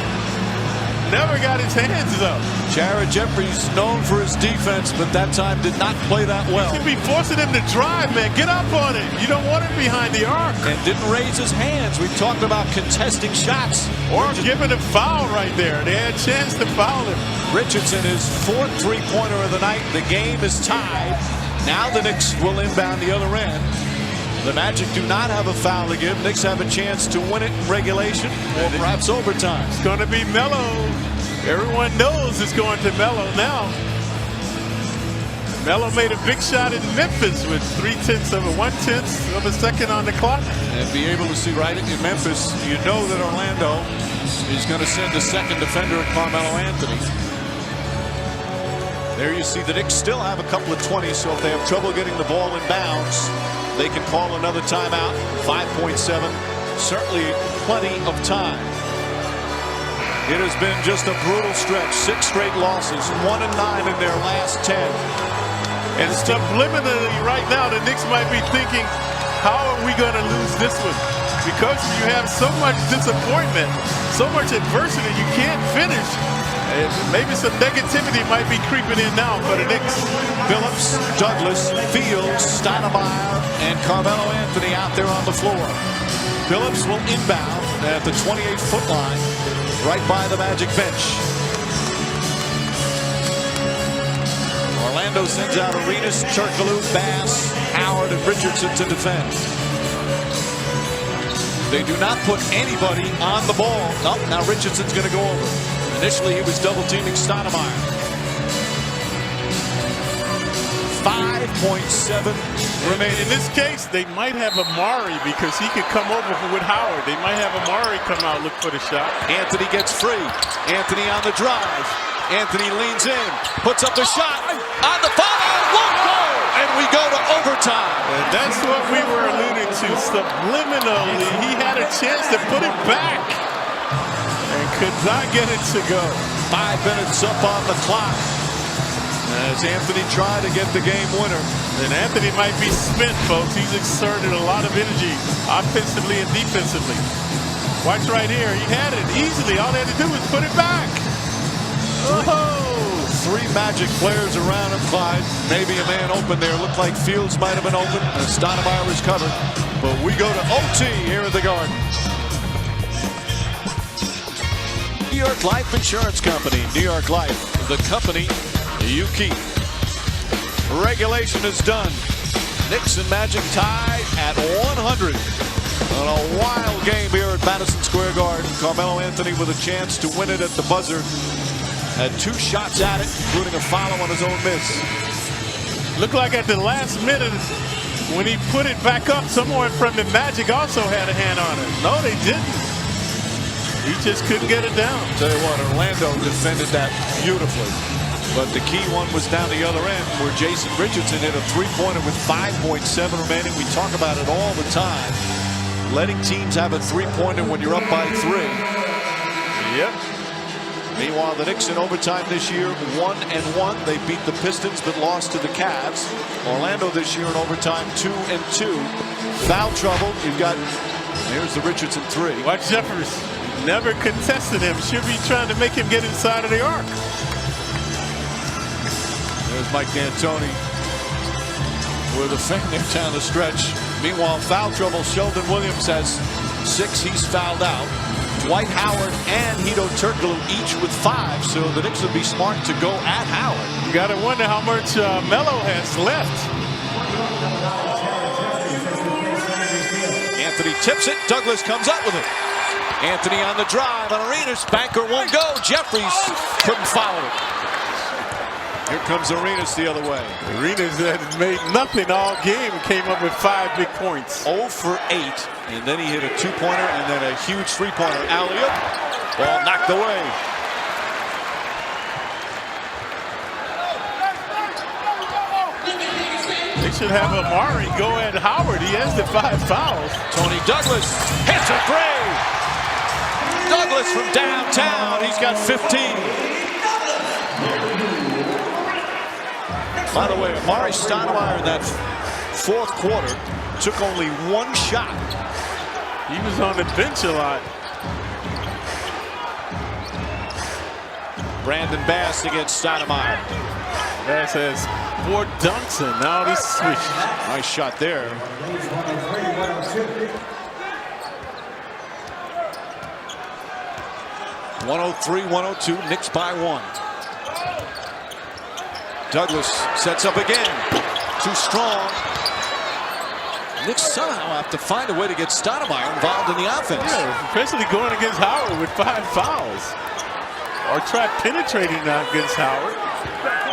Never got his hands up. Jared Jeffries known for his defense, but that time did not play that well. You should be forcing him to drive, man. Get up on it. You don't want him behind the arc. And didn't raise his hands. We talked about contesting shots. Or giving a foul right there. They had a chance to foul him. Richardson is fourth three-pointer of the night. The game is tied. Now the Knicks will inbound the other end. The Magic do not have a foul to give. Knicks have a chance to win it in regulation or perhaps overtime. It's going to be Melo. Everyone knows it's going to Melo now. Melo made a big shot in Memphis with 1/10 of a second on the clock. And be able to see right in Memphis, you know that Orlando is going to send a second defender in Carmelo Anthony. There you see the Knicks still have a couple of 20s, so if they have trouble getting the ball in bounds, they can call another timeout. 5.7, certainly plenty of time. It has been just a brutal stretch. 6 straight losses, 1-9 in their last 10. And subliminally right now, the Knicks might be thinking, how are we going to lose this one? Because you have so much disappointment, so much adversity, you can't finish. And maybe some negativity might be creeping in now for the Knicks. Phillips, Douglas, Fields, Stoudemire, and Carmelo Anthony out there on the floor. Phillips will inbound at the 28-foot line, right by the Magic bench. Orlando sends out Arenas, Turkoglu, Bass, Howard, and Richardson to defend. They do not put anybody on the ball. Oh, now Richardson's going to go over. Initially, he was double-teaming Stoudemire. 5.7 remaining. In this case, they might have Amari because he could come over with Howard. They might have Amari come out, look for the shot. Anthony gets free. Anthony on the drive. Anthony leans in, puts up the shot. On the foul, won't go! And we go to overtime. And that's what we were alluding to. Subliminally, he had a chance to put it back. And could not get it to go. 5 minutes up on the clock as Anthony tried to get the game winner. And Anthony might be spent, folks. He's exerted a lot of energy offensively and defensively. Watch right here. He had it easily. All they had to do was put it back. Oh! 3 Magic players around him, Clyde. Maybe a man open there. Looked like Fields might have been open. And Stoudemire was covered. But we go to OT here at the Garden. New York Life Insurance Company. New York Life, the company you keep. Regulation is done. Knicks and Magic tied at 100. On a wild game here at Madison Square Garden. Carmelo Anthony with a chance to win it at the buzzer. Had 2 shots at it, including a foul on his own miss. Looked like at the last minute when he put it back up, someone from the Magic also had a hand on it. No, they didn't. He just couldn't get it down. Tell you what, Orlando defended that beautifully. But the key one was down the other end where Jason Richardson hit a 3-pointer with 5.7 remaining. We talk about it all the time. Letting teams have a 3-pointer when you're up by 3. Yep. Meanwhile, the Knicks in overtime this year, 1-1. They beat the Pistons but lost to the Cavs. Orlando this year in overtime, 2-2. Foul trouble. You've got, here's the Richardson 3. Watch Jeffers. Never contested him. Should be trying to make him get inside of the arc. There's Mike D'Antoni with a finger down the stretch. Meanwhile, foul trouble. Sheldon Williams has 6. He's fouled out. Dwight Howard and Hedo Turkoglu each with 5. So the Knicks would be smart to go at Howard. You got to wonder how much Melo has left. Anthony tips it. Douglas comes up with it. Anthony on the drive, and Arenas, banker won't go. Jeffries couldn't follow it. Here comes Arenas the other way. Arenas has made nothing all game and came up with 5 big points. 0 for 8, and then he hit a 2-pointer and then a huge 3-pointer. Alley-oop, ball knocked away. They should have Amari go at Howard. He has the 5 fouls. Tony Douglas hits a three. Douglas from downtown. He's got 15. By the way, Amari Stoudemire in that 4th quarter took only 1 shot. He was on the bench a lot. Brandon Bass against Stoudemire. Bass has 4 dunks and now he's switched. Nice shot there. (103-102), Knicks by 1. Douglas sets up again. Too strong. Knicks somehow have to find a way to get Stoudemire involved in the offense. Yeah, especially going against Howard with 5 fouls. Or try penetrating against Howard.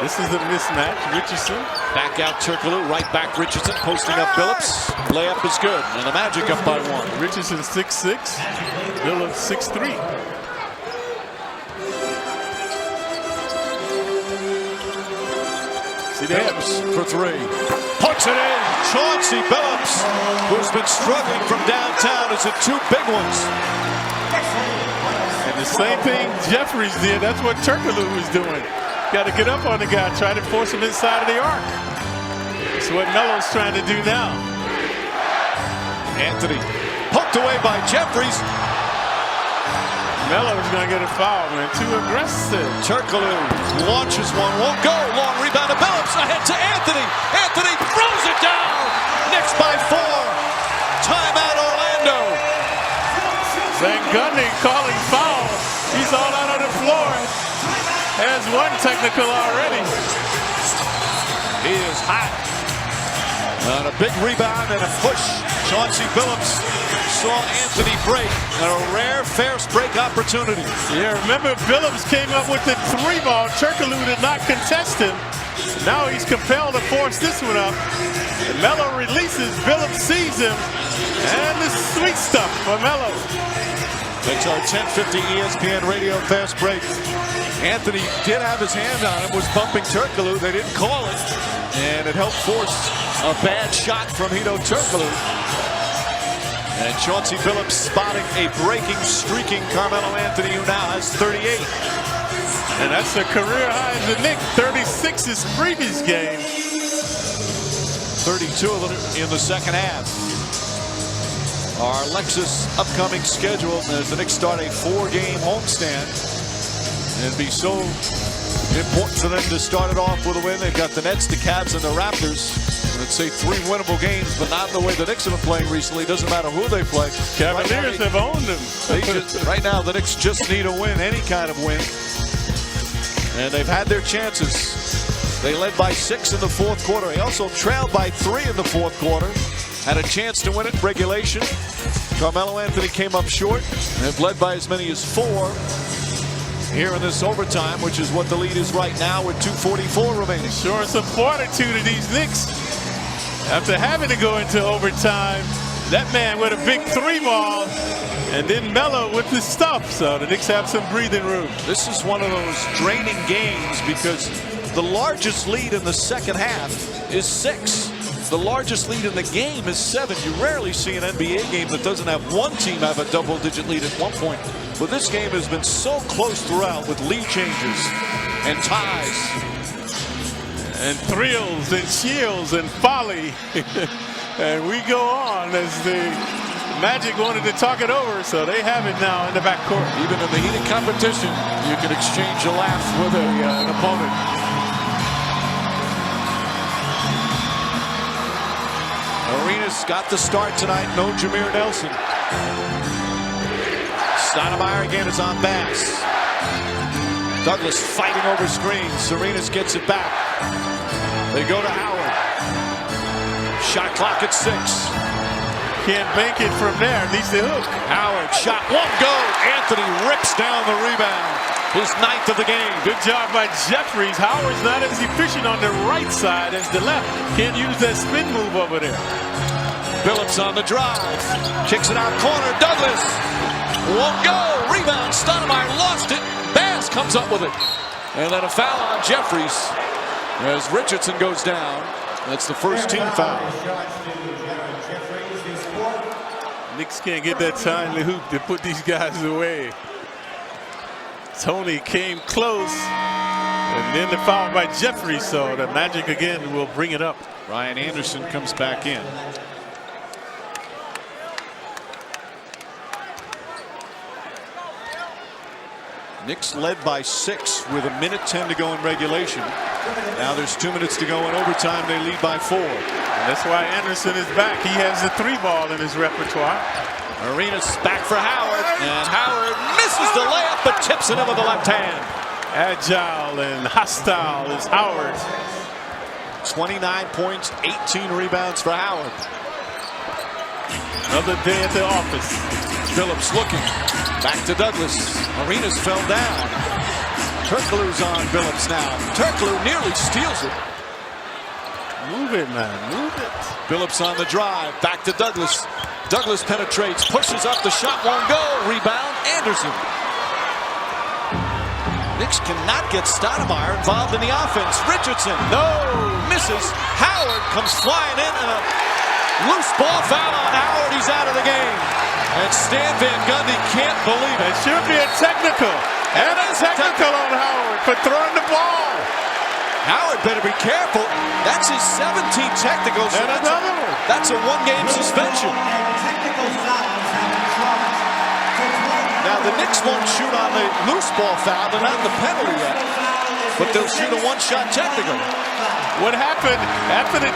This is a mismatch. Richardson. Back out Turkoglu, right back Richardson, posting up Billups. Layup is good, and the Magic up by 1. Richardson 6'6", Billups 6'3". Billups for 3. Puts it in. Chauncey Billups, who's been struggling from downtown, is at 2 big ones. And the same thing Jeffries did. That's what Turkoglu was doing. Got to get up on the guy, try to force him inside of the arc. That's what Melo's trying to do now. Anthony poked away by Jeffries. Melo's going to get a foul, man. Too aggressive. Turkoglu launches one, won't go. Long rebound to Billups. Ahead to Anthony. Anthony throws it down. Knicks by 4. Timeout Orlando. Van Gundy calling foul. He's all out on the floor. Has 1 technical already. He is hot. On a big rebound and a push. Chauncey Billups saw Anthony break. And a rare fast break opportunity. Yeah, remember Billups came up with the 3-ball. Turkoglu did not contest him. Now he's compelled to force this one up. And Melo releases. Billups sees him. And the sweet stuff for Melo. It's our 10:50 ESPN radio fast break. Anthony did have his hand on him, was bumping Turkoglu. They didn't call it, and it helped force a bad shot from Hedo Turkoglu. And Chauncey Billups spotting a breaking, streaking Carmelo Anthony, who now has 38. And that's a career high as the Knicks. 36 his previous game. 32 in the second half. Our Lexus upcoming schedule as the Knicks start a 4-game homestand. It'd be so important for them to start it off with a win. They've got the Nets, the Cavs, and the Raptors. Let's say 3 winnable games, but not the way the Knicks have been playing recently. Doesn't matter who they play. Cavaliers have owned them. Right now, the Knicks just need a win, any kind of win. And they've had their chances. They led by 6 in the 4th quarter. They also trailed by 3 in the 4th quarter. Had a chance to win it in regulation. Carmelo Anthony came up short and have led by as many as 4 here in this overtime, which is what the lead is right now with 2:44 remaining. Showing some fortitude to these Knicks. After having to go into overtime, that man with a big 3-ball and then Melo with the stuff. So the Knicks have some breathing room. This is one of those draining games because the largest lead in the second half is 6. The largest lead in the game is 7. You rarely see an NBA game that doesn't have one team have a double-digit lead at one point. But this game has been so close throughout with lead changes and ties. And thrills and chills and folly. And we go on as the Magic wanted to talk it over, so they have it now in the backcourt. Even in the heated competition, you can exchange a laugh with an opponent. Arenas got the start tonight. No Jameer Nelson. Stoudemire again is on Bass. Douglas fighting over screens. Arenas gets it back. They go to Howard. Shot clock at 6. can't bank it from there. Needs the hook. Howard shot, won't go. Anthony rips down the rebound. His 9th of the game. Good job by Jeffries. Howard's not as efficient on the right side as the left. Can't use that spin move over there. Phillips on the drive. Kicks it out corner. Douglas won't go. Rebound. Stoudemire lost it. Bass comes up with it. And then a foul on Jeffries as Richardson goes down. That's the first team foul. Knicks can't get that timely hoop to put these guys away. Tony came close, and then the foul by Jeffries, so the Magic again will bring it up. Ryan Anderson comes back in. Knicks led by 6 with 1:10 to go in regulation. Now there's 2 minutes to go in overtime. They lead by 4. And that's why Anderson is back. He has the 3-ball in his repertoire. Arenas back for Howard, and Howard misses the layup but tips it in with the left hand. Agile and hostile is Howard. 29 points, 18 rebounds for Howard. Another day at the office. Phillips looking. Back to Douglas. Arenas fell down. Turkoglu's on Phillips now. Turkoglu nearly steals it. Move it, man. Move it. Phillips on the drive. Back to Douglas. Douglas penetrates, pushes up, the shot won't go. Rebound, Anderson. Knicks cannot get Stoudemire involved in the offense. Richardson, no, misses. Howard comes flying in, and a loose ball foul on Howard. He's out of the game. And Stan Van Gundy can't believe it. It should be a technical. And a technical on Howard for throwing the ball. Howard better be careful. That's his 17th technical. So and another one. That's a 1-game suspension. Now the Knicks won't shoot on the loose ball foul. They're not in the penalty yet. But they'll shoot a 1-shot technical. What happened after the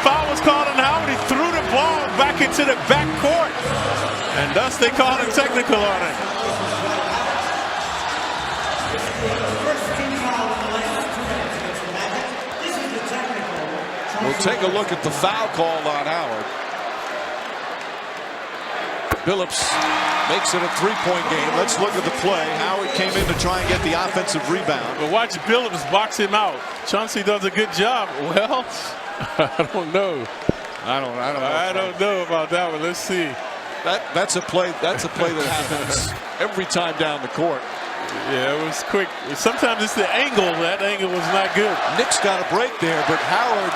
foul was called on Howard, he threw the ball back into the back court. And thus they called a technical on it. We'll take a look at the foul call on Howard. Phillips makes it a 3-point game. Let's look at the play. Howard came in to try and get the offensive rebound. But watch Phillips box him out. Chauncey does a good job. Well, I don't know. I don't know about that one. Let's see. That's a play that happens every time down the court. Yeah, it was quick. Sometimes it's the angle. That angle was not good. Knicks got a break there, but Howard,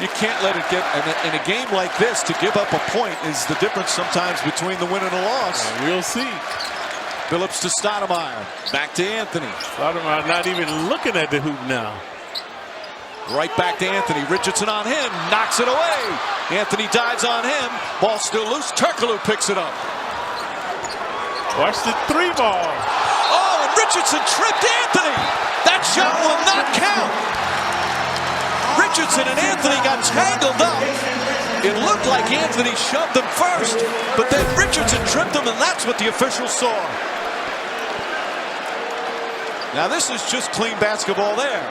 you can't let it get in a game like this. To give up a point is the difference sometimes between the win and the loss. We'll see. Phillips to Stoudemire. Back to Anthony. Stoudemire not even looking at the hoop now. Right back to Anthony. Richardson on him. Knocks it away. Anthony dives on him. Ball still loose. Turkoglu picks it up. Watch the 3-ball. Oh, and Richardson tripped Anthony. That shot will not count. Richardson and Anthony got tangled up. It looked like Anthony shoved him first, but then Richardson tripped him, and that's what the officials saw. Now this is just clean basketball there.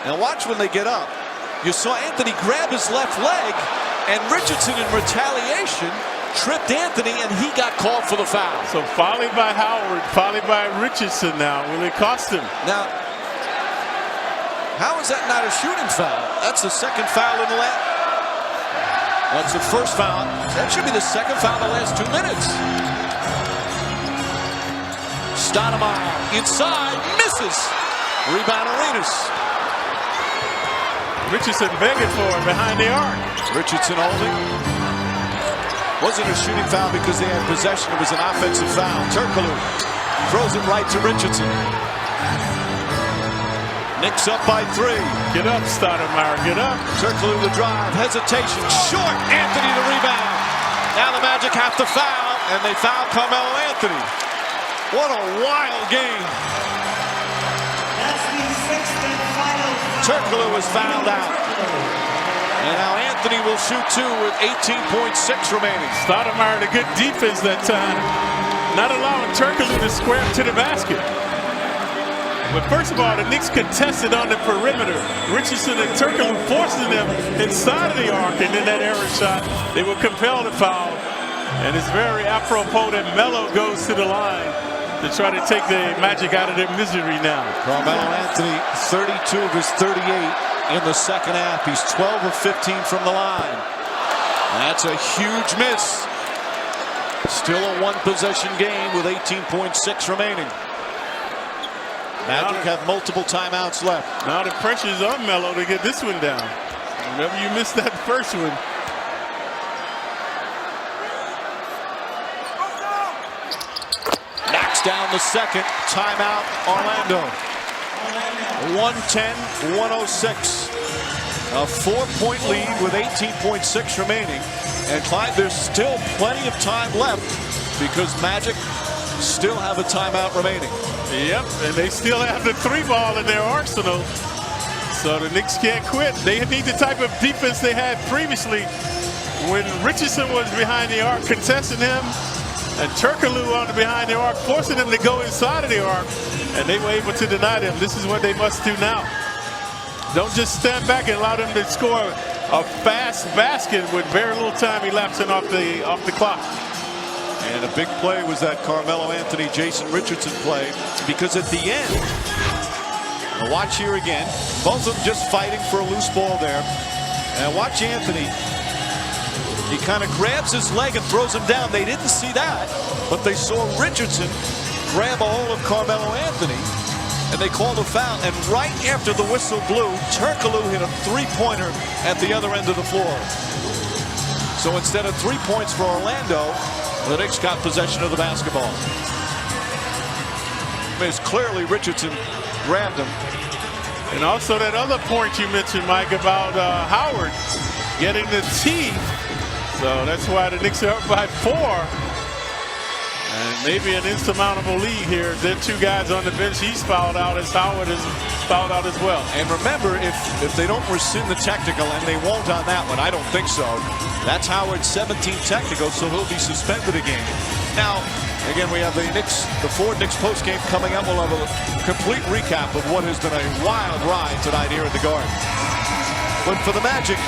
Now watch when they get up. You saw Anthony grab his left leg, and Richardson in retaliation tripped Anthony, and he got called for the foul. So fouled by Howard, fouled by Richardson now. Will it cost him? Now, how is that not a shooting foul? That's the second foul in the last. That's the first foul. That should be the second foul in the last 2 minutes. Stoudemire inside, misses. Rebound Arenas. Richardson begging for it behind the arc. Richardson holding. Wasn't a shooting foul because they had possession. It was an offensive foul. Turkoglu throws it right to Richardson. Knicks up by 3. Get up, Stoudemire, get up. Turkoglu the drive, hesitation, short. Anthony the rebound. Now the Magic have to foul, and they foul Carmelo Anthony. What a wild game. Turkoglu was fouled out. And now Anthony will shoot 2 with 18.6 remaining. Stoudemire a good defense that time. Not allowing Turkoglu to square to the basket. But first of all, the Knicks contested on the perimeter. Richardson and Turkoglu forcing them inside of the arc, and then that error shot, they were compelled to foul. And it's very apropos that Melo goes to the line to try to take the Magic out of their misery now. Carmelo Anthony, 32 of his 38 in the second half. He's 12 of 15 from the line. That's a huge miss. Still a one-possession game with 18.6 remaining. Magic have multiple timeouts left. Now the pressure's on Melo to get this one down. Whenever you miss that first one. Knocks down the second. Timeout, Orlando. 110-106. A 4-point lead with 18.6 remaining. And Clyde, there's still plenty of time left because Magic still have a timeout remaining. Yep, and they still have the 3-ball in their arsenal. So the Knicks can't quit. They need the type of defense they had previously when Richardson was behind the arc contesting him and Turkoglu on the behind the arc forcing them to go inside of the arc, and they were able to deny them. This is what they must do now. Don't just stand back and allow them to score a fast basket with very little time elapsing off the clock. And a big play was that Carmelo Anthony, Jason Richardson play, because at the end, now watch here again, both of them just fighting for a loose ball there. And watch Anthony. He kind of grabs his leg and throws him down. They didn't see that, but they saw Richardson grab a hold of Carmelo Anthony, and they called a foul. And right after the whistle blew, Turkoglu hit a three-pointer at the other end of the floor. So instead of 3 points for Orlando, the Knicks got possession of the basketball. It's clearly Richardson grabbed him. And also that other point you mentioned, Mike, about Howard getting the tee. So that's why the Knicks are up by 4. And maybe an insurmountable lead here. There are 2 guys on the bench. He's fouled out as Howard is fouled out as well. And remember, if they don't rescind the technical, and they won't on that one, I don't think so. That's Howard's 17th technical, so he'll be suspended again. Now, again, we have the Ford Knicks postgame coming up. We'll have a complete recap of what has been a wild ride tonight here at the Garden. But for the Magic,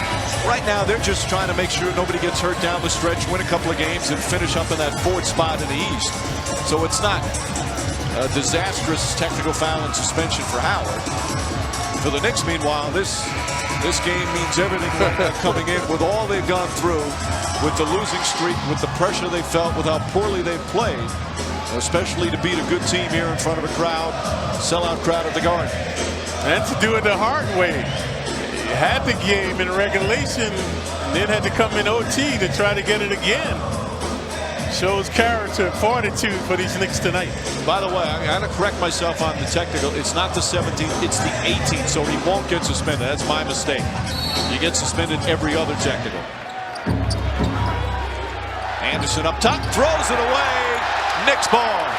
right now they're just trying to make sure nobody gets hurt down the stretch, win a couple of games, and finish up in that 4th spot in the East. So it's not a disastrous technical foul and suspension for Howard. For the Knicks, meanwhile, this game means everything right now coming in with all they've gone through, with the losing streak, with the pressure they felt, with how poorly they've played, especially to beat a good team here in front of a crowd, sellout crowd at the Garden. And to do it the hard way. You had the game in regulation and then had to come in OT to try to get it again. Shows character and fortitude for these Knicks tonight. By the way, I got to correct myself on the technical. It's not the 17th, it's the 18th, so he won't get suspended. That's my mistake. You get suspended every other technical. Anderson up top, throws it away. Knicks ball.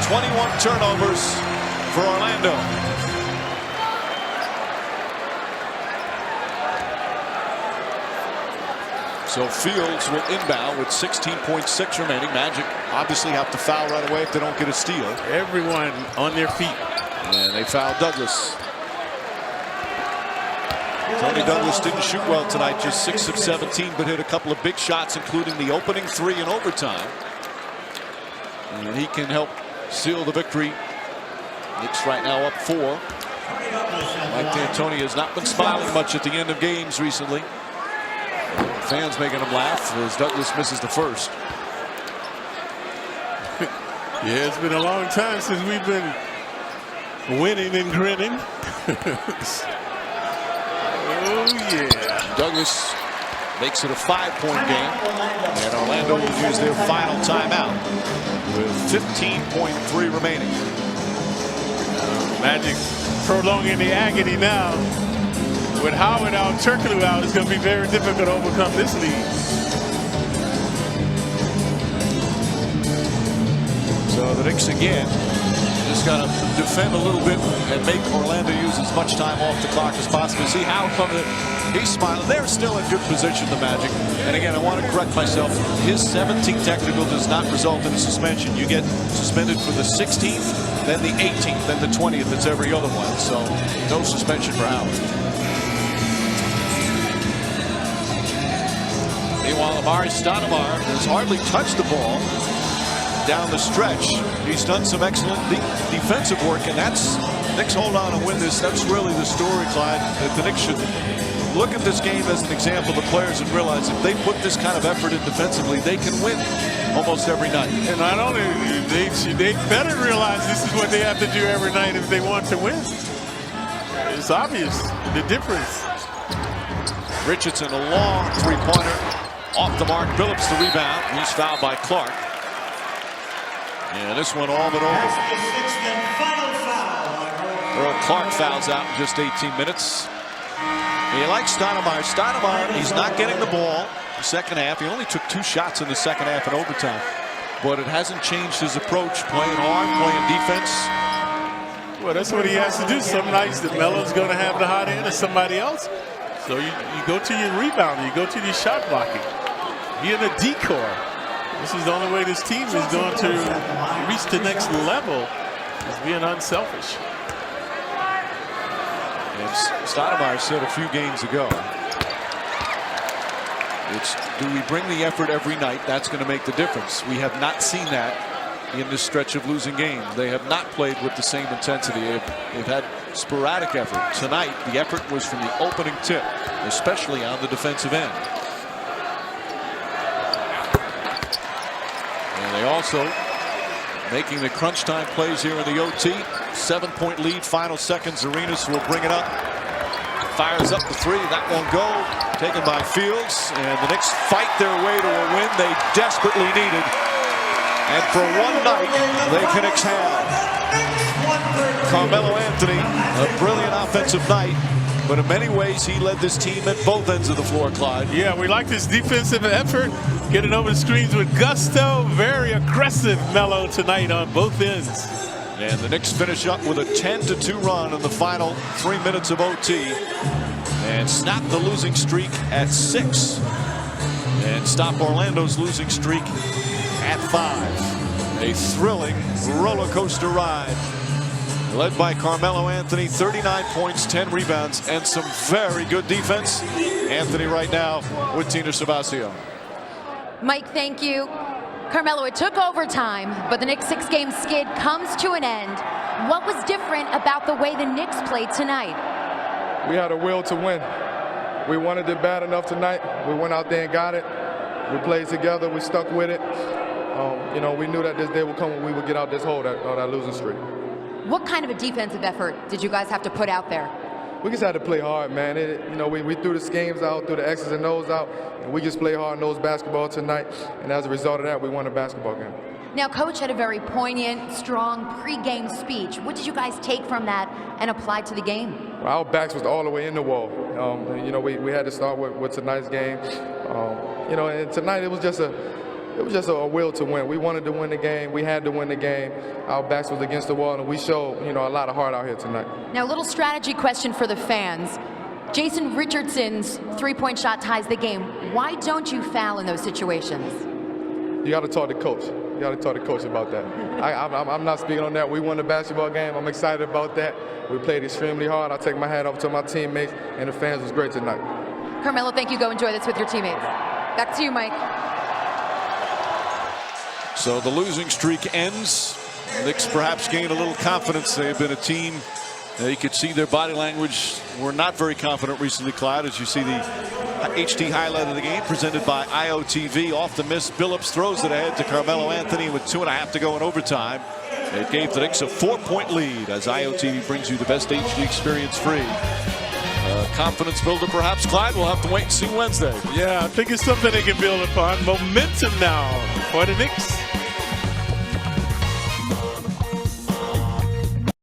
21 turnovers for Orlando. So Fields will inbound with 16.6 remaining. Magic obviously have to foul right away if they don't get a steal. Everyone on their feet. And they fouled Douglas. Tony Douglas didn't shoot well tonight, just 6 of 17, but hit a couple of big shots, including the opening 3 in overtime. And he can help seal the victory. Knicks right now up 4. Mike D'Antoni has not been smiling much at the end of games recently. Fans making him laugh as Douglas misses the first. Yeah, it's been a long time since we've been winning and grinning. Oh, yeah. Douglas makes it a 5-point game. And Orlando will use their final timeout with 15.3 remaining. Magic prolonging the agony now. With Howard out, Turkoglu out, it's going to be very difficult to overcome this lead. So the Knicks again just got to defend a little bit and make Orlando use as much time off the clock as possible. See how he's smiling. They're still in good position, the Magic. And again, I want to correct myself. His 17th technical does not result in a suspension. You get suspended for the 16th, then the 18th, then the 20th. It's every other one. So no suspension for Howard. Meanwhile, Amari Stoudemire has hardly touched the ball down the stretch. He's done some excellent defensive work, and that's Knicks hold on and win this. That's really the story, Clyde, that the Knicks should look at this game as an example of the players and realize if they put this kind of effort in defensively, they can win almost every night. And not only, they better realize this is what they have to do every night if they want to win. It's obvious, the difference. Richardson, a long three-pointer. Off the mark, Billups the rebound. He's fouled by Clark. Yeah, this one all but over. Earl Clark fouls out in just 18 minutes. And you like Stoudemire. Stoudemire, he's not getting the ball the second half. He only took 2 shots in the second half in overtime. But it hasn't changed his approach, playing hard, playing defense. Well, that's what he has to do. Some nights that Melo's going to have the hot hand or somebody else. So you go to your rebound, you go to your shot blocking. Being a decoy. This is the only way this team is going to reach the next level, is being unselfish. And Stoudemire said a few games ago, do we bring the effort every night? That's going to make the difference. We have not seen that in this stretch of losing games. They have not played with the same intensity. They've had sporadic effort. Tonight, the effort was from the opening tip, especially on the defensive end. And they also making the crunch time plays here in the OT. 7-point lead, final seconds. Arenas will bring it up. Fires up the three. That won't go. Taken by Fields. And the Knicks fight their way to a win they desperately needed. And for one night, they can exhale. Carmelo Anthony, a brilliant offensive night. But in many ways, he led this team at both ends of the floor, Clyde. Yeah, we like this defensive effort. Getting over the screens with gusto. Very aggressive Melo tonight on both ends. And the Knicks finish up with a 10-2 run in the final 3 minutes of OT. And snap the losing streak at 6. And stop Orlando's losing streak at 5. A thrilling roller coaster ride. Led by Carmelo Anthony, 39 points, 10 rebounds, and some very good defense. Anthony right now with Tina Savasio. Mike, thank you. Carmelo, it took overtime, but the Knicks' 6-game skid comes to an end. What was different about the way the Knicks played tonight? We had a will to win. We wanted it bad enough tonight. We went out there and got it. We played together. We stuck with it. You know, we knew that this day would come when we would get out this hole, that losing streak. What kind of a defensive effort did you guys have to put out there? We just had to play hard, man. You know, we threw the schemes out, threw the X's and O's out, and we just played hard-nosed basketball tonight. And as a result of that, we won a basketball game. Now, Coach had a very poignant, strong pre-game speech. What did you guys take from that and apply to the game? Well, our backs was all the way in the wall. You know, we had to start with tonight's game. You know, and tonight it was just a will to win. We wanted to win the game. We had to win the game. Our backs was against the wall, and we showed, you know, a lot of heart out here tonight. Now, a little strategy question for the fans. Jason Richardson's three-point shot ties the game. Why don't you foul in those situations? You got to talk to coach. You got to talk to coach about that. I'm not speaking on that. We won the basketball game. I'm excited about that. We played extremely hard. I take my hat off to my teammates, and the fans was great tonight. Carmelo, thank you. Go enjoy this with your teammates. Back to you, Mike. So the losing streak ends. Knicks perhaps gain a little confidence. They've been a team, you could see their body language. Were not very confident recently, Clyde, as you see the HD highlight of the game presented by IOTV. Off the miss, Billups throws it ahead to Carmelo Anthony with 2.5 to go in overtime. It gave the Knicks a 4-point lead as IOTV brings you the best HD experience free. Confidence builder perhaps, Clyde. We'll have to wait and see Wednesday. Yeah, I think it's something they can build upon. Momentum now for the Knicks.